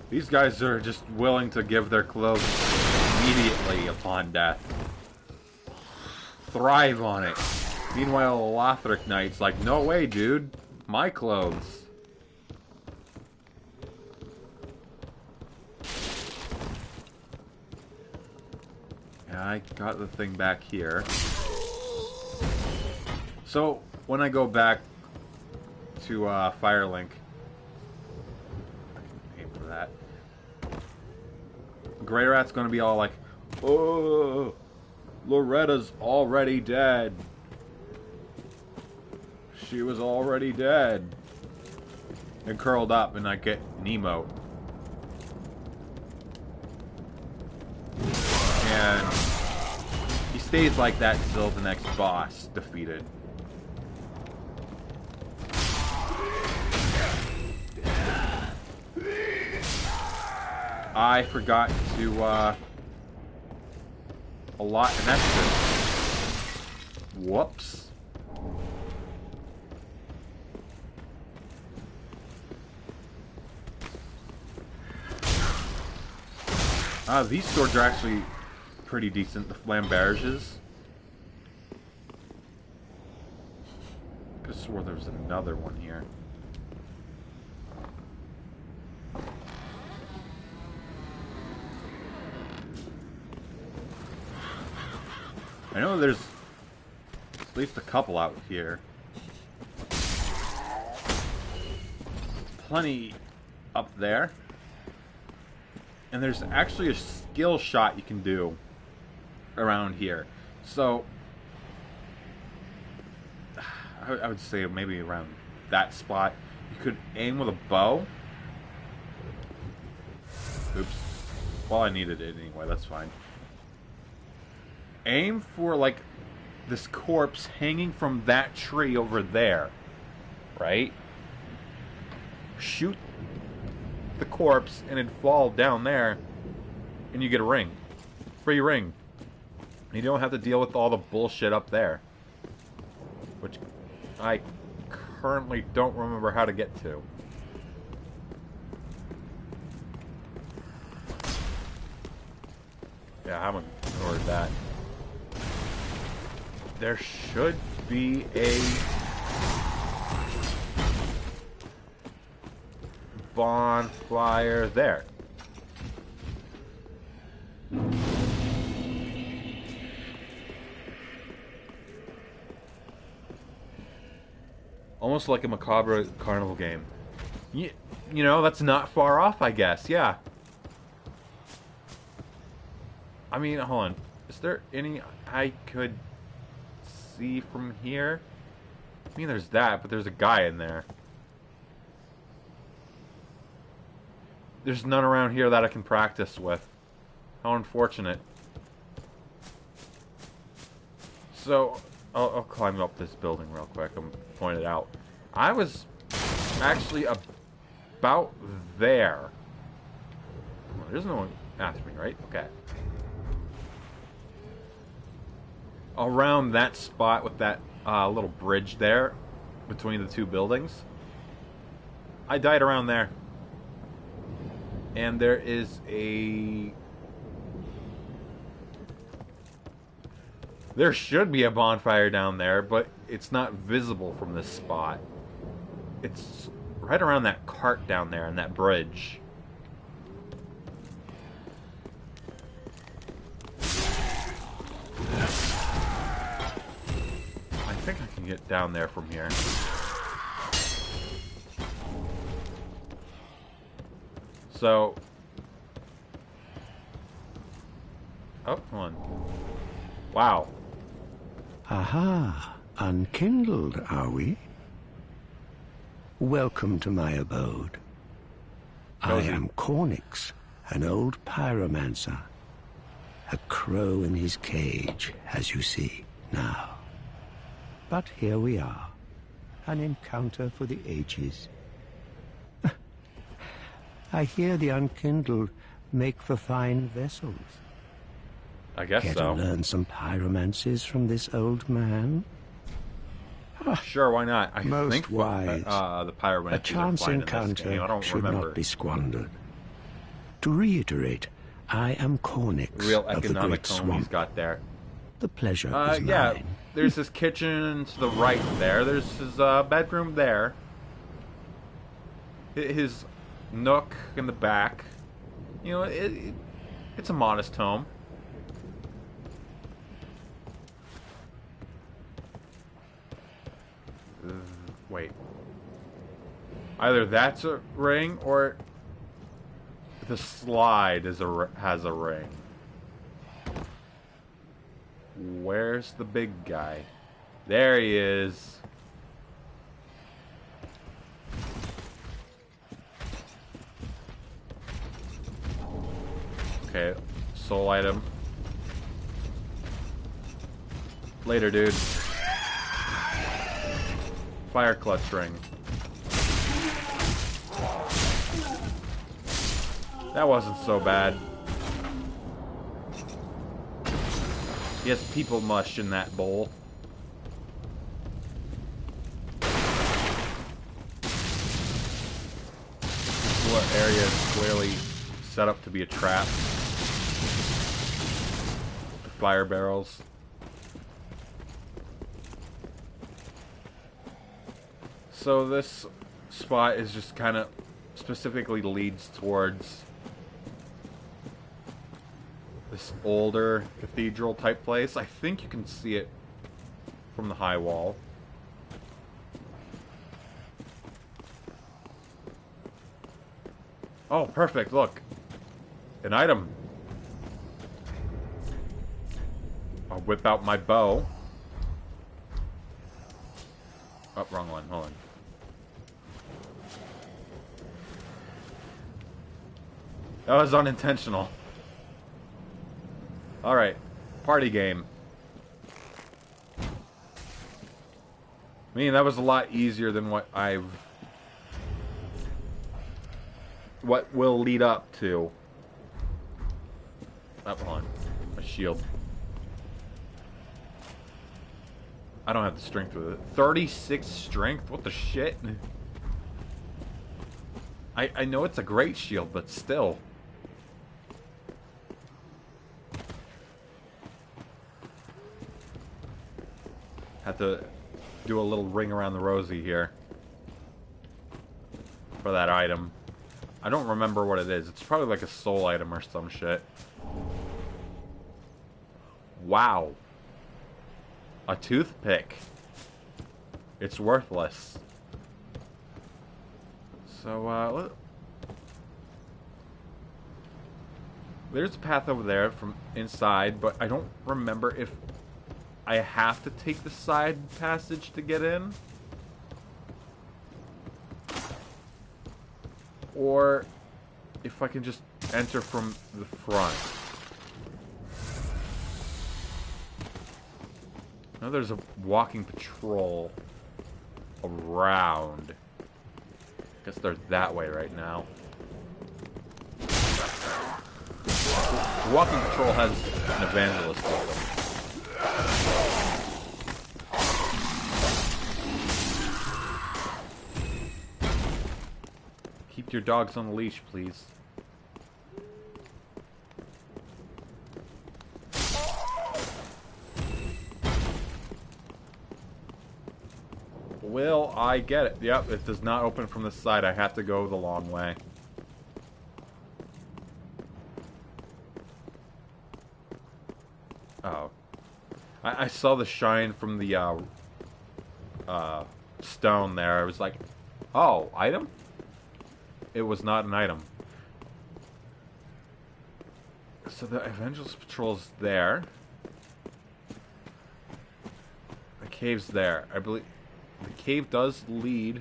S1: These guys are just willing to give their clothes immediately upon death. Thrive on it. Meanwhile, Lothric Knight's like, no way, dude. My clothes. Yeah, I got the thing back here. So, when I go back to Firelink, I can aim for that. Grey Rat's gonna be all like, oh, Loretta's already dead. She was already dead. And curled up, and I get an emote. And he stays like that until the next boss defeated. I forgot to allot an extra. Whoops. These swords are actually pretty decent, the Flamberges. I could have swore there was another one here. I know there's at least a couple out here. Plenty up there. And there's actually a skill shot you can do around here. So, I would say maybe around that spot. You could aim with a bow. Oops. Well, I needed it anyway, that's fine. Aim for, like, this corpse hanging from that tree over there. Right? Shoot the corpse and it'd fall down there and you get a ring. Free ring. You don't have to deal with all the bullshit up there. Which I currently don't remember how to get to. Yeah, I haven't ignored that. There should be a bonfire there. Almost like a macabre carnival game. You know, that's not far off, I guess. Yeah. I mean, hold on. Is there any I could see from here? I mean, there's that, but there's a guy in there. There's none around here that I can practice with. How unfortunate. So, I'll climb up this building real quick and point it out. I was actually about there. There's no one after me, right? Okay. Around that spot with that little bridge there between the two buildings. I died around there. And there is a... There should be a bonfire down there, but it's not visible from this spot. It's right around that cart down there and that bridge. I think I can get down there from here. So... Oh, come on. Wow.
S8: Aha, unkindled, are we? Welcome to my abode. I am Cornix, an old pyromancer. A crow in his cage, as you see now. But here we are, an encounter for the ages. I hear the unkindled make for fine vessels.
S1: I guess
S8: Care
S1: so.
S8: to learn some pyromancies from this old man?
S1: Sure, why not? I
S8: Most
S1: think
S8: wise.
S1: The pyromancies
S8: A chance
S1: are fine in this
S8: encounter
S1: game. I don't
S8: should
S1: remember.
S8: not be squandered. To reiterate, I am Cornix
S1: Real
S8: of the
S1: economic
S8: Great
S1: home he's
S8: Swamp.
S1: got there.
S8: The pleasure is
S1: Yeah,
S8: mine.
S1: there's his kitchen to the right there. There's his bedroom there. His nook in the back. You know, it's a modest home. Wait. Either that's a ring or the slide has a ring. Where's the big guy? There he is. Okay, soul item. Later, dude. Fire clutch ring. That wasn't so bad. He has people mush in that bowl. This area is clearly set up to be a trap. The fire barrels. So this spot is just kind of specifically leads towards this older cathedral type place. I think you can see it from the high wall. Oh, perfect, look. An item. I'll whip out my bow. Oh, wrong one, hold on. That was unintentional. Alright, party game. I mean, that was a lot easier than what will lead up to. Up on a shield. I don't have the strength with it. 36 strength? What the shit? I know it's a great shield, but still. Have to do a little ring around the rosy here for that item. I don't remember what it is. It's probably like a soul item or some shit. Wow. A toothpick. It's worthless. So, there's a path over there from inside, but I don't remember if I have to take the side passage to get in, or if I can just enter from the front. Now there's a walking patrol around. Guess they're that way right now. The walking patrol has an evangelist with them. your dogs on a leash, please. Will I get it? Yep, it does not open from the side. I have to go the long way. Oh. I saw the shine from the stone there. I was like, oh, item? It was not an item. So the Evangelist Patrol's there. The cave's there. I believe the cave does lead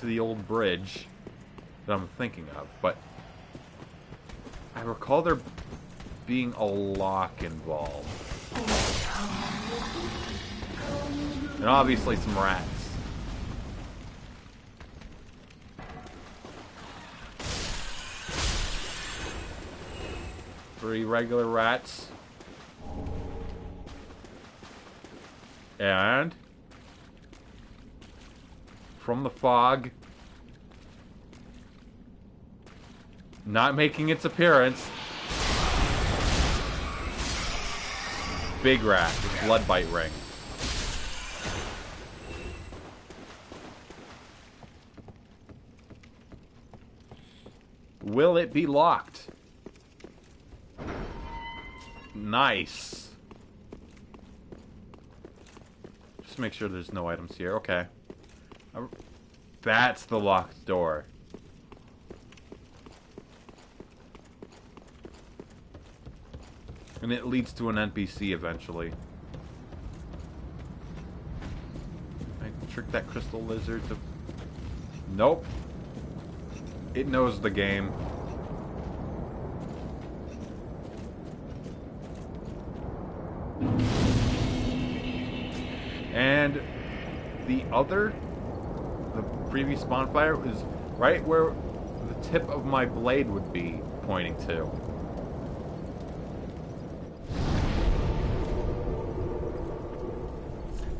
S1: to the old bridge that I'm thinking of, but I recall there being a lock involved. And obviously some rats. Three regular rats. And from the fog, not making its appearance, big rat with blood bite ring. Will it be locked? Nice. Just make sure there's no items here. Okay. That's the locked door. And it leads to an NPC eventually. I can trick that crystal lizard to... Nope. It knows the game. And the previous bonfire is right where the tip of my blade would be pointing to.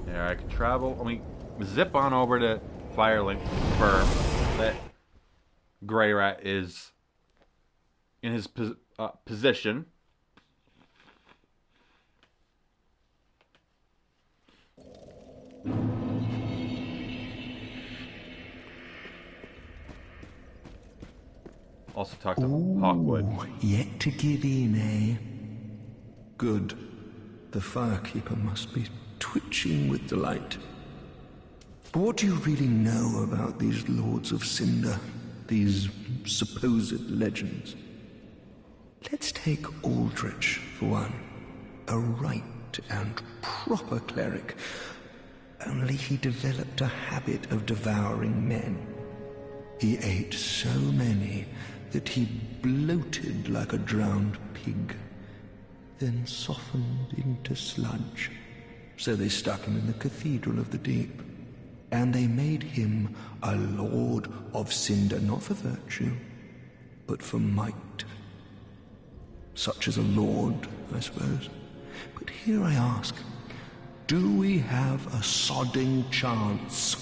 S1: There, I can travel. I mean, zip on over to Firelink to confirm that Grey Rat is in his position. Also talk to Hawkwood.
S3: Yet to give in, eh? Good. The Firekeeper must be twitching with delight. But what do you really know about these Lords of Cinder? These supposed legends? Let's take Aldrich, for one. A right and proper cleric. Only he developed a habit of devouring men. He ate so many that he bloated like a drowned pig, then softened into sludge. So they stuck him in the Cathedral of the Deep. And they made him a Lord of Cinder, not for virtue, but for might. Such as a lord, I suppose. But here I ask, do we have a sodding chance?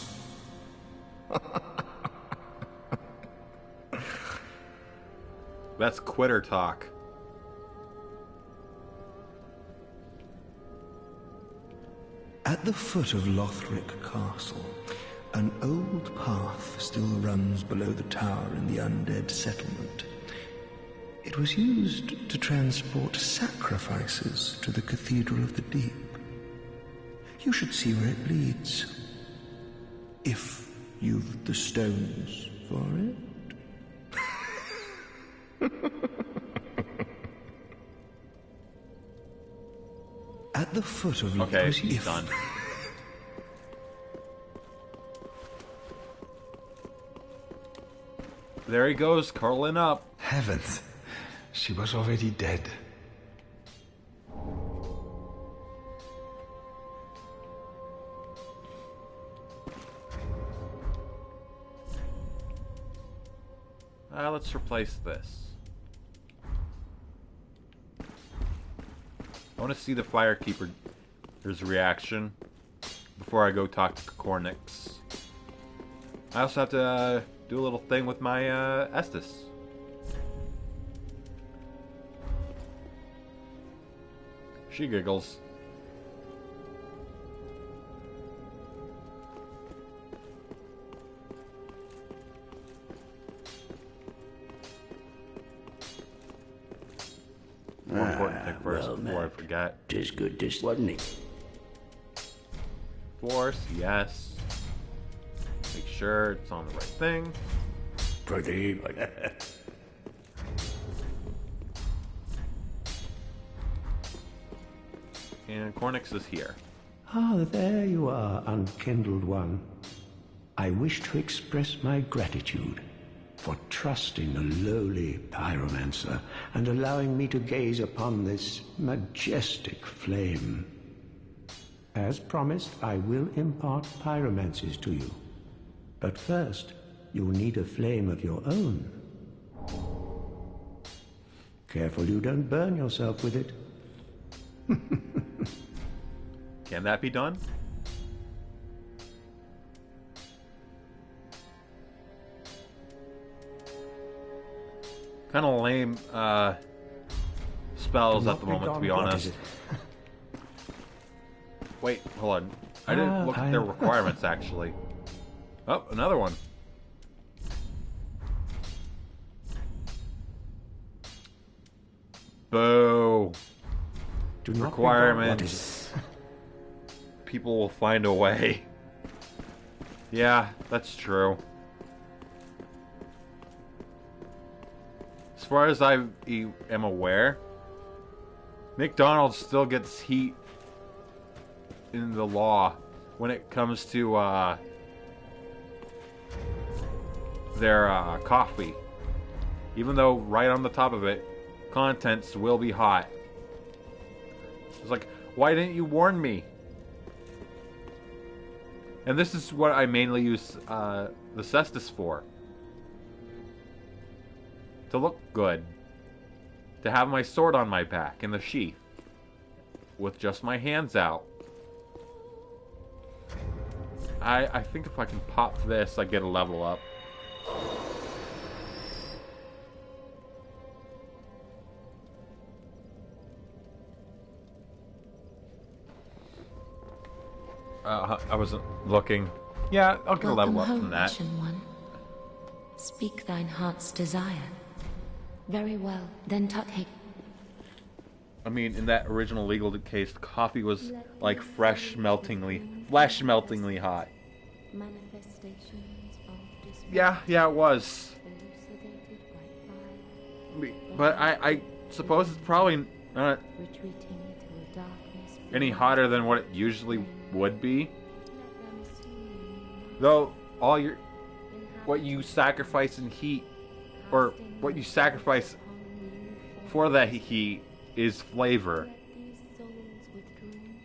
S1: That's quitter talk.
S3: At the foot of Lothric Castle, an old path still runs below the tower in the undead settlement. It was used to transport sacrifices to the Cathedral of the Deep. You should see where it leads. If you've the stones for it. At the foot of
S1: okay, he's done. There he goes, curling up.
S6: Heavens, she was already dead.
S1: Let's replace this. I want to see the Firekeeper's reaction before I go talk to Cornix. I also have to do a little thing with my Estus. She giggles. More important thing first
S5: well
S1: before I
S5: met.
S1: forget.
S5: 'Tis good to wasn't it?
S1: Force, yes. Make sure it's on the right thing.
S5: Pretty.
S1: And Cornix is here.
S8: Ah, there you are, unkindled one. I wish to express my gratitude for trusting a lowly pyromancer and allowing me to gaze upon this majestic flame. As promised, I will impart pyromancies to you. But first, you'll need a flame of your own. Careful you don't burn yourself with it.
S1: Can that be done? Kind of lame spells at the moment, to be honest. Wait, hold on. I didn't look at their requirements, actually. Oh, another one. Boo.
S8: Do not
S1: Requirements. People will find a way. Yeah, that's true. As far as I am aware, McDonald's still gets heat in the law when it comes to their coffee. Even though right on the top of it, contents will be hot. It's like, why didn't you warn me? And this is what I mainly use the cestus for. To look good. To have my sword on my back in the sheath. With just my hands out. I think if I can pop this, I get a level up. I wasn't looking. Yeah, I'll get a level up from that.
S2: Ashen One. Speak thine heart's desire. Very well, then
S1: I mean, in that original legal case, the coffee was like flesh meltingly hot. Yeah, it was. But I suppose it's probably not any hotter than what it usually would be. Though what you sacrifice in heat, or what you sacrifice for that heat, is flavor.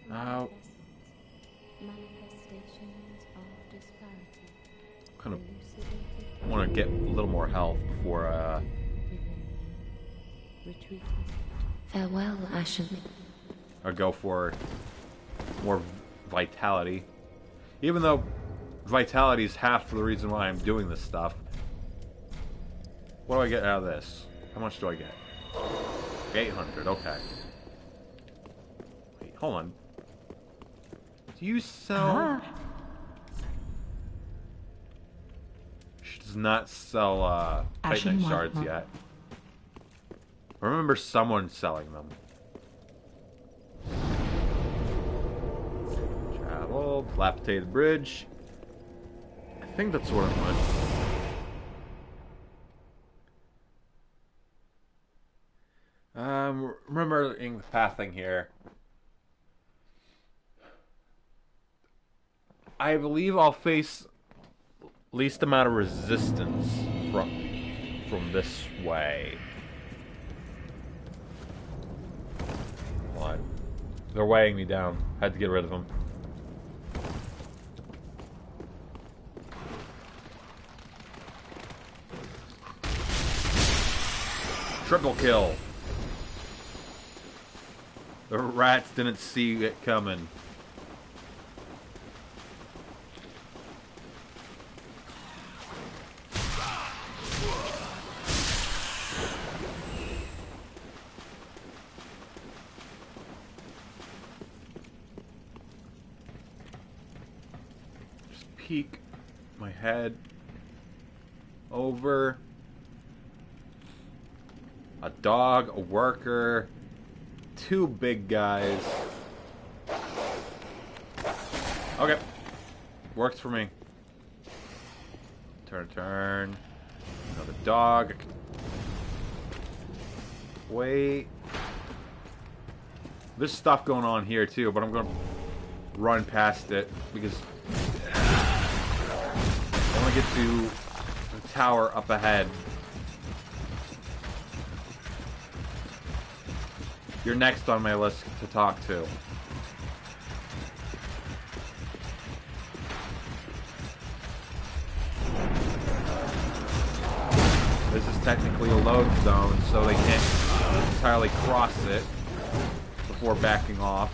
S1: Kind of want to get a little more health before
S2: farewell, Ashen.
S1: I go for more vitality. Even though vitality is half the reason why I'm doing this stuff. What do I get out of this? How much do I get? 800, okay. Wait, hold on. Do you sell... She does not sell Titanite shards yet. I remember someone selling them. Travel, dilapidated bridge. I think that's what I want. Remembering the pathing here. I believe I'll face least amount of resistance from this way. What? They're weighing me down. Had to get rid of them. Triple kill. The rats didn't see it coming. peek my head over. A dog, a worker, two big guys. Okay. Works for me. Turn. Another dog. Wait. There's stuff going on here too, but I'm going to run past it because I want to get to the tower up ahead. You're next on my list to talk to. This is technically a load zone, so they can't entirely cross it before backing off.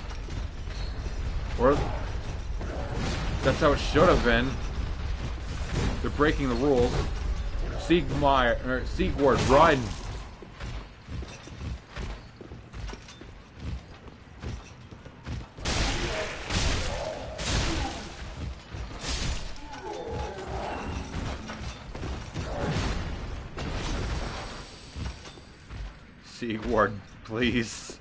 S1: Or that's how it should have been. They're breaking the rules. Sigward, run! Sigward, please.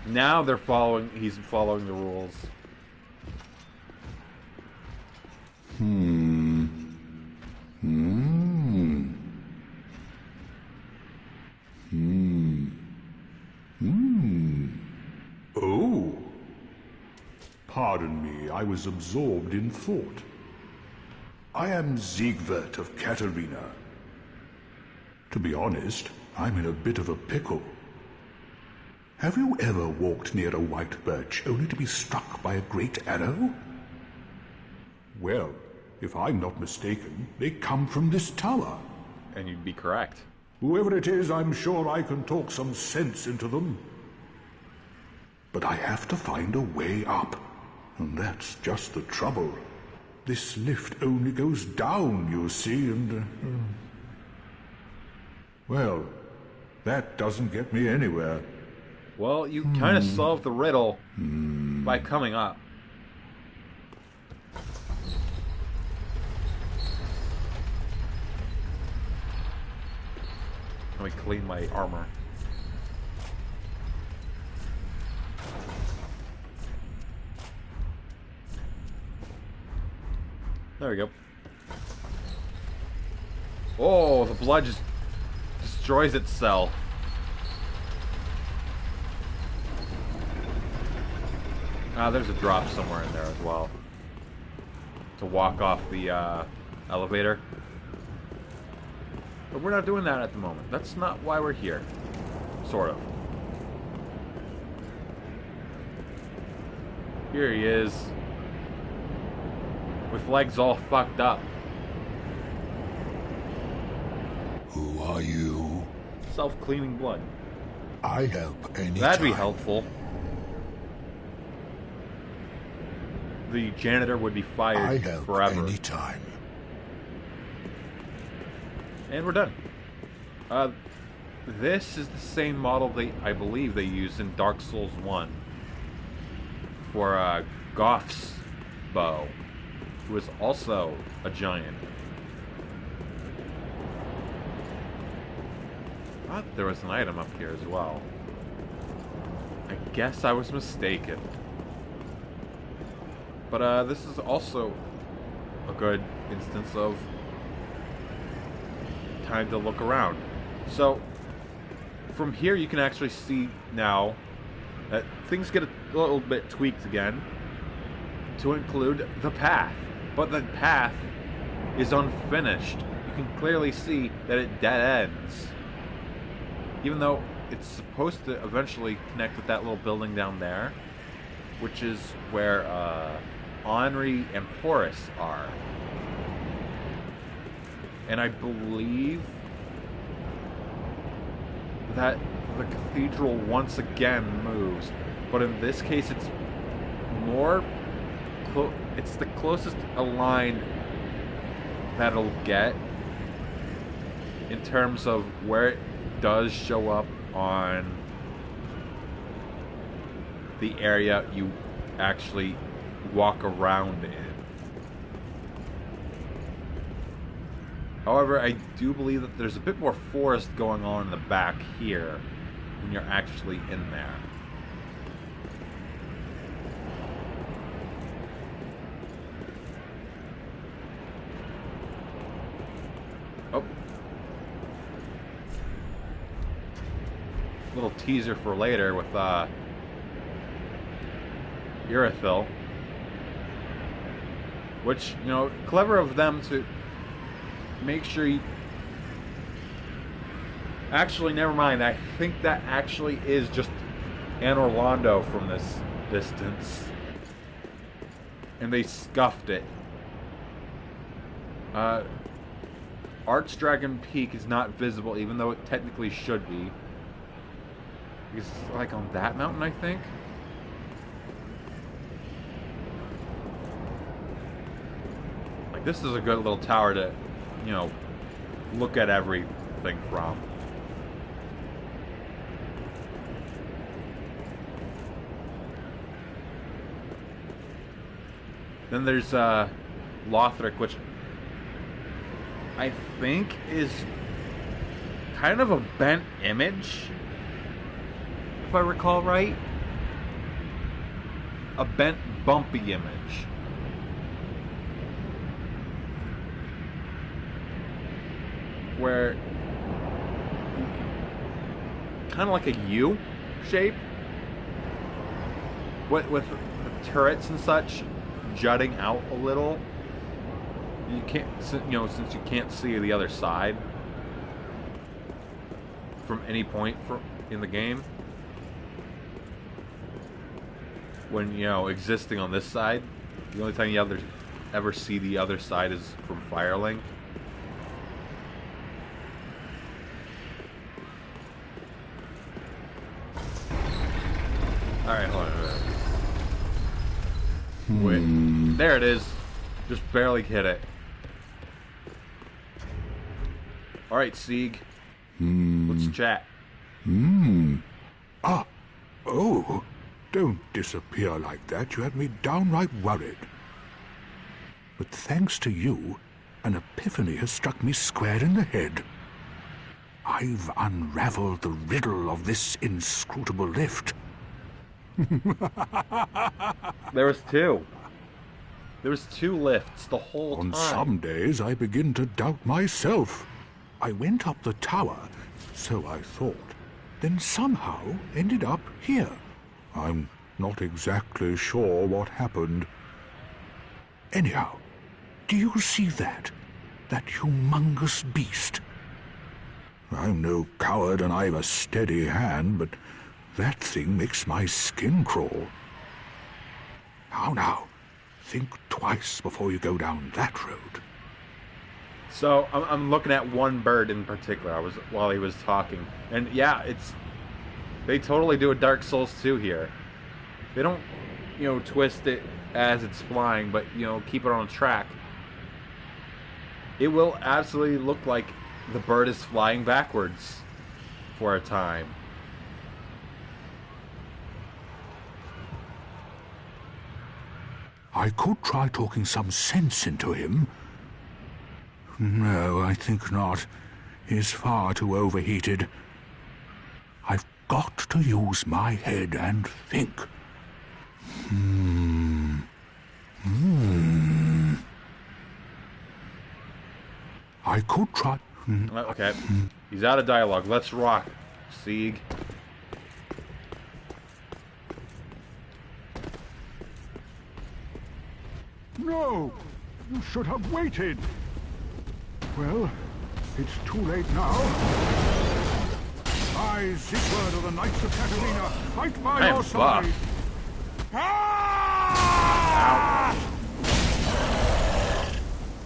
S1: Now they're following. He's following the rules.
S9: Oh. Pardon me, I was absorbed in thought. I am Siegwart of Katarina. To be honest, I'm in a bit of a pickle. Have you ever walked near a white birch only to be struck by a great arrow? Well, if I'm not mistaken, they come from this tower.
S1: And you'd be correct.
S9: Whoever it is, I'm sure I can talk some sense into them. But I have to find a way up, and that's just the trouble. This lift only goes down, you see, and... Well, that doesn't get me anywhere.
S1: Well, you kind of solved the riddle by coming up. Let me clean my armor. There we go. Oh, the blood just destroys itself. There's a drop somewhere in there as well. To walk off the elevator. But we're not doing that at the moment. That's not why we're here. Sort of. Here he is. With legs all fucked up.
S7: Who are you?
S1: Self-cleaning blood.
S7: I help any
S1: That'd be
S7: time.
S1: helpful. The janitor would be fired
S7: I help
S1: forever.
S7: any time.
S1: And we're done. This is the same model I believe they used in Dark Souls 1 for Goth's bow, who is also a giant. I thought there was an item up here as well. I guess I was mistaken. But this is also a good instance of time to look around. So from here you can actually see now that things get a little bit tweaked again to include the path. But the path is unfinished. You can clearly see that it dead ends. Even though it's supposed to eventually connect with that little building down there, which is where Henri and Horace are. And I believe that the cathedral once again moves, but in this case it's more it's the closest aligned that it'll get in terms of where it does show up on the area you actually walk around in. However, I do believe that there's a bit more forest going on in the back here when you're actually in there. Oh. Little teaser for later with Urethil. Which, you know, clever of them to make sure you... Actually, never mind. I think that actually is just an Orlando from this distance. And they scuffed it. Archdragon Peak is not visible, even though it technically should be. It's like on that mountain, I think. Like, this is a good little tower to, you know, look at everything from. Then there's Lothric, which I think is kind of a bent image, if I recall right. A bent, bumpy image. Where kind of like a U shape with the turrets and such jutting out a little. You can't, you know, since you can't see the other side from any point in the game. When, you know, existing on this side, the only time you ever see the other side is from Firelink. Alright, hold on. Wait. There it is. Just barely hit it. Alright, Sieg. Let's chat.
S9: Ah. Oh. Don't disappear like that. You had me downright worried. But thanks to you, an epiphany has struck me square in the head. I've unraveled the riddle of this inscrutable lift.
S1: There was two. There was two lifts the whole time.
S9: On some days I begin to doubt myself. I went up the tower, so I thought, then somehow ended up here. I'm not exactly sure what happened. Anyhow, do you see that? That humongous beast? I'm no coward and I've a steady hand, but that thing makes my skin crawl. Now, think twice before you go down that road.
S1: So I'm looking at one bird in particular. While he was talking, and yeah, they totally do a Dark Souls 2 here. They don't, you know, twist it as it's flying, but, you know, keep it on a track. It will absolutely look like the bird is flying backwards for a time.
S9: I could try talking some sense into him. No, I think not. He's far too overheated. I've got to use my head and think. I could try...
S1: Okay. He's out of dialogue. Let's rock, Sieg.
S9: No! You should have waited! Well, it's too late now. I, Siegward of the Knights of Katarina, fight by your side! Ah!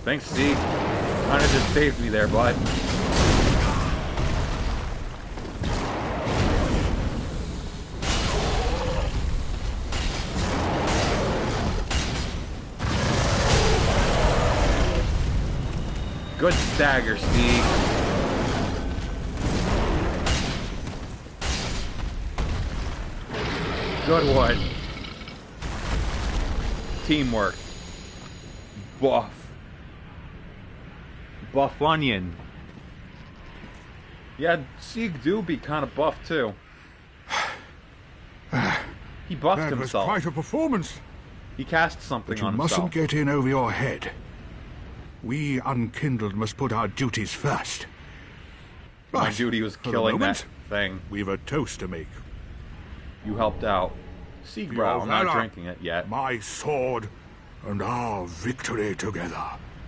S1: Thanks, Sieg. Kind of just saved me there, bud. Good stagger, Sieg. Good one. Teamwork. Buff. Buff onion. Yeah, Sieg do be kind of buff too. He buffed
S9: That was
S1: himself.
S9: quite a performance.
S1: He cast something
S9: But you
S1: on
S9: mustn't
S1: himself.
S9: get in over your head. We unkindled must put our duties first.
S1: My
S9: Right,
S1: duty was
S9: for the
S1: killing that
S9: moment,
S1: thing.
S9: We've a toast to make.
S1: You helped out.
S9: For
S1: Siegbrow,
S9: your
S1: I'm not
S9: valor,
S1: drinking it yet.
S9: My sword, and our victory together.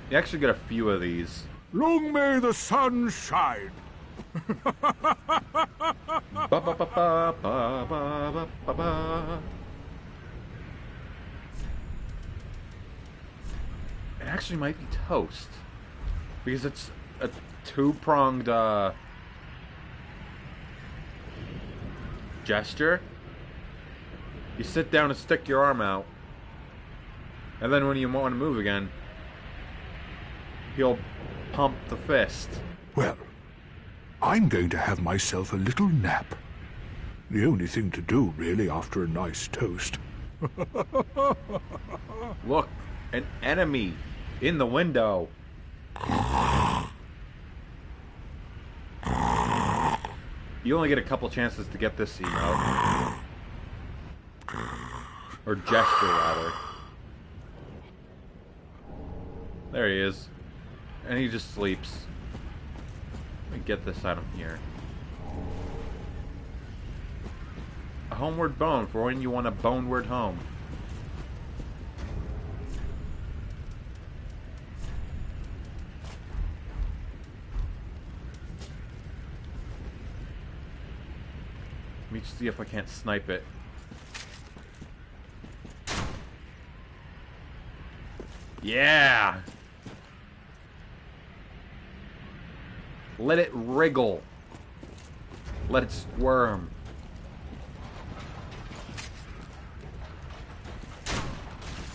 S1: You actually get a few of these.
S9: Long may the sun shine.
S1: Ba, ba, ba, ba, ba, ba, ba, ba. It actually might be toast. Because it's a two-pronged gesture. You sit down and stick your arm out. And then when you want to move again, he'll pump the fist.
S9: Well, I'm going to have myself a little nap. The only thing to do, really, after a nice toast.
S1: Look, an enemy in the window. You only get a couple chances to get this emote. Or gesture, rather. There he is. And he just sleeps. Let me get this out of here. A homeward bone for when you want a boneward home. Let me just see if I can't snipe it. Yeah! Let it wriggle. Let it squirm.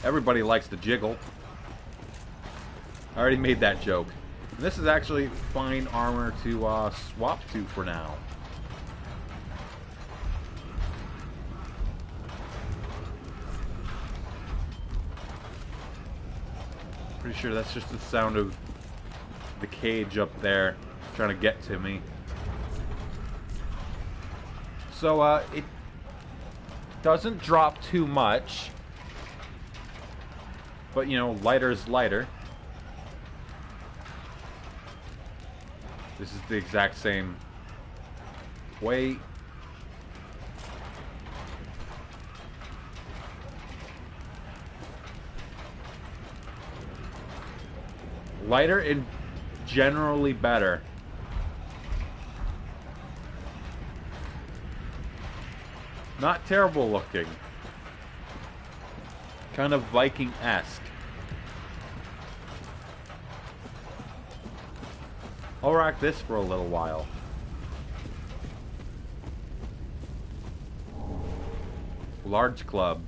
S1: Everybody likes to jiggle. I already made that joke. And this is actually fine armor to swap to for now. Pretty sure that's just the sound of the cage up there trying to get to me. So, it doesn't drop too much. But, you know, lighter is lighter. This is the exact same weight. Lighter and generally better. Not terrible looking. Kind of Viking-esque. I'll rock this for a little while. Large club.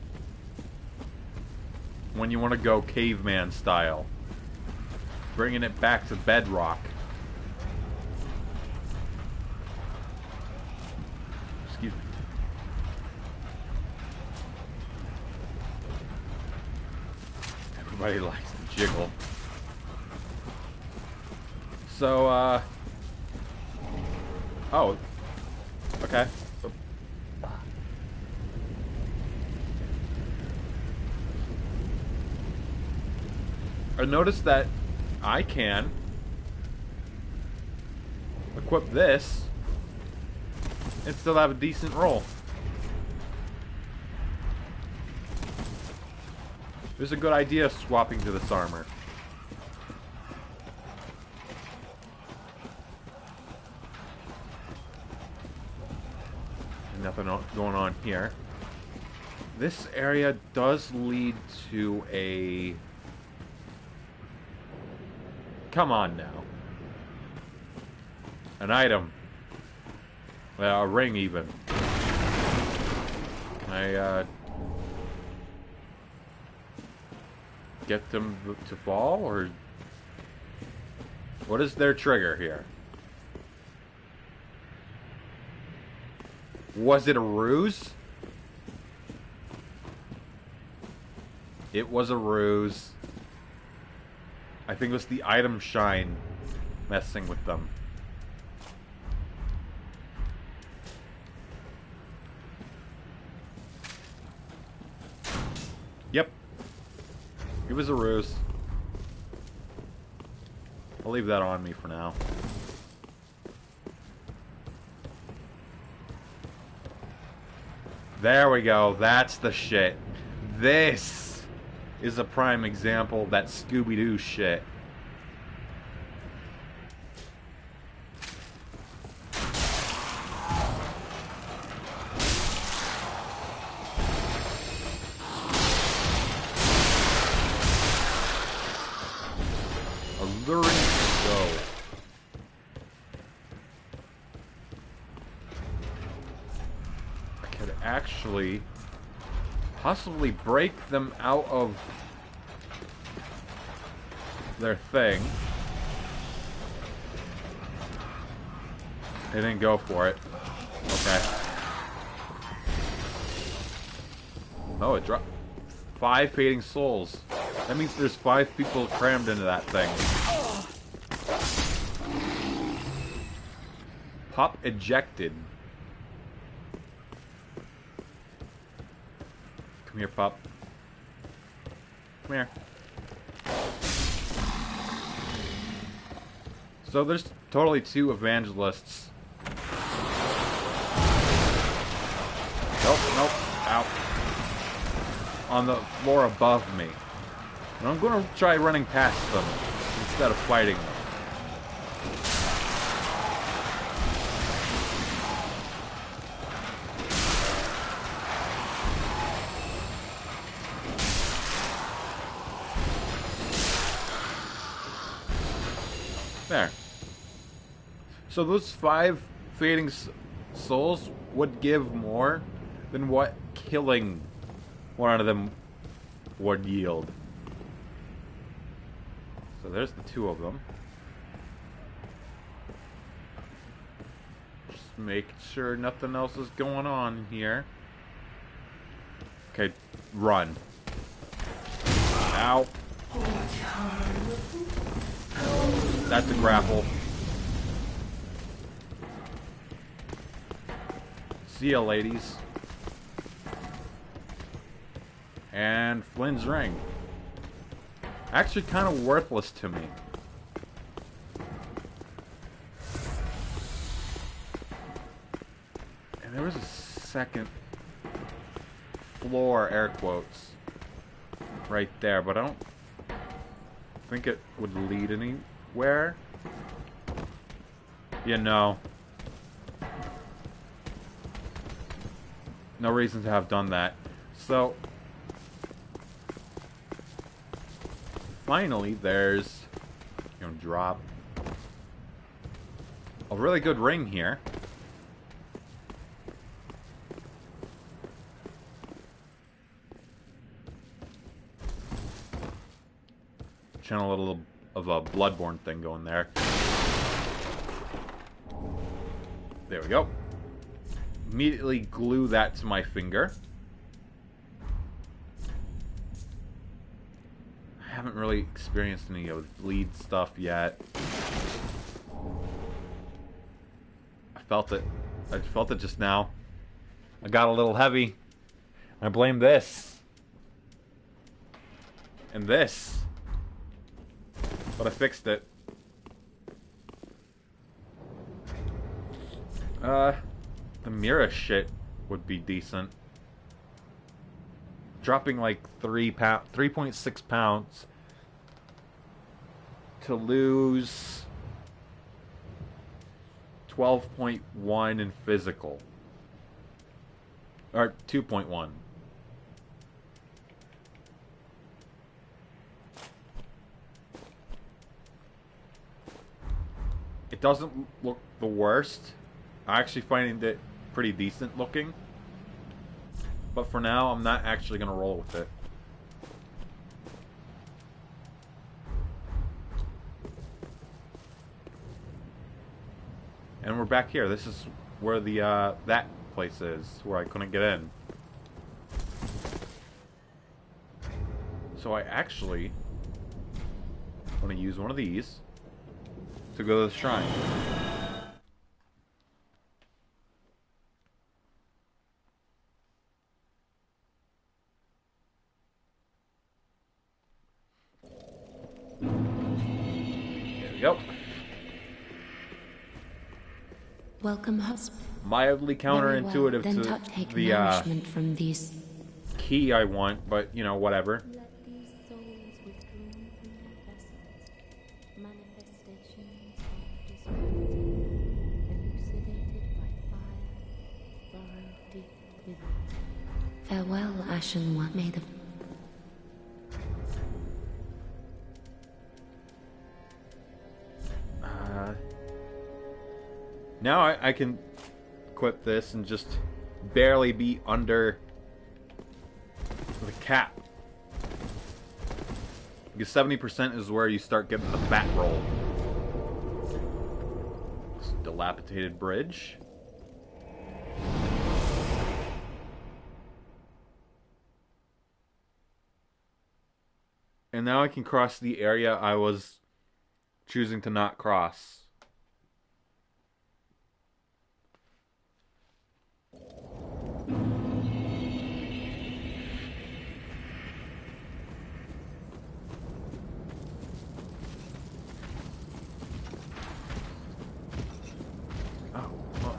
S1: When you want to go caveman style. Bringing it back to bedrock. Excuse me. Everybody likes to jiggle. So, oh. Okay. I noticed that I can equip this and still have a decent roll. It was a good idea swapping to this armor. Nothing going on here. This area does lead to a... Come on now. An item. Well, a ring even. Can I get them to fall, or what is their trigger here? Was it a ruse? It was a ruse. I think it was the item shine messing with them. Yep. It was a ruse. I'll leave that on me for now. There we go. That's the shit. This is a prime example of that Scooby-Doo shit. Alluring to go. I could actually possibly break them out of their thing. They didn't go for it. Okay. Oh, it dropped 5 fading souls. That means there's 5 people crammed into that thing. Pop ejected. Come here, Pop. Come here. So there's totally 2 evangelists. Nope, nope. Ow. On the floor above me. And I'm gonna try running past them instead of fighting them. There. So those 5 fading souls would give more than what killing one of them would yield. So there's the 2 of them. Just make sure nothing else is going on here. Okay, run. Ow. That's a grapple. See ya, ladies. And Flynn's ring. Actually kind of worthless to me. And there was a second floor, air quotes, right there, but I don't think it would lead anywhere. You know. No reason to have done that. So finally, there's, you know, drop a really good ring here. Channel a little of a Bloodborne thing going there. There we go. Immediately glue that to my finger. I haven't really experienced any of the bleed stuff yet. I felt it. I felt it just now. I got a little heavy. I blame this. And this. But I fixed it. The Mira shit would be decent. Dropping like 3.6 pounds to lose 12.1 in physical. Or 2.1. It doesn't look the worst. I actually find it pretty decent looking. But for now, I'm not actually going to roll with it. And we're back here. This is where the that place is, where I couldn't get in. So I actually want to use one of these to go to the shrine. There we go.
S2: Welcome, husband.
S1: Mildly counterintuitive
S2: Then
S1: to
S2: take
S1: the
S2: nourishment from these.
S1: key I want, but you know, whatever.
S10: Let these souls withdrawn from their vessels, manifestations of disunity, elucidated by fire, burrow deep within.
S2: Farewell, Ashen One. May the
S1: Now I can equip this and just barely be under the cap. Because 70% is where you start getting the fat roll. This dilapidated bridge. And now I can cross the area I was choosing to not cross.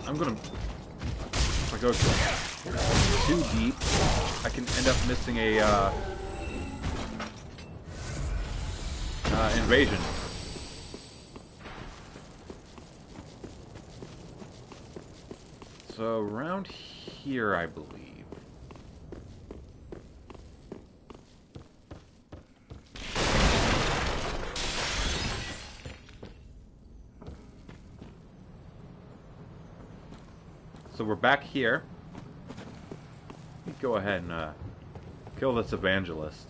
S1: I'm gonna... If I go too deep, I can end up missing a, invasion. So, around here, I believe. So we're back here. Go ahead and kill this evangelist.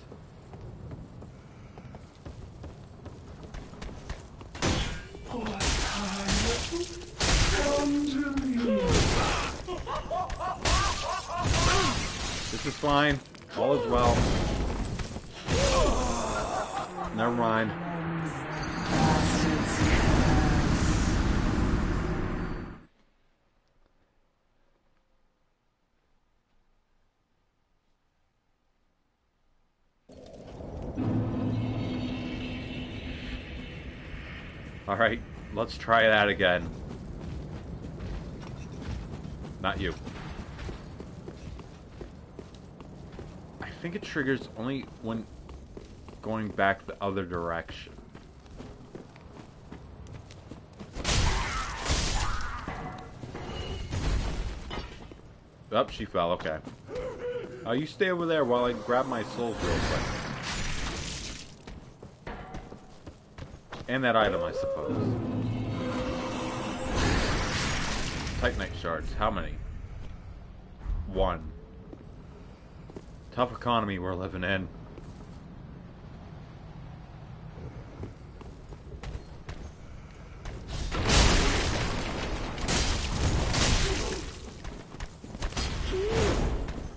S1: This is fine. All is well. Never mind. Alright, let's try that again. Not you. I think it triggers only when going back the other direction. Oh, she fell, okay. You stay over there while I grab my souls real quick. And that item, I suppose. Titanite shards. How many? 1. Tough economy we're living in.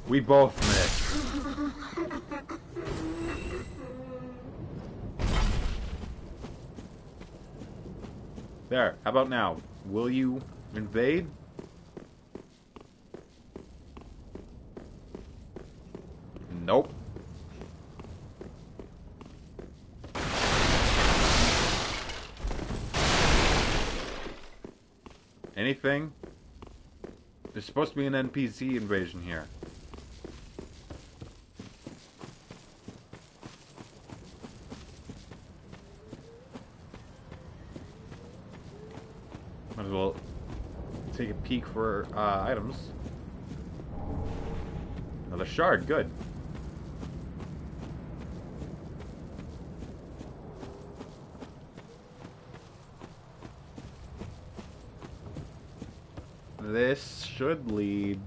S1: We both missed. There, how about now? Will you invade? Nope. Anything? There's supposed to be an NPC invasion here. Might as well take a peek for items. Another shard, good. This should lead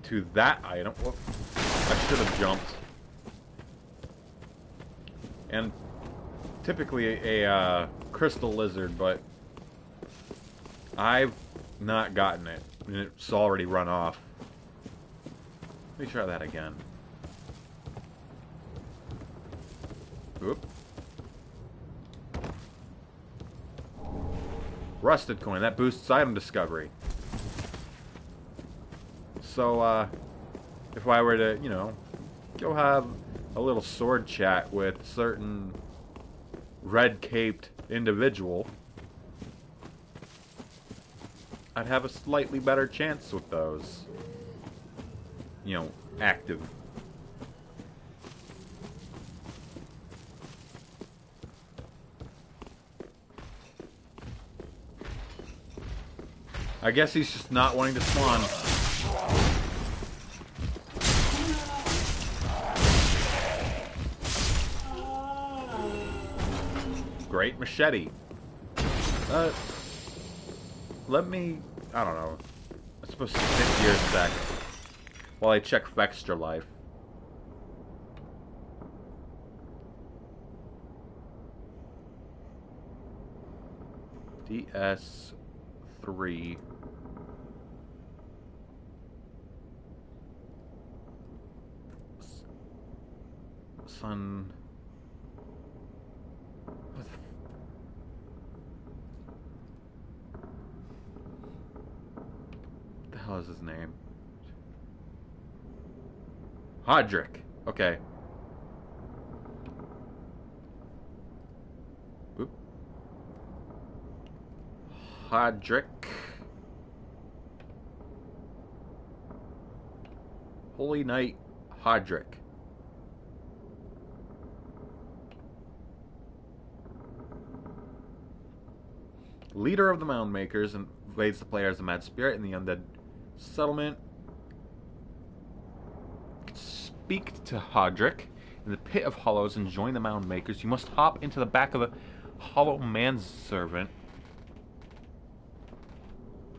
S1: to that item. Whoop. I should have jumped. And typically a crystal lizard, but I've not gotten it, and it's already run off. Let me try that again. Oop. Rusted coin. That boosts item discovery. So, if I were to, you know, go have a little sword chat with a certain red-caped individual, I'd have a slightly better chance with those. You know, active. I guess he's just not wanting to spawn. Great machete. Let me... I don't know. I'm supposed to sit here a sec while I check for extra life. DS3. Sun... What the hell is his name? Hodrick. Okay. Oop. Hodrick. Holy Knight Hodrick. Leader of the Mound Makers, invades the player as a mad spirit in the undead settlement. Speak to Hodrick in the Pit of Hollows and join the Mound Makers. You must hop into the back of a hollow manservant.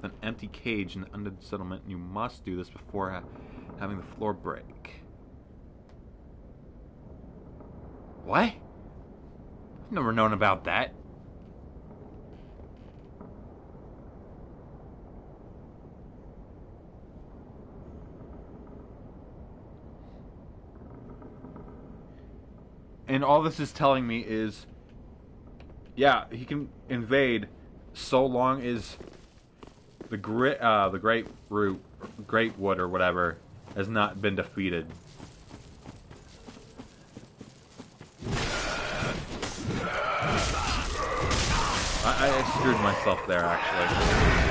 S1: An empty cage in the undead settlement. You must do this before having the floor break. What? I've never known about that. And all this is telling me is, yeah, he can invade so long as the Great Wood or whatever has not been defeated. I screwed myself there, actually.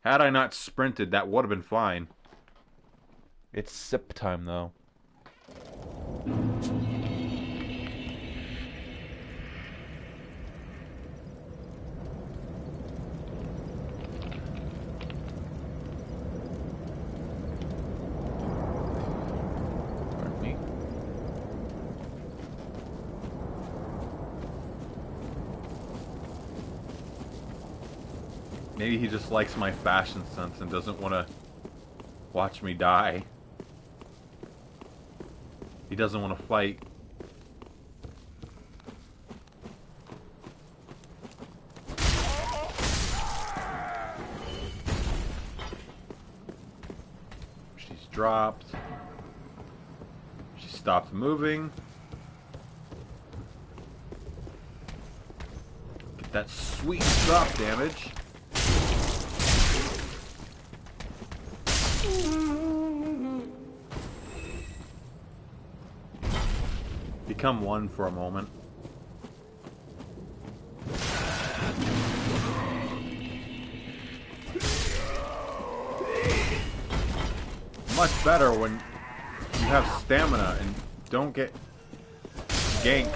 S1: Had I not sprinted, that would have been fine. It's sip time, though. Pardon me. Maybe he just likes my fashion sense and doesn't want to watch me die. He doesn't want to fight. She's dropped. She stopped moving. Get that sweet drop damage. Become one for a moment. Much better when you have stamina and don't get ganked.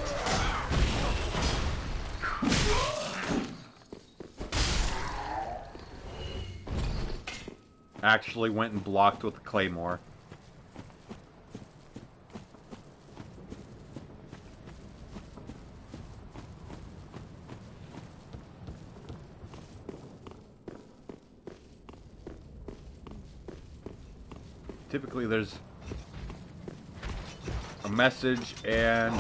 S1: Actually went and blocked with the claymore. Typically there's a message and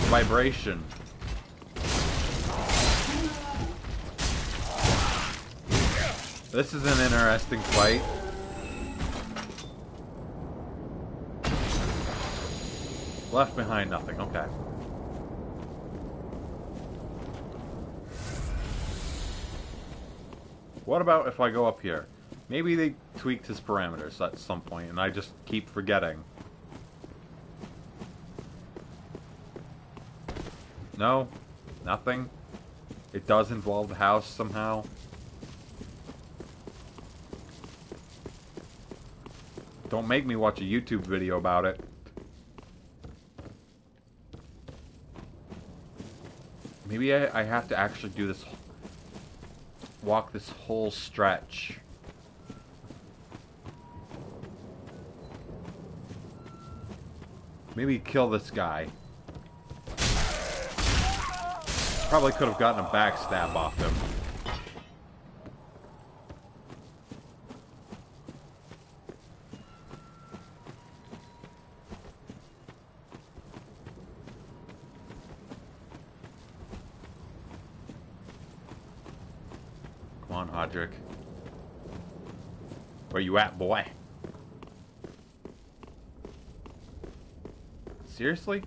S1: vibration. This is an interesting fight. Left behind nothing, okay. What about if I go up here? Maybe they tweaked his parameters at some point and I just keep forgetting. No? Nothing? It does involve the house somehow? Don't make me watch a YouTube video about it. Maybe I have to actually do this... walk this whole stretch. Maybe kill this guy. Probably could have gotten a backstab off him. Come on, Hodrick. Where you at, boy? Seriously?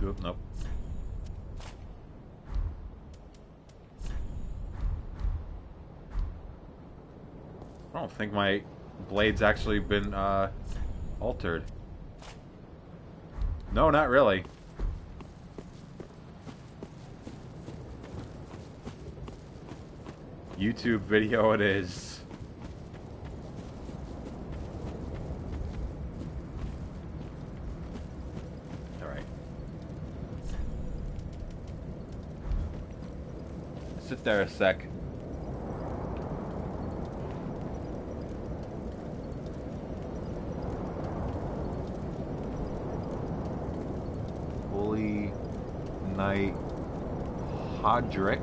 S1: Oop, nope. I don't think my blade's actually been altered. No, not really. YouTube video it is. Alright. Sit there a sec. Holy Knight Hodrick.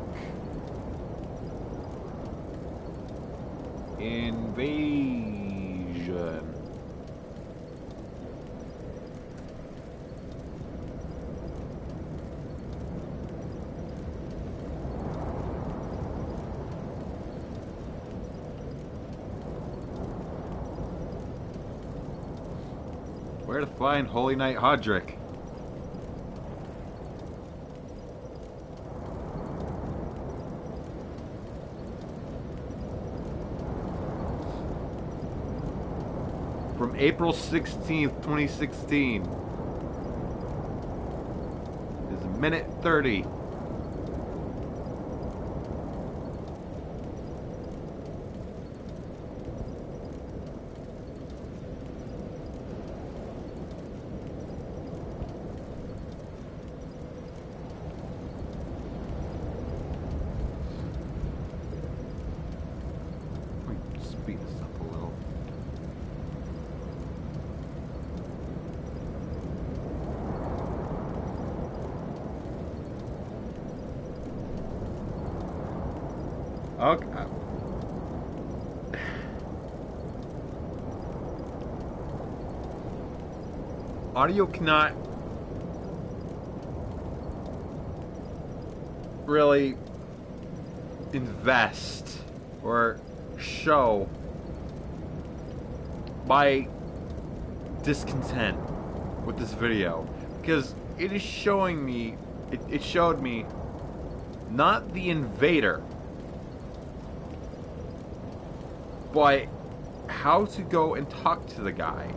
S1: Invasion. Where to find Holy Knight Hodrick? From April 16th, 2016. It's a minute 30. Let me speed this up a little. Okay. Audio cannot really invest or show my discontent with this video because it is showing me, it showed me not the invader, but how to go and talk to the guy.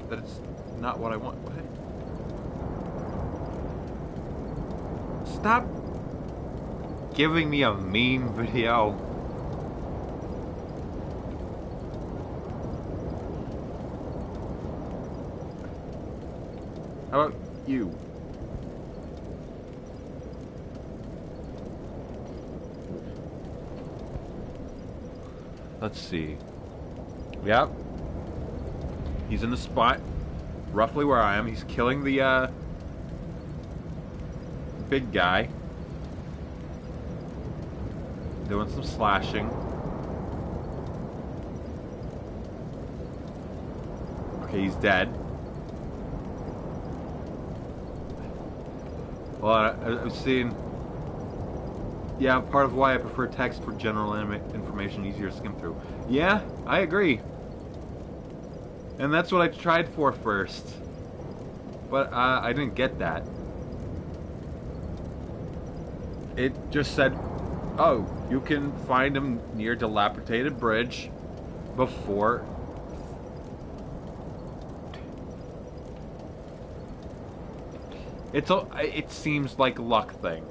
S1: That it's not what I want. What? Stop giving me a meme video. How about you? Let's see. Yep. He's in the spot roughly where I am. He's killing the big guy. Doing some slashing. Okay, he's dead. Well, I've seen... Yeah, part of why I prefer text for general information, easier to skim through. Yeah, I agree. And that's what I tried for first. But I didn't get that. It just said, oh, you can find him near dilapidated bridge before... It seems like a luck thing.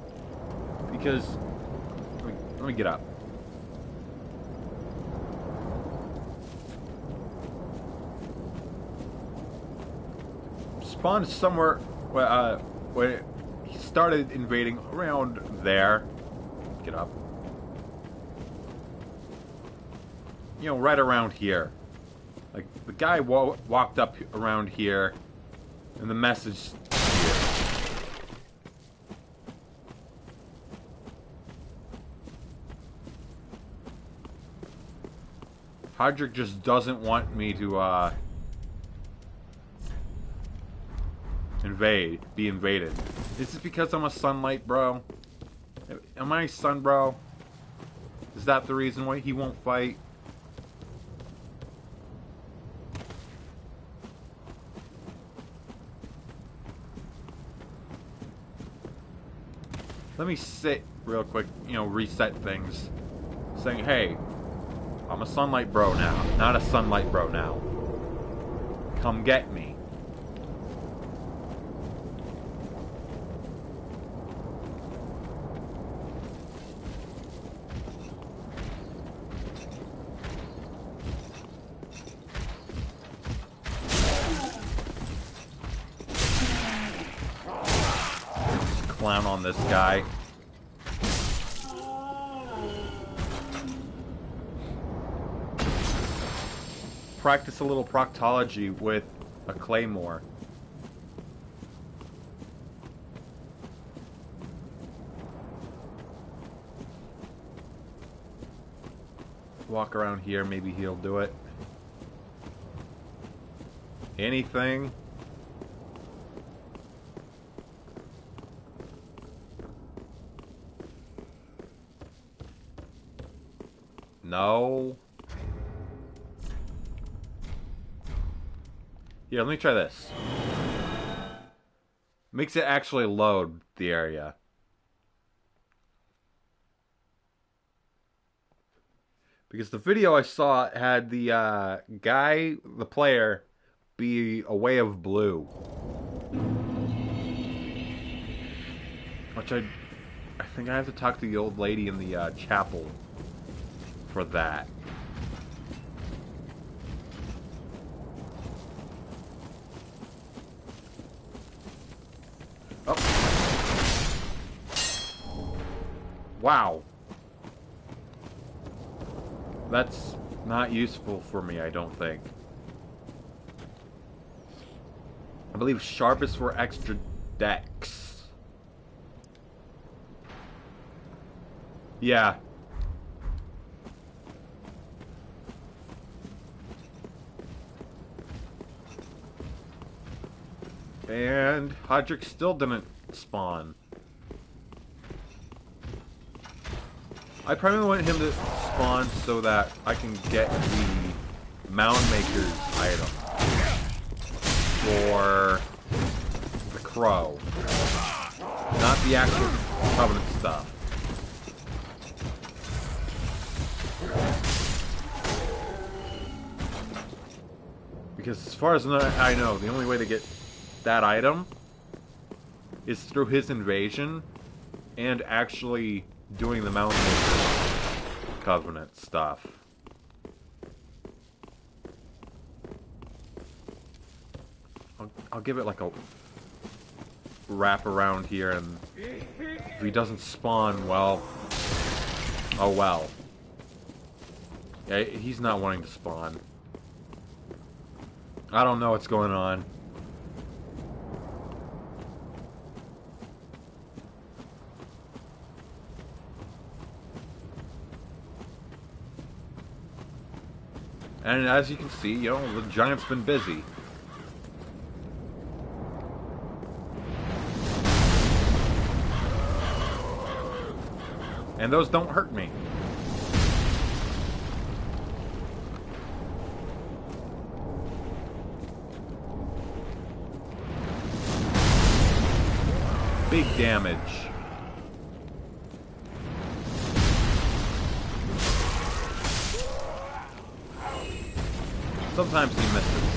S1: Because... Let me get up. Spawned somewhere where he started invading around there. Get up. You know, right around here. Like, the guy walked up around here, and the message here. Hodrick just doesn't want me to, be invaded. Is it because I'm a sunlight bro? Am I sun bro? Is that the reason why he won't fight? Let me sit real quick, you know, reset things. Saying, hey, I'm a sunlight bro now, not a sunlight bro now. Come get me. Clown on this guy. Practice a little proctology with a claymore. Walk around here, maybe he'll do it. Anything? No. Here, let me try this. Makes it actually load the area. Because the video I saw had the guy, the player, be a way of blue. Which I think I have to talk to the old lady in the chapel for that. Oh. Wow. That's not useful for me, I don't think. I believe sharp is for extra dex. Yeah. And Hodrick still didn't spawn. I probably want him to spawn so that I can get the Mound Maker's item for the crow. Not the actual Covenant stuff. Because as far as I know, the only way to get that item is through his invasion and actually doing the Mound Maker Covenant stuff. I'll give it like a wrap around here, and if he doesn't spawn, well, oh well. Yeah, he's not wanting to spawn. I don't know what's going on. And as you can see, you know, the giant's been busy. And those don't hurt me. Big damage. Sometimes he misses.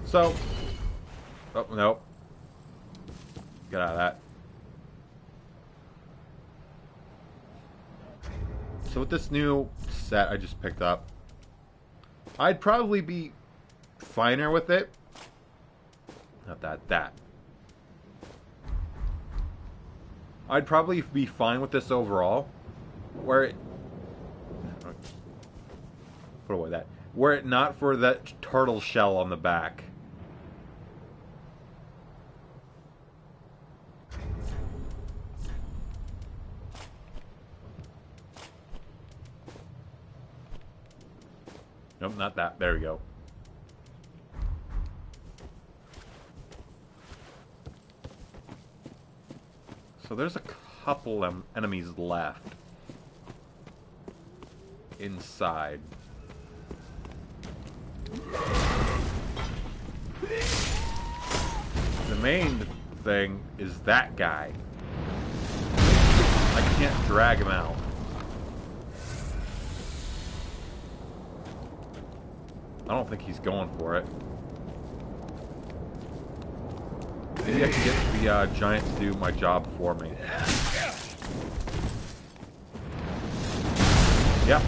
S1: So, oh, nope. Get out of that. So with this new set I just picked up, I'd probably be finer with it. Not that. I'd probably be fine with this overall. Were it... Put away that. Were it not for that turtle shell on the back. Nope, not that. There we go. So there's a couple enemies left inside. The main thing is that guy. I can't drag him out. I don't think he's going for it. Maybe I can get the giant to do my job for me. Yep.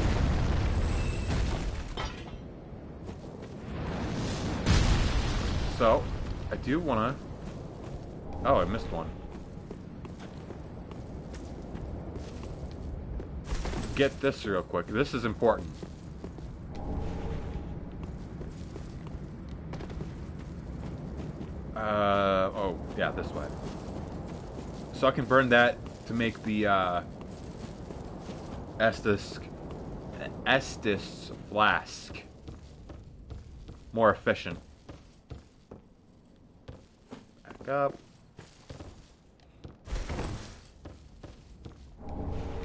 S1: So, I do want to... Oh, I missed one. Get this real quick. This is important. Oh, yeah, this way. So I can burn that to make the, Estus flask more efficient. Back up.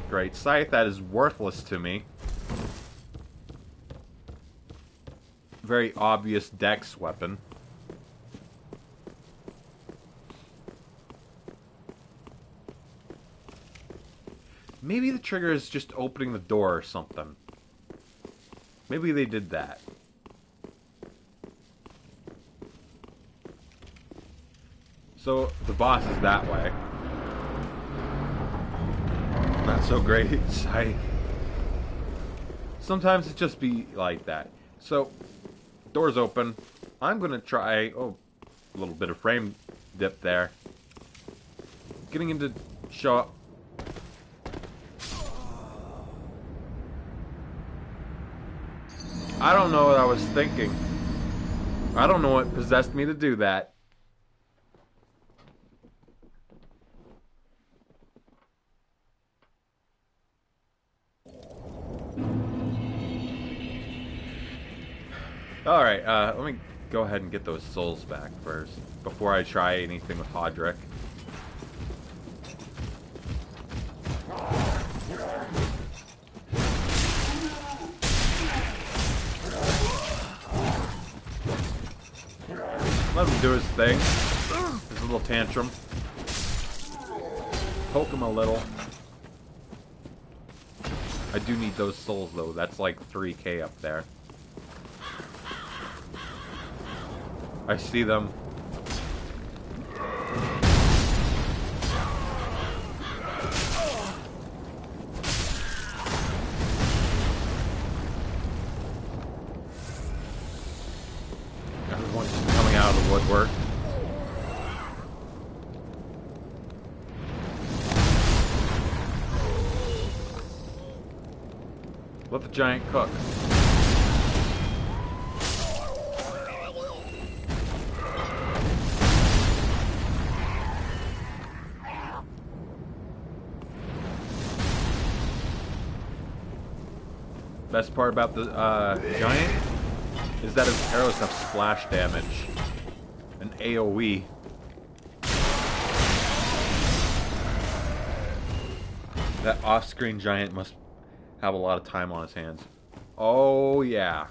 S1: Great scythe, that is worthless to me. Very obvious dex weapon. Maybe the trigger is just opening the door or something. Maybe they did that. So, the boss is that way. Not so great. Sometimes it just be like that. So, door's open. I'm gonna try... Oh, a little bit of frame dip there. Getting into shot. I don't know what I was thinking. I don't know what possessed me to do that. Alright, let me go ahead and get those souls back first, before I try anything with Hodrick. Let him do his thing. His little tantrum. Poke him a little. I do need those souls though, that's like 3k up there. I see them. Everyone's coming out of the woodwork. Let the giant cook. Best part about the giant is that his arrows have splash damage. An AoE. That off-screen giant must have a lot of time on his hands. Oh, yeah.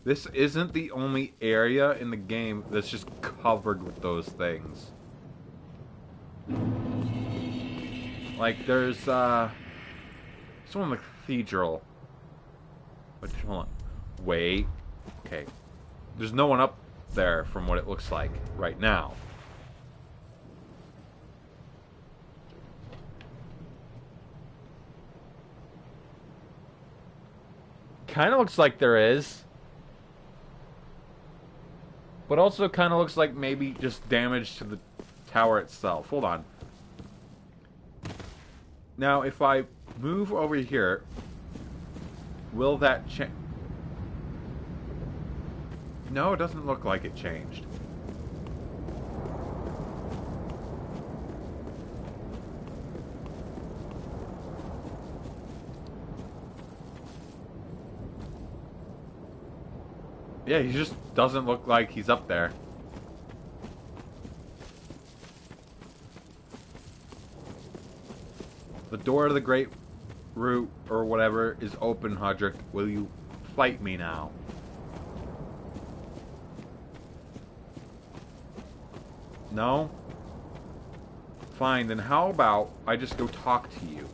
S1: This isn't the only area in the game that's just covered with those things. Like, there's, someone in the cathedral. But, hold on. Wait. Okay. There's no one up there from what it looks like right now. Kind of looks like there is. But also kind of looks like maybe just damage to the tower itself. Hold on. Now, if I move over here, will that change? No, it doesn't look like it changed. Yeah, he just doesn't look like he's up there. The door to the Great Root, or whatever, is open, Hudrick. Will you fight me now? No? Fine, then how about I just go talk to you?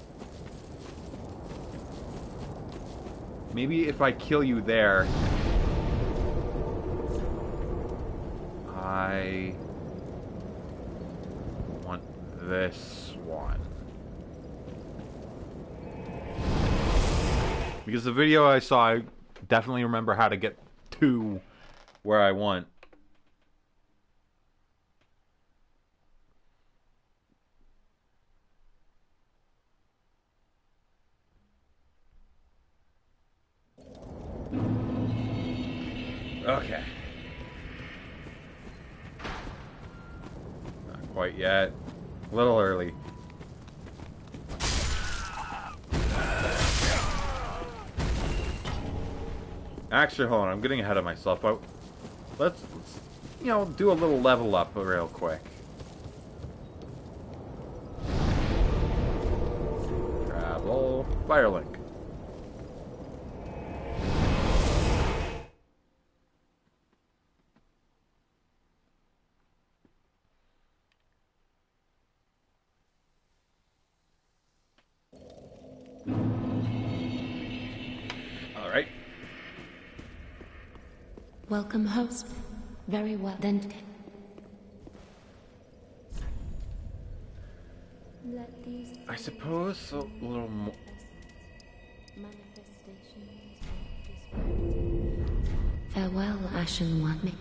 S1: Maybe if I kill you there... I want this one. Because the video I saw, I definitely remember how to get to where I want. Okay. Not quite yet. A little early. Actually, hold on. I'm getting ahead of myself. Let's you know, do a little level up real quick. Travel. Firelink. Alright.
S2: Welcome, host. Very well. Then.
S10: Let these
S1: I suppose a little more.
S10: manifestations of despair.
S2: Farewell, Ashen One.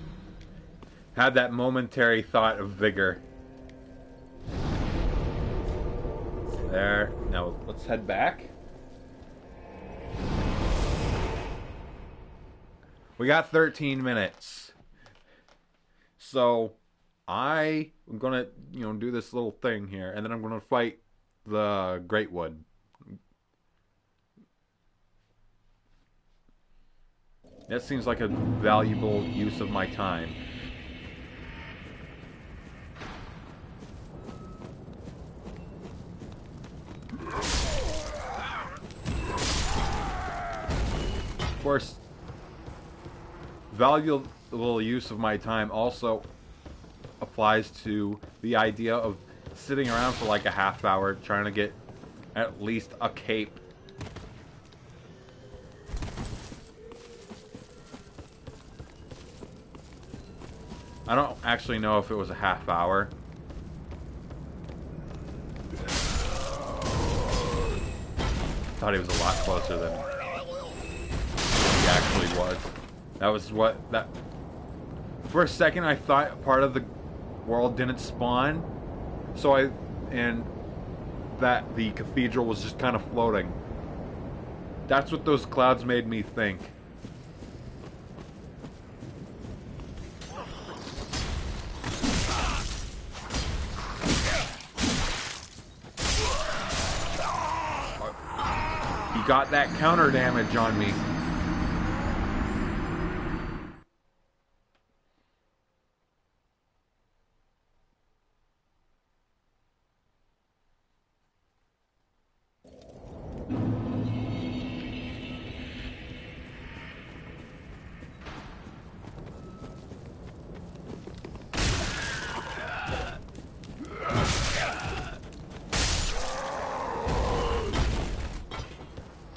S1: Had that momentary thought of vigor. There. Now let's head back. We got 13 minutes. So I am gonna, you know, do this little thing here, and then I'm gonna fight the Great Wood. That seems like a valuable use of my time. Of course, valuable use of my time also applies to the idea of sitting around for like a half hour trying to get at least a cape. I don't actually know if it was a half hour. Thought he was a lot closer than he actually was. That was what that. For a second, I thought part of the world didn't spawn, and that the cathedral was just kind of floating. That's what those clouds made me think. He got that counter damage on me.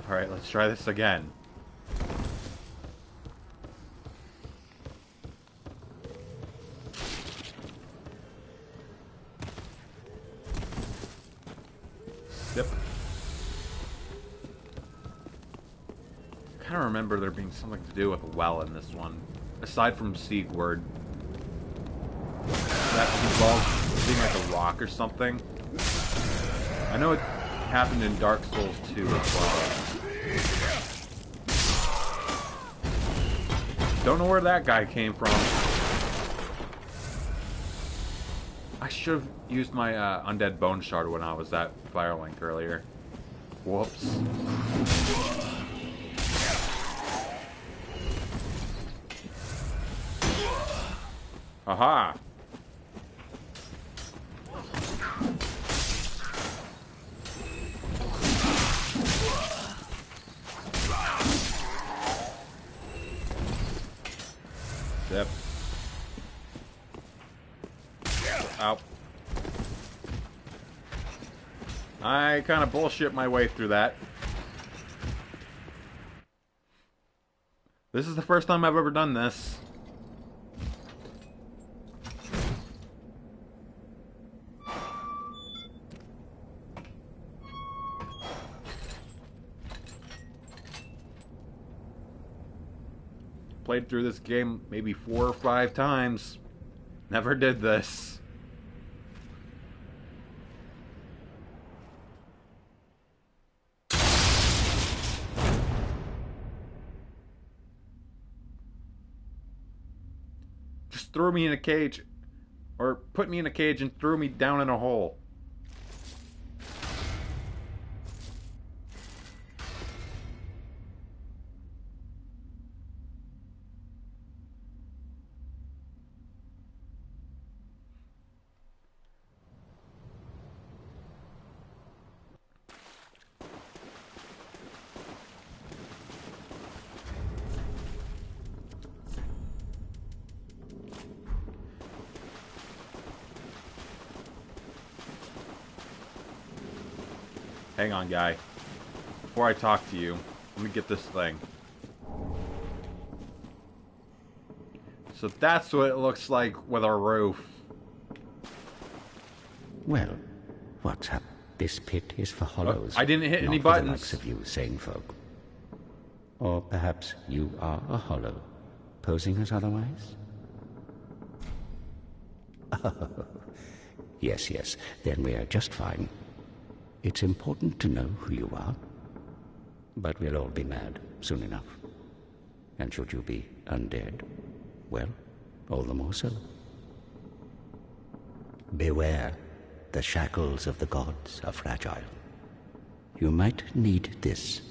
S1: Alright, let's try this again. Sip. I kind of remember there being something to do with a well in this one. Aside from Siegward. That involved being like a rock or something. I know it happened in Dark Souls 2 as well. Don't know where that guy came from. I should have used my undead bone shard when I was at Firelink earlier. Whoops. Aha! Zip. Ow. I kind of bullshit my way through that. This is the first time I've ever done this. Played through this game maybe 4 or 5 times. Never did this. Just threw me in a cage. Or put me in a cage and threw me down in a hole. Hang on, guy. Before I talk to you, let me get this thing. So that's what it looks like with our roof.
S5: Well, what's up? This pit is for hollows.
S1: I didn't hit any
S5: not for
S1: buttons.
S5: The likes of you sane folk. Or perhaps you are a hollow, posing as otherwise? Oh, yes, yes. Then we are just fine. It's important to know who you are. But we'll all be mad soon enough. And should you be undead, well, all the more so. Beware. The shackles of the gods are fragile. You might need this.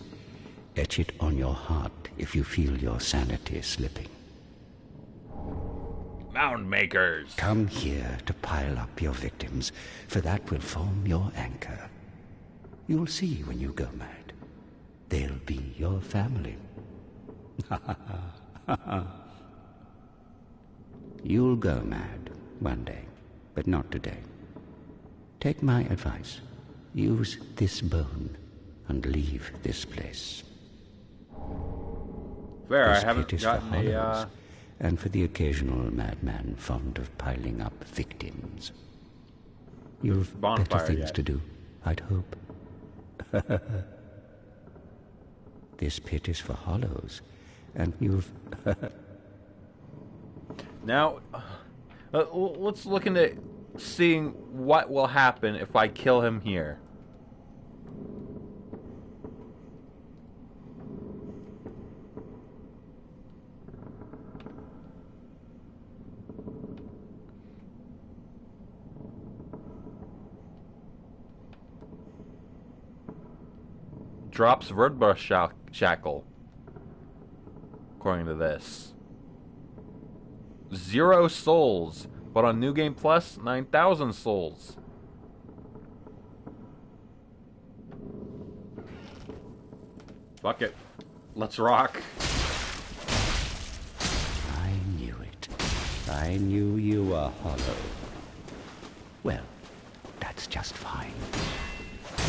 S5: Etch it on your heart if you feel your sanity slipping.
S1: Mound makers.
S5: Come here to pile up your victims, for that will form your anchor. You'll see when you go mad. They'll be your family. You'll go mad one day, but not today. Take my advice. Use this bone and leave this place.
S1: Fair,
S5: This
S1: I haven't
S5: pit is
S1: gotten
S5: for hollows,
S1: a,
S5: and for the occasional madman fond of piling up victims. You've
S1: bonfire
S5: better things
S1: yet.
S5: to do, I'd hope. This pit is for hollows, and you've...
S1: Now, let's look into seeing what will happen if I kill him here. drops vertebra shackle. According to this. 0 souls. But on New Game Plus, 9,000 souls. Fuck it. Let's rock.
S8: I knew it. I knew you were hollow. Well, that's just fine.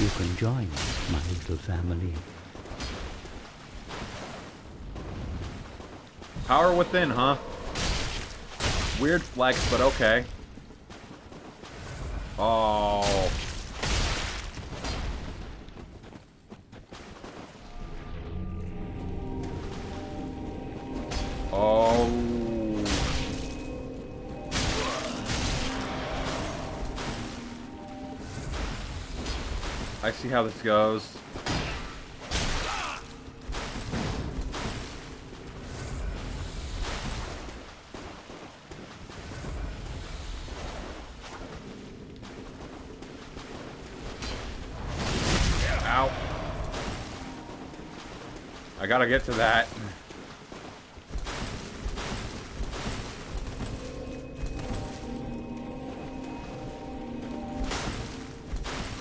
S8: You can join my little family.
S1: Power within, huh? Weird flex, but okay. Oh. Oh. I see how this goes. Ow. I gotta get to that.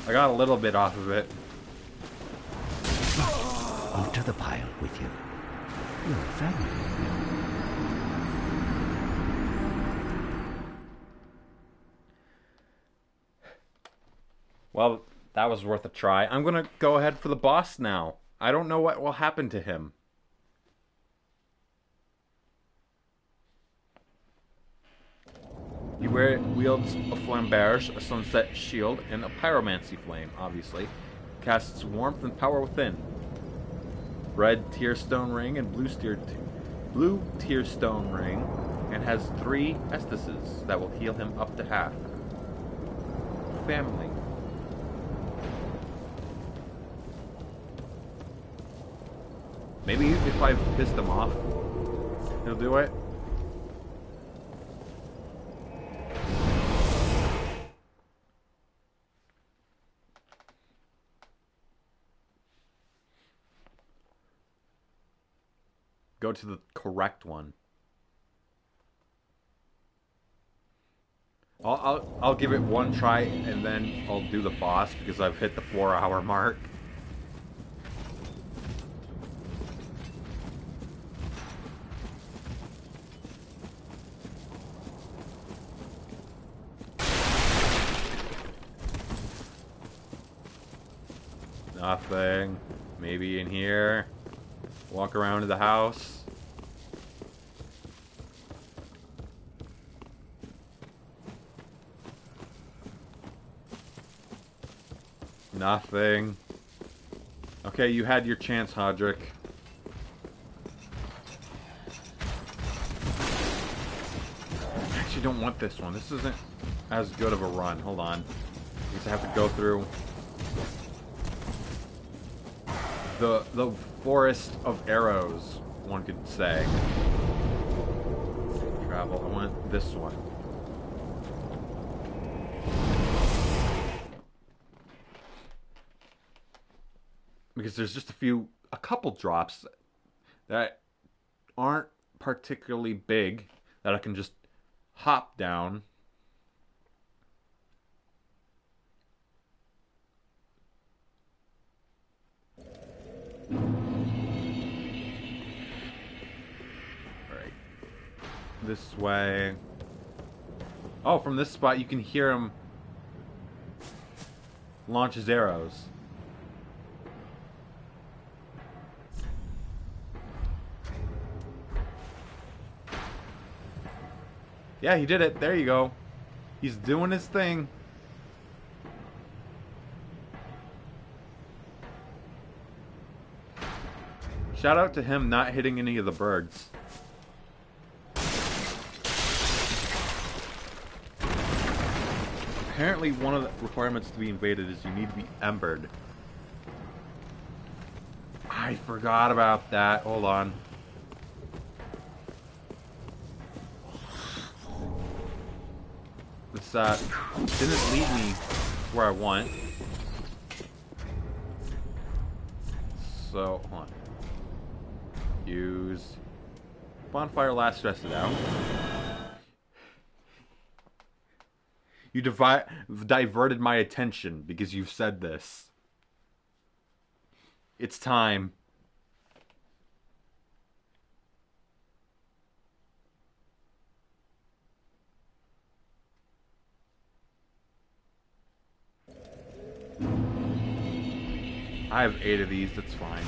S1: I got a little bit off of it.
S8: Onto the pile with you. You're family.
S1: Well, that was worth a try. I'm gonna go ahead for the boss now. I don't know what will happen to him. He wields a flamberge, a sunset shield, and a pyromancy flame, obviously. Casts warmth and power within. Red tearstone ring and blue tearstone ring, and has 3 estases that will heal him up to half. Family. Maybe if I've pissed him off, he'll do it. Go to the correct one. I'll give it one try and then I'll do the boss because I've hit the 4-hour mark. Nothing. Maybe in here. Walk around to the house. Nothing. Okay, you had your chance, Hodrick. I actually don't want this one. This isn't as good of a run. Hold on. Because I have to go through the forest of arrows, one could say. Travel. I want this one. Because there's just a couple drops that aren't particularly big that I can just hop down. Alright. This way. Oh, from this spot you can hear him launch his arrows. Yeah, he did it. There you go. He's doing his thing. Shout out to him not hitting any of the birds. Apparently one of the requirements to be invaded is you need to be embered. I forgot about that. Hold on. This didn't lead me where I want. So, hold on. Use bonfire last stress it out. You diverted my attention because you've said this. It's time. I have 8 of these, that's fine.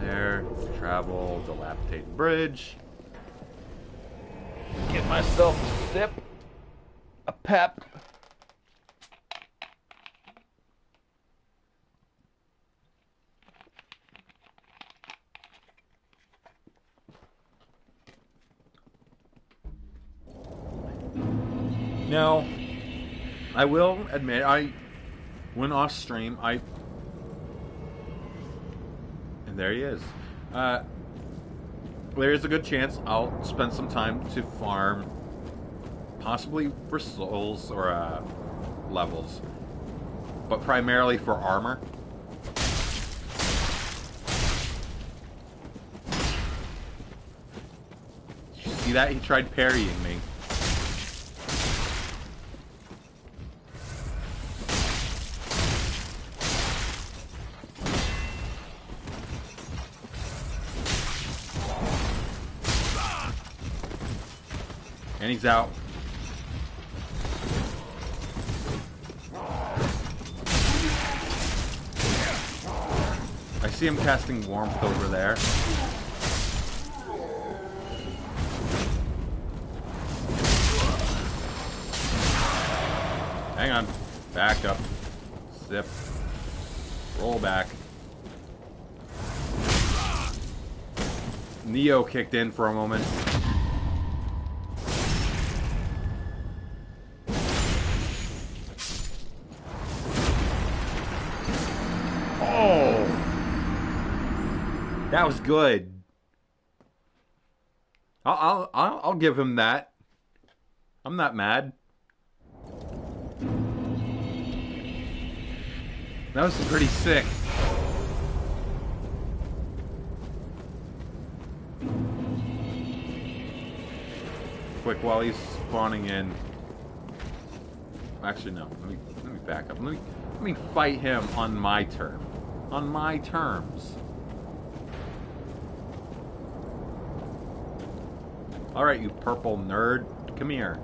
S1: There, travel, dilapidated bridge. Get myself a sip. A pep. Now, I will admit, I went off stream, and there he is. There is a good chance I'll spend some time to farm, possibly for souls or levels, but primarily for armor. Did you see that? He tried parrying me. And he's out. I see him casting warmth over there. Hang on. Back up. Zip. Roll back. Neo kicked in for a moment. That was good. I'll give him that. I'm not mad. That was pretty sick. Quick, while he's spawning in. Actually, no. Let me back up. Let me fight him on my turf. On my terms. Alright, you purple nerd. Come here.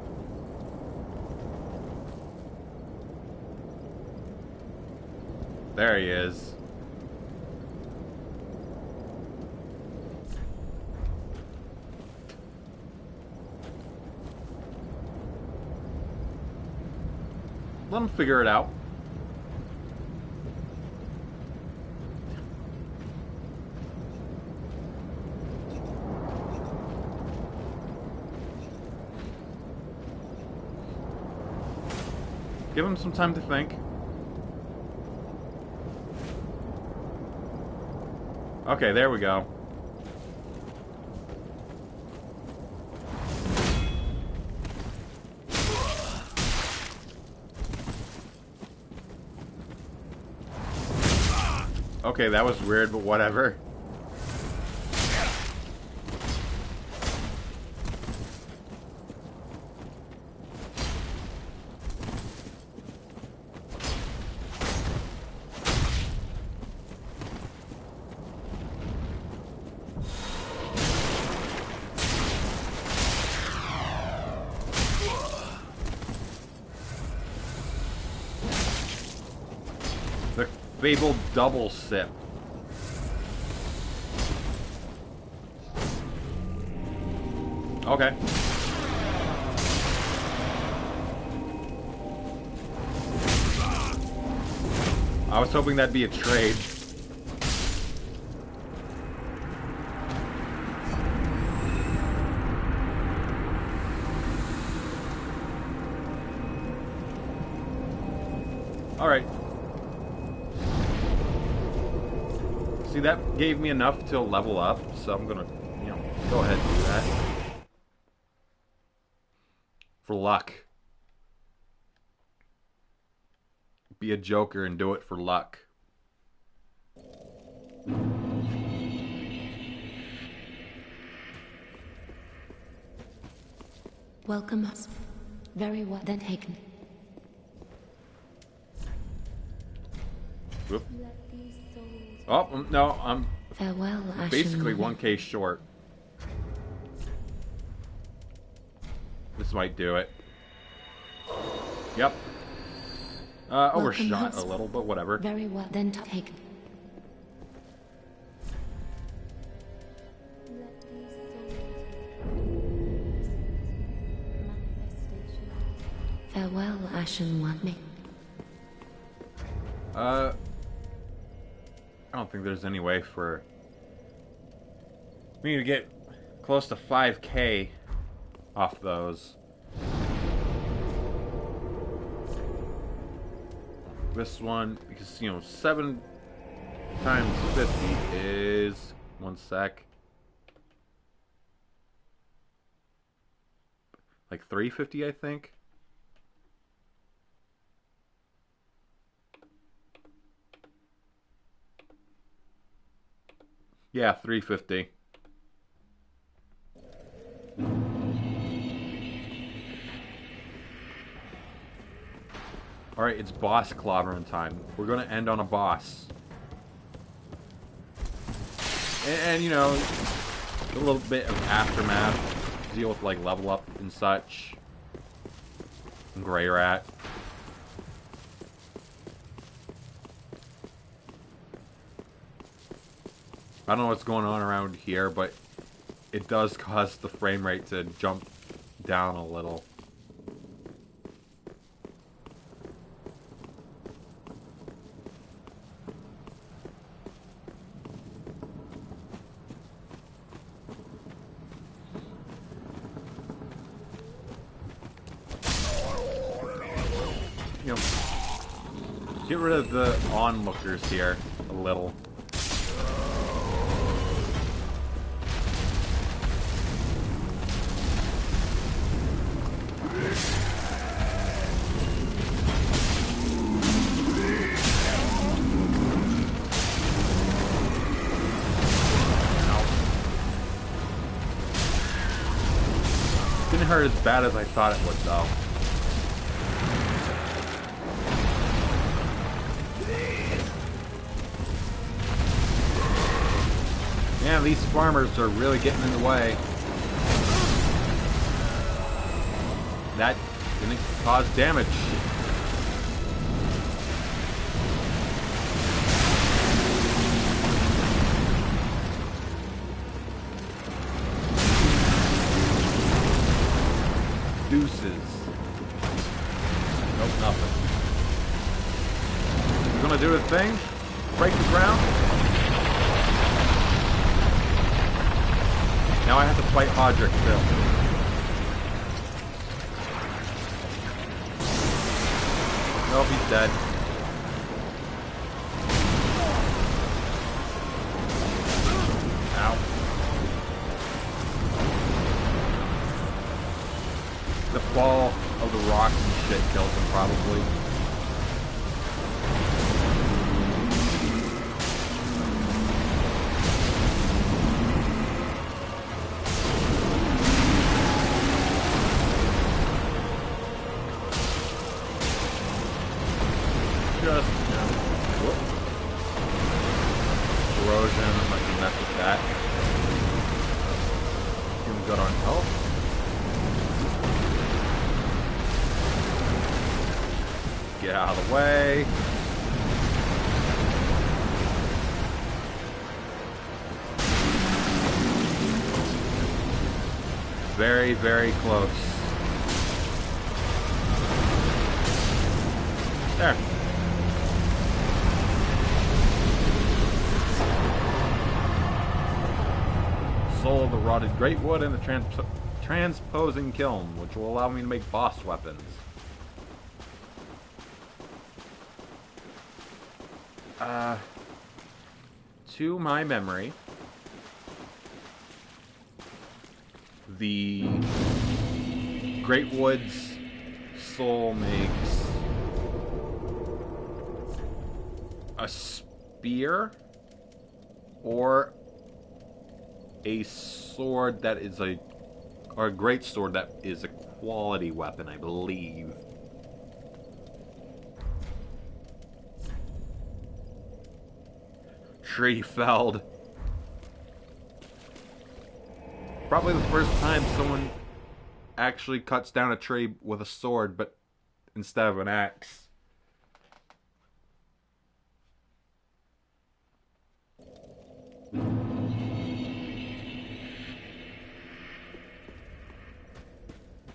S1: There he is. Let him figure it out. Give him some time to think. Okay, there we go. Okay, that was weird, but whatever. Fabled double sip. Okay. I was hoping that'd be a trade. All right. See, that gave me enough to level up, so I'm gonna, go ahead and do that. For luck. be a joker and do it for luck.
S2: Welcome us. Very well then taken.
S1: Whoop.
S10: Let these souls
S1: Oh, no, I'm
S2: Farewell, Ashen
S1: basically
S2: One.
S1: 1k short. This might do it. Yep. Overshot a
S2: host.
S1: little, but whatever.
S2: Very well then taken.
S10: let these souls manifestation.
S2: Farewell, Ashen One.
S1: I don't think there's any way for me to get close to 5k off those. This one, because, you know, 7 times 50 is... One sec. Like 350, I think. Yeah, 350. Alright, it's boss clobbering time. We're gonna end on a boss. And you know, a little bit of aftermath. Deal with, like, level up and such. And Grey Rat. I don't know what's going on around here, but it does cause the frame rate to jump down a little. You know, get rid of the onlookers here a little. Didn't hurt as bad as I thought it would, though. Yeah, these farmers are really getting in the way. That didn't cause damage. Deuces. Nope, nothing. He's gonna do his thing. Break the ground. Now I have to fight Hodrick still. Nope, he's dead. Ow. The fall of the rocks and shit kills him, probably. Just, you know, whoop. Corrosion, I'm not gonna mess with that. Feeling good on health. Get out of the way. Very, very close. There. Soul of the rotted greatwood and the transposing kiln, which will allow me to make boss weapons. To my memory, the Greatwood's soul makes a spear or a sword that is or a great sword that is a quality weapon, I believe. Tree felled. Probably the first time someone actually cuts down a tree with a sword, but instead of an axe.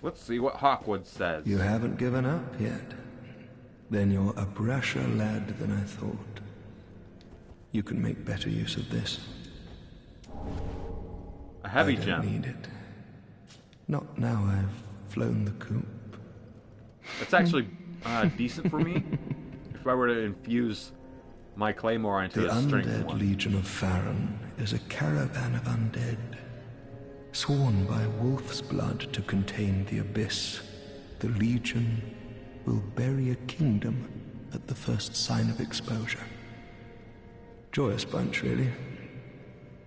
S1: Let's see what Hawkwood says.
S3: You haven't given up yet? Then you're a brasher lad than I thought. You can make better use of this.
S1: A heavy
S3: I
S1: gem.
S3: don't need it. Not now I've flown the coop.
S1: It's actually decent for me if I were to infuse my claymore into
S3: The
S1: a strength
S3: undead
S1: one.
S3: Legion of Farron is a caravan of undead, sworn by wolf's blood to contain the abyss. The Legion will bury a kingdom at the first sign of exposure. Joyous bunch, really.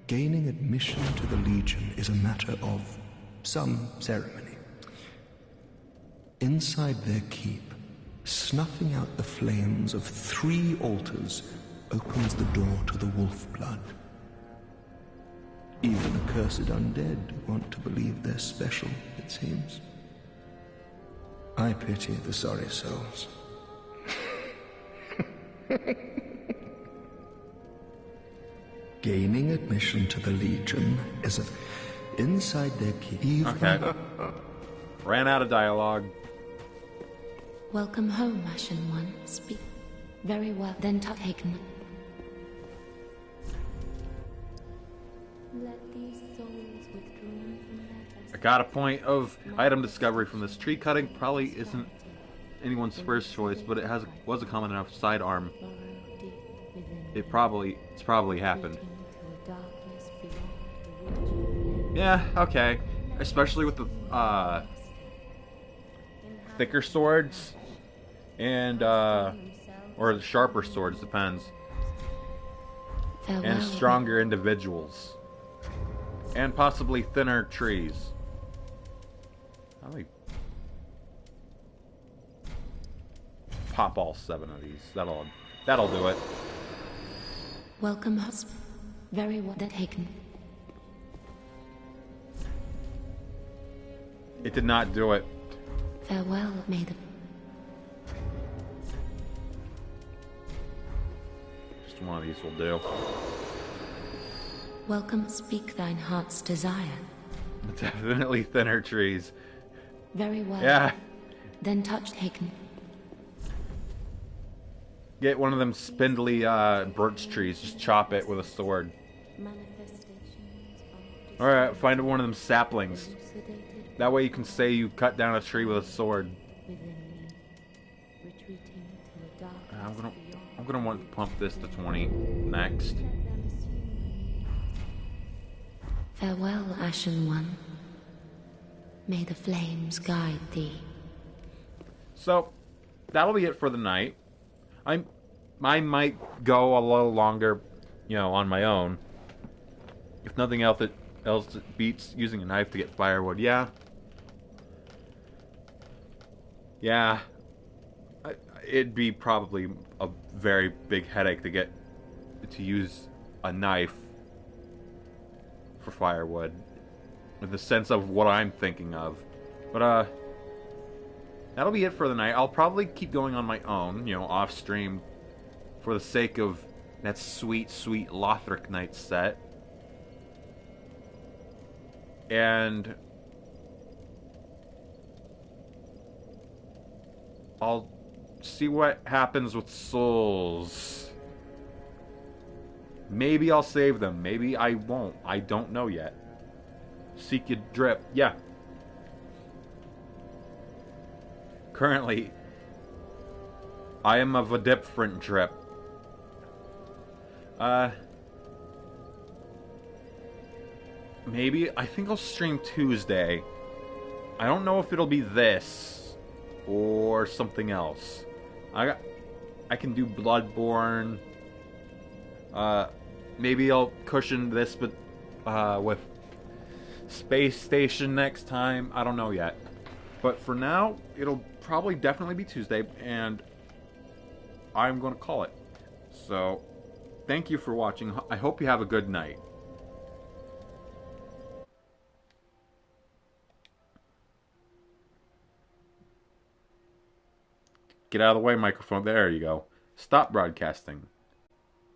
S3: Gaining admission to the Legion is a matter of some ceremony. Inside their keep, snuffing out the flames of 3 altars opens the door to the wolf blood. Even accursed undead want to believe they're special, it seems. I pity the sorry souls. Gaining admission to the Legion is inside their keep.
S1: Okay. Ran out of dialogue.
S2: Welcome home, Ashen One. Speak. Very well. Then taken.
S10: Let these souls withdrawn from their
S1: I got a point of item discovery from this. Tree cutting probably isn't anyone's first choice, but it was a common enough sidearm. It's probably happened. Yeah, okay. Especially with the thicker swords and or the sharper swords, depends.
S2: Farewell.
S1: And stronger individuals. And possibly thinner trees. How many? Pop all 7 of these. That'll do it.
S2: Welcome, husband. Very well. Then taken.
S1: It did not do it.
S2: Farewell, may the...
S1: Just one of these will do.
S2: Welcome, speak thine heart's desire.
S1: Definitely thinner trees.
S2: Very well.
S1: Yeah.
S2: Then touch taken.
S1: Get one of them spindly birch trees. Just chop it with a sword. Alright, find one of them saplings. That way you can say you cut down a tree with a sword. I'm gonna want to pump this to 20 next.
S2: Farewell, Ashen One. May the flames guide thee.
S1: So, that'll be it for the night. I might go a little longer, on my own. If nothing else, it beats using a knife to get firewood. Yeah. It'd be probably a very big headache to use a knife for firewood, with the sense of what I'm thinking of. But that'll be it for the night. I'll probably keep going on my own, off stream, for the sake of that sweet, sweet Lothric night set. And I'll see what happens with souls. Maybe I'll save them. Maybe I won't. I don't know yet. Seek your drip. Yeah. Currently, I am of a different drip. Maybe. I think I'll stream Tuesday. I don't know if it'll be this or something else. I can do Bloodborne Maybe I'll cushion this with Space Station next time. I don't know yet. But for now, it'll probably definitely be Tuesday, and I'm going to call it. So, thank you for watching. I hope you have a good night. Get out of the way, microphone. There you go. Stop broadcasting.